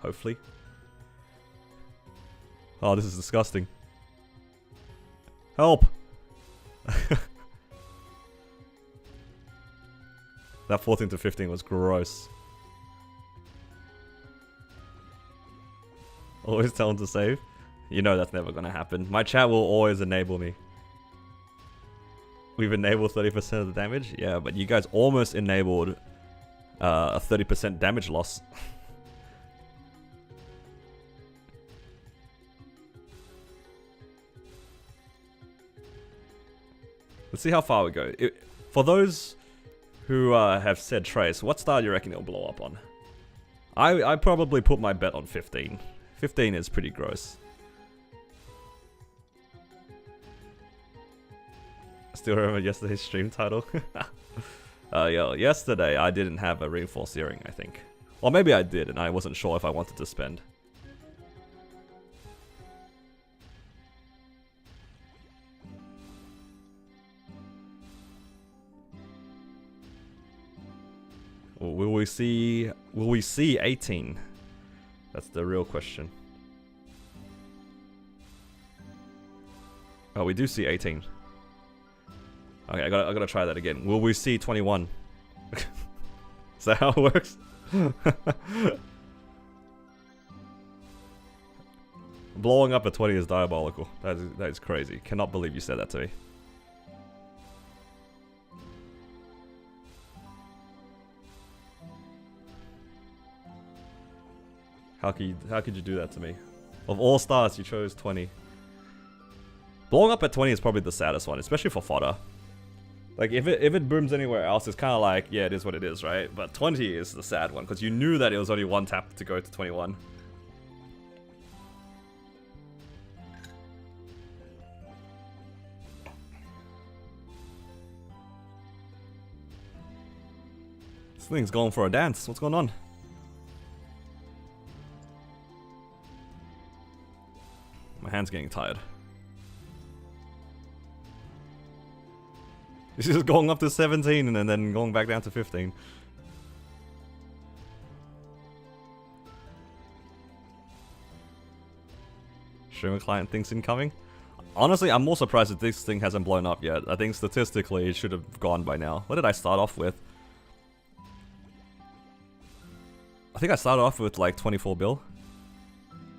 Hopefully. Oh, this is disgusting. Help! That 14 to 15 was gross. Always tell him to save. You know that's never gonna happen. My chat will always enable me. We've enabled 30% of the damage? Yeah, but you guys almost enabled a 30% damage loss. Let's see how far we go. For those who have said trace, what star do you reckon it'll blow up on? I probably put my bet on 15. 15 is pretty gross. Still remember yesterday's stream title? Yeah, yesterday I didn't have a reinforced earring, I think. Or maybe I did and I wasn't sure if I wanted to spend. Will we see 18? That's the real question. Oh, we do see 18. Okay, I gotta try that again. Will we see 21? Is that how it works? Blowing up at 20 is diabolical. That is crazy. Cannot believe you said that to me. How could you do that to me? Of all stars, you chose 20. Blowing up at 20 is probably the saddest one, especially for fodder. Like, if it booms anywhere else, it's kind of like, yeah, it is what it is, right? But 20 is the sad one, because you knew that it was only one tap to go to 21. This thing's going for a dance. What's going on? My hand's getting tired. This is going up to 17 and then going back down to 15. Streamer client thinks incoming. Honestly, I'm more surprised that this thing hasn't blown up yet. I think statistically it should have gone by now. What did I start off with? I think I started off with like 24 bill.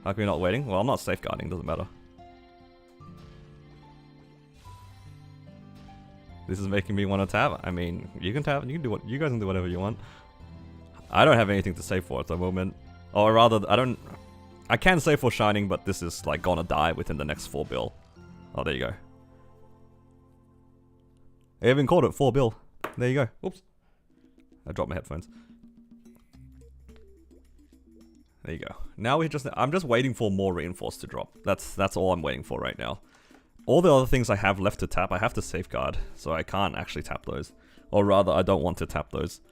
How come you're not waiting? Well, I'm not safeguarding, doesn't matter. This is making me want to tab. I mean, you can tab, you can do what you guys can do whatever you want. I don't have anything to save for at the moment. Or rather, I can save for Shining, but this is like gonna die within the next 4 bill. Oh, there you go. I even called it 4 bill. There you go. Oops. I dropped my headphones. There you go. Now I'm just waiting for more reinforced to drop. That's all I'm waiting for right now. All the other things I have left to tap, I have to safeguard, so I can't actually tap those. Or rather, I don't want to tap those.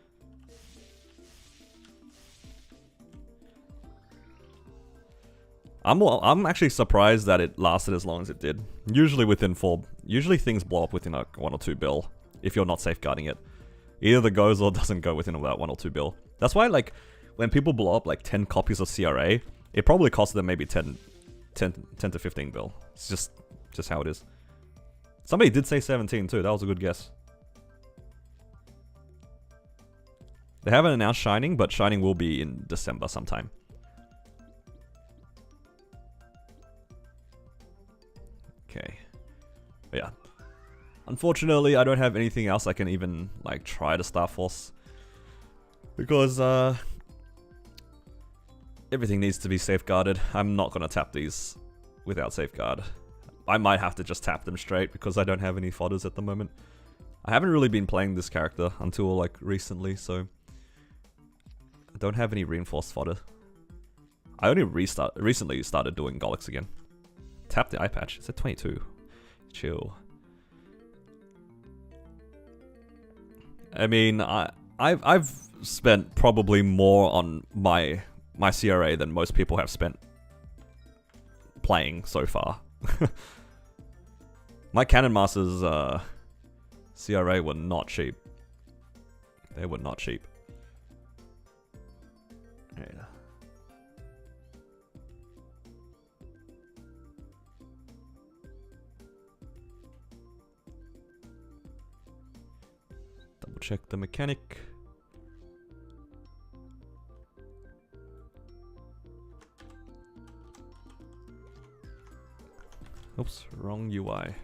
I'm actually surprised that it lasted as long as it did. Usually things blow up within like 1 or 2 bill, if you're not safeguarding it. Either the goes or doesn't go within about 1 or 2 bill. That's why, like, when people blow up like 10 copies of CRA, it probably costs them maybe 10 to 15 bill. It's just how it is. Somebody did say 17 too, that was a good guess. They haven't announced Shining, but Shining will be in December sometime. Okay. But yeah. Unfortunately, I don't have anything else I can even, like, try to Star Force. Because, everything needs to be safeguarded. I'm not gonna tap these without safeguard. I might have to just tap them straight because I don't have any fodders at the moment. I haven't really been playing this character until, like, recently, so... I don't have any reinforced fodder. I only recently started doing Golix again. Tap the eye patch. It's at 22. Chill. I mean, I've spent probably more on my CRA than most people have spent playing so far. My Cannon Masters CRA were not cheap. They were not cheap. Yeah. Double check the mechanic. Oops, wrong UI.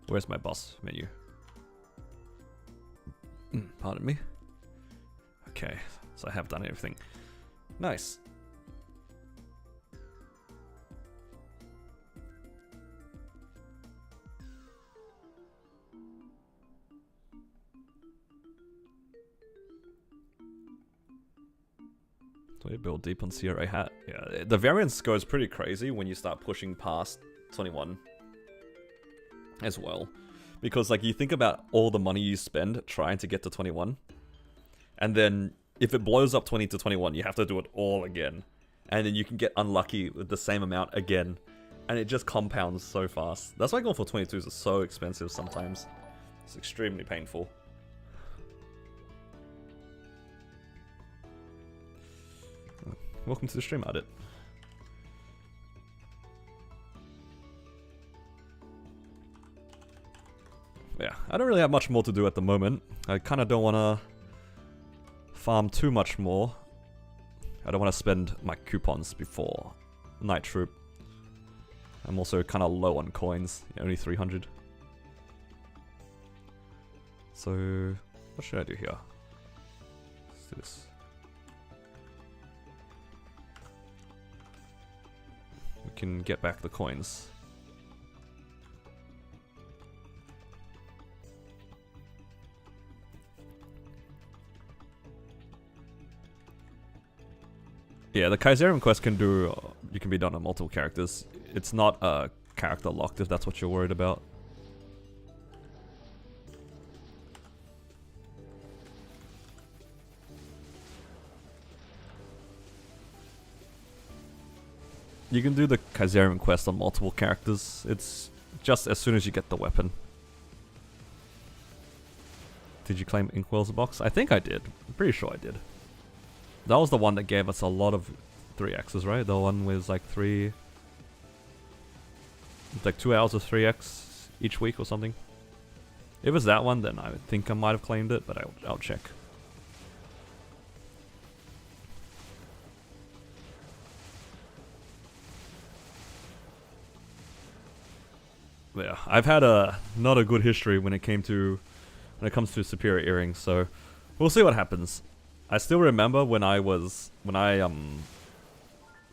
Where's my boss menu? Pardon me. Okay, so I have done everything. Nice. So you build deep on CRA hat. Yeah, the variance goes pretty crazy when you start pushing past 21 as well. Because, like, you think about all the money you spend trying to get to 21, and then if it blows up 20 to 21, you have to do it all again. And then you can get unlucky with the same amount again. And it just compounds so fast. That's why going for 22s is so expensive sometimes. It's extremely painful. Welcome to the stream, Audit. Yeah, I don't really have much more to do at the moment. I kind of don't want to farm too much more. I don't want to spend my coupons before Night Troop. I'm also kind of low on coins, only 300. So, what should I do here? Let's do this. We can get back the coins. Yeah, the Kaiserium quest can be done on multiple characters. It's not character locked if that's what you're worried about. You can do the Kaiserium quest on multiple characters. It's just as soon as you get the weapon. Did you claim Inkwell's box? I think I did. I'm pretty sure I did. That was the one that gave us a lot of 3x's, right? The one with like 2 hours of 3x each week or something. If it's that one, then I think I might have claimed it, but I'll check. Yeah, I've had not a good history when it comes to superior earrings, so we'll see what happens. I still remember when I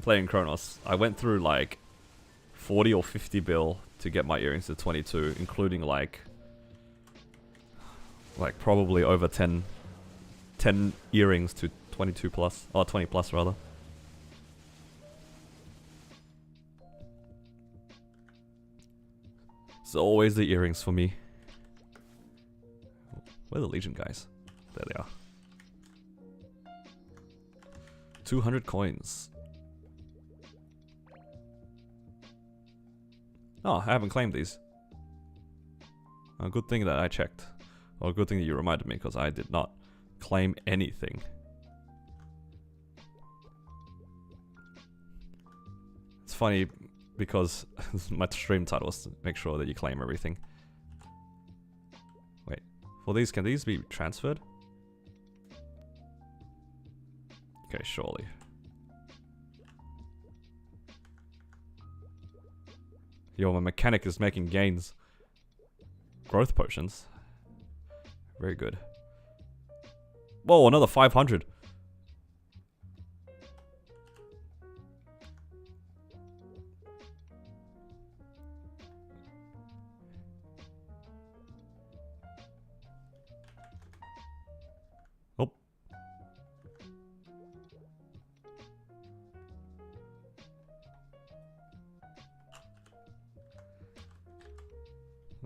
playing Chronos, I went through like 40 or 50 bill to get my earrings to 22, including like probably over 10 earrings to 22 plus, or 20 plus rather. It's always the earrings for me. Where are the Legion guys? There they are. 200 coins. Oh, I haven't claimed these. A good thing that I checked. Or a good thing that you reminded me, because I did not claim anything. It's funny, because my stream title is to make sure that you claim everything. Wait, for these, can these be transferred? Okay, surely. Yo, my mechanic is making gains. Growth potions. Very good. Whoa, another 500. Oh.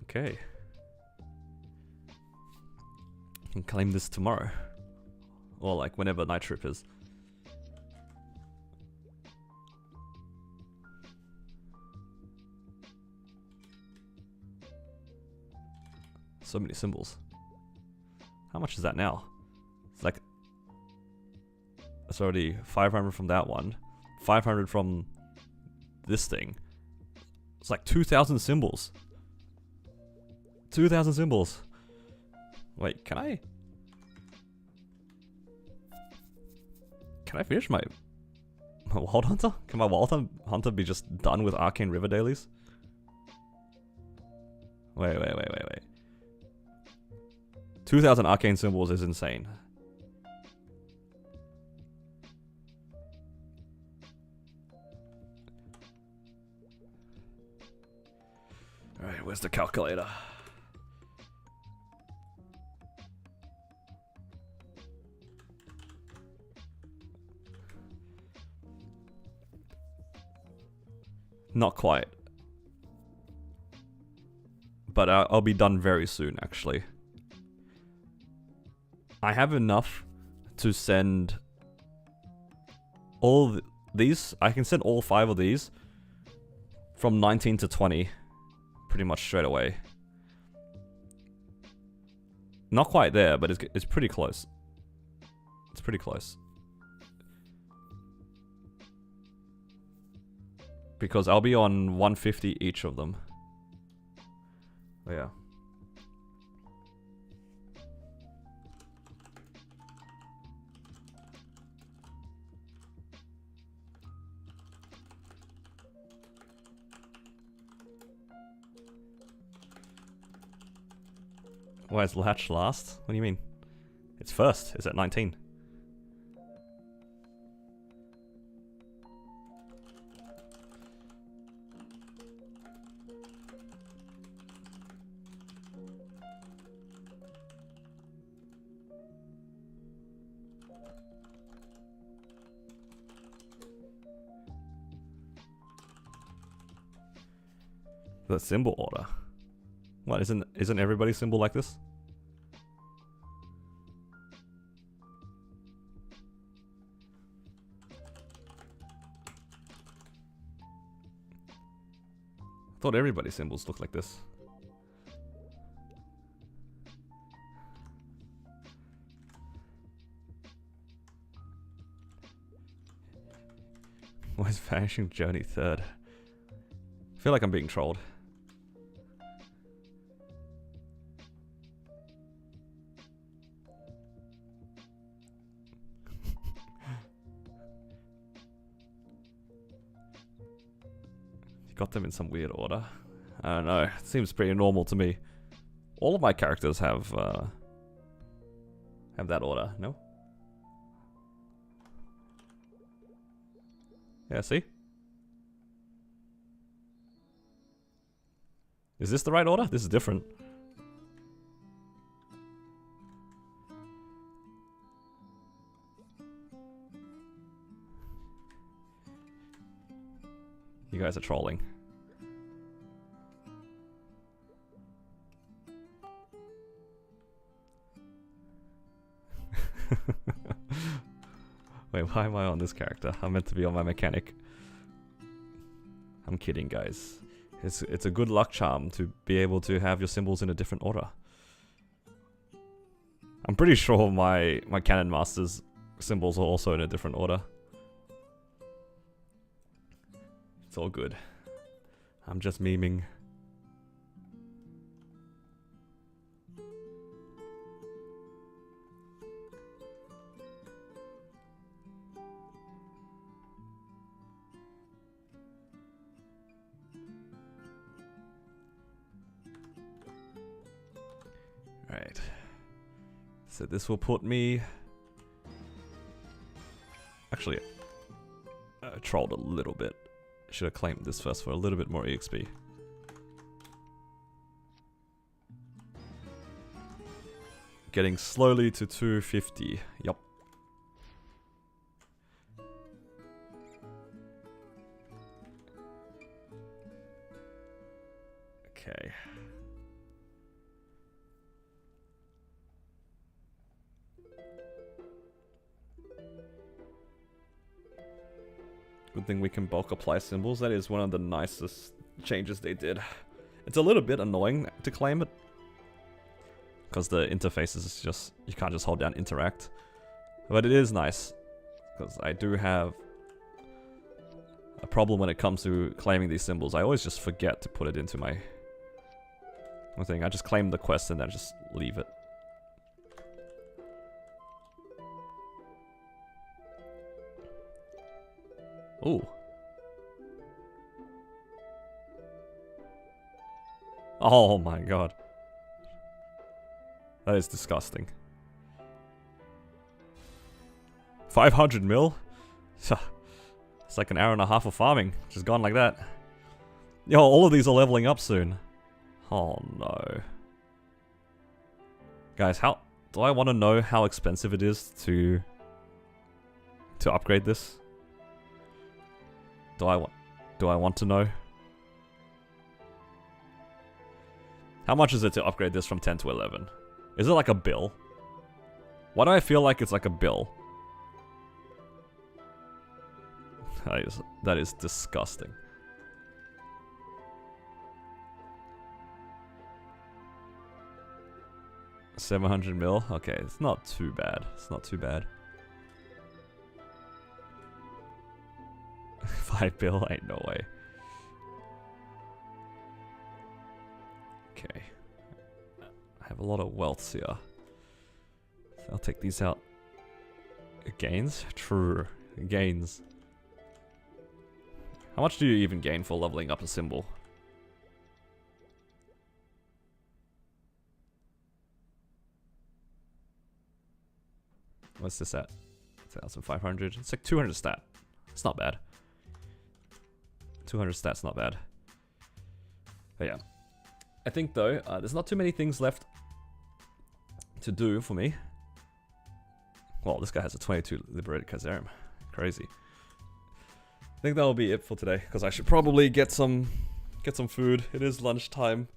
Okay. Can claim this tomorrow. Or like whenever night trip is. So many symbols. How much is that now? It's like... It's already 500 from that one. 500 from this thing. It's like 2,000 symbols. 2,000 symbols. Wait, can I finish my Wild Hunter? Can my Wild Hunter be just done with Arcane River dailies? Wait. 2,000 arcane symbols is insane. Alright, where's the calculator? Not quite. But I'll be done very soon, actually. I have enough to send all these. I can send all 5 of these from 19 to 20 pretty much straight away. Not quite there, but it's pretty close. It's pretty close. Because I'll be on 150 each of them. Oh, yeah. Why is Latch last? What do you mean? It's first. It's at 19. The symbol order. What, isn't everybody's symbol like this? I thought everybody's symbols look like this. Why is Vanishing Journey third? I feel like I'm being trolled. Got them in some weird order. I don't know. It seems pretty normal to me. All of my characters have that order, no? Yeah, see? Is this the right order? This is different. You guys are trolling. Wait, why am I on this character? I'm meant to be on my mechanic. I'm kidding, guys. It's a good luck charm to be able to have your symbols in a different order. I'm pretty sure my Cannon Master's symbols are also in a different order. It's all good. I'm just memeing. Alright. So this will put me... Actually, I trolled a little bit. Should have claimed this first for a little bit more EXP. Getting slowly to 250. Yup. Okay. Good thing we can bulk apply symbols. That is one of the nicest changes they did. It's a little bit annoying to claim it, because the interface is just, you can't just hold down interact. But it is nice, because I do have a problem when it comes to claiming these symbols. I always just forget to put it into my thing. I just claim the quest and then just leave it. Ooh. Oh my god. That is disgusting. 500 mil? It's like an hour and a half of farming. Just gone like that. Yo, all of these are leveling up soon. Oh no. Guys, how... Do I want to know how expensive it is to upgrade this? Do I want to know? How much is it to upgrade this from 10 to 11? Is it like a bill? Why do I feel like it's like a bill? That is disgusting. $700 mil? Okay, it's not too bad. It's not too bad. 5 bill? Ain't no way. Okay. I have a lot of wealths here. So I'll take these out. Gains? True. Gains. How much do you even gain for leveling up a symbol? What's this at? 1,500. It's like 200 stat. It's not bad. 200 stats, not bad. But yeah. I think though, there's not too many things left to do for me. Well, this guy has a 22 liberated Khazarim. Crazy. I think that'll be it for today, because I should probably get some food. It is lunchtime.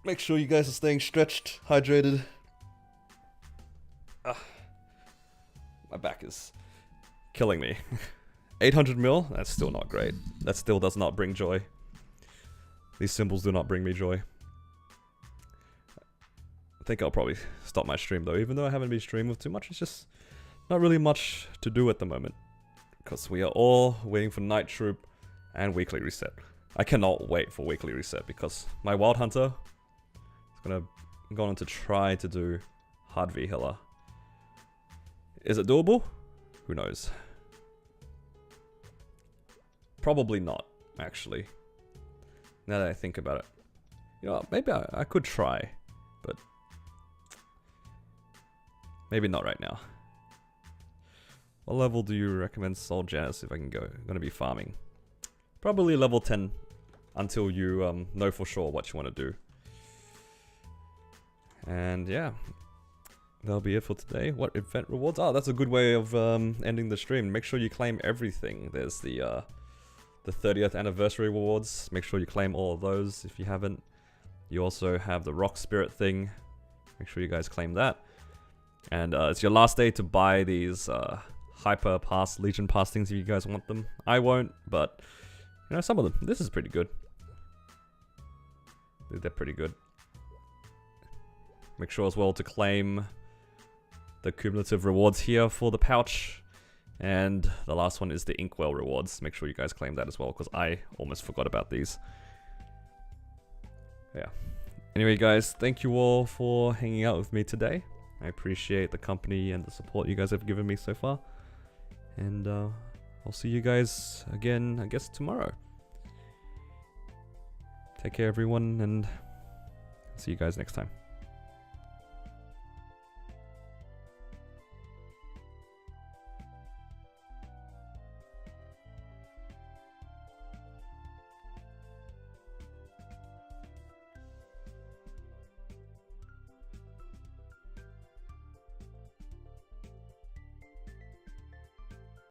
Make sure you guys are staying stretched, hydrated. My back is killing me. 800 mil? That's still not great. That still does not bring joy. These symbols do not bring me joy. I think I'll probably stop my stream though, even though I haven't been streaming with too much. It's just not really much to do at the moment, because we are all waiting for Night Troop and Weekly Reset. I cannot wait for Weekly Reset, because my Wild Hunter is going to try to do Hard V Healer. Is it doable? Who knows? Probably not, actually. Now that I think about it. You know, maybe I could try, but maybe not right now. What level do you recommend Soul Janus if I can go? I'm gonna be farming. Probably level 10 until you know for sure what you want to do. And yeah, that'll be it for today. What event rewards? Oh, that's a good way of ending the stream. Make sure you claim everything. There's the 30th anniversary rewards. Make sure you claim all of those if you haven't. You also have the Rock Spirit thing. Make sure you guys claim that. And it's your last day to buy these Hyper Pass, Legion Pass things if you guys want them. I won't, but you know, some of them. This is pretty good. They're pretty good. Make sure as well to claim the cumulative rewards here for the pouch. And the last one is the Inkwell rewards. Make sure you guys claim that as well, because I almost forgot about these. Yeah. Anyway, guys, thank you all for hanging out with me today. I appreciate the company and the support you guys have given me so far. And I'll see you guys again, I guess, tomorrow. Take care, everyone, and See you guys next time.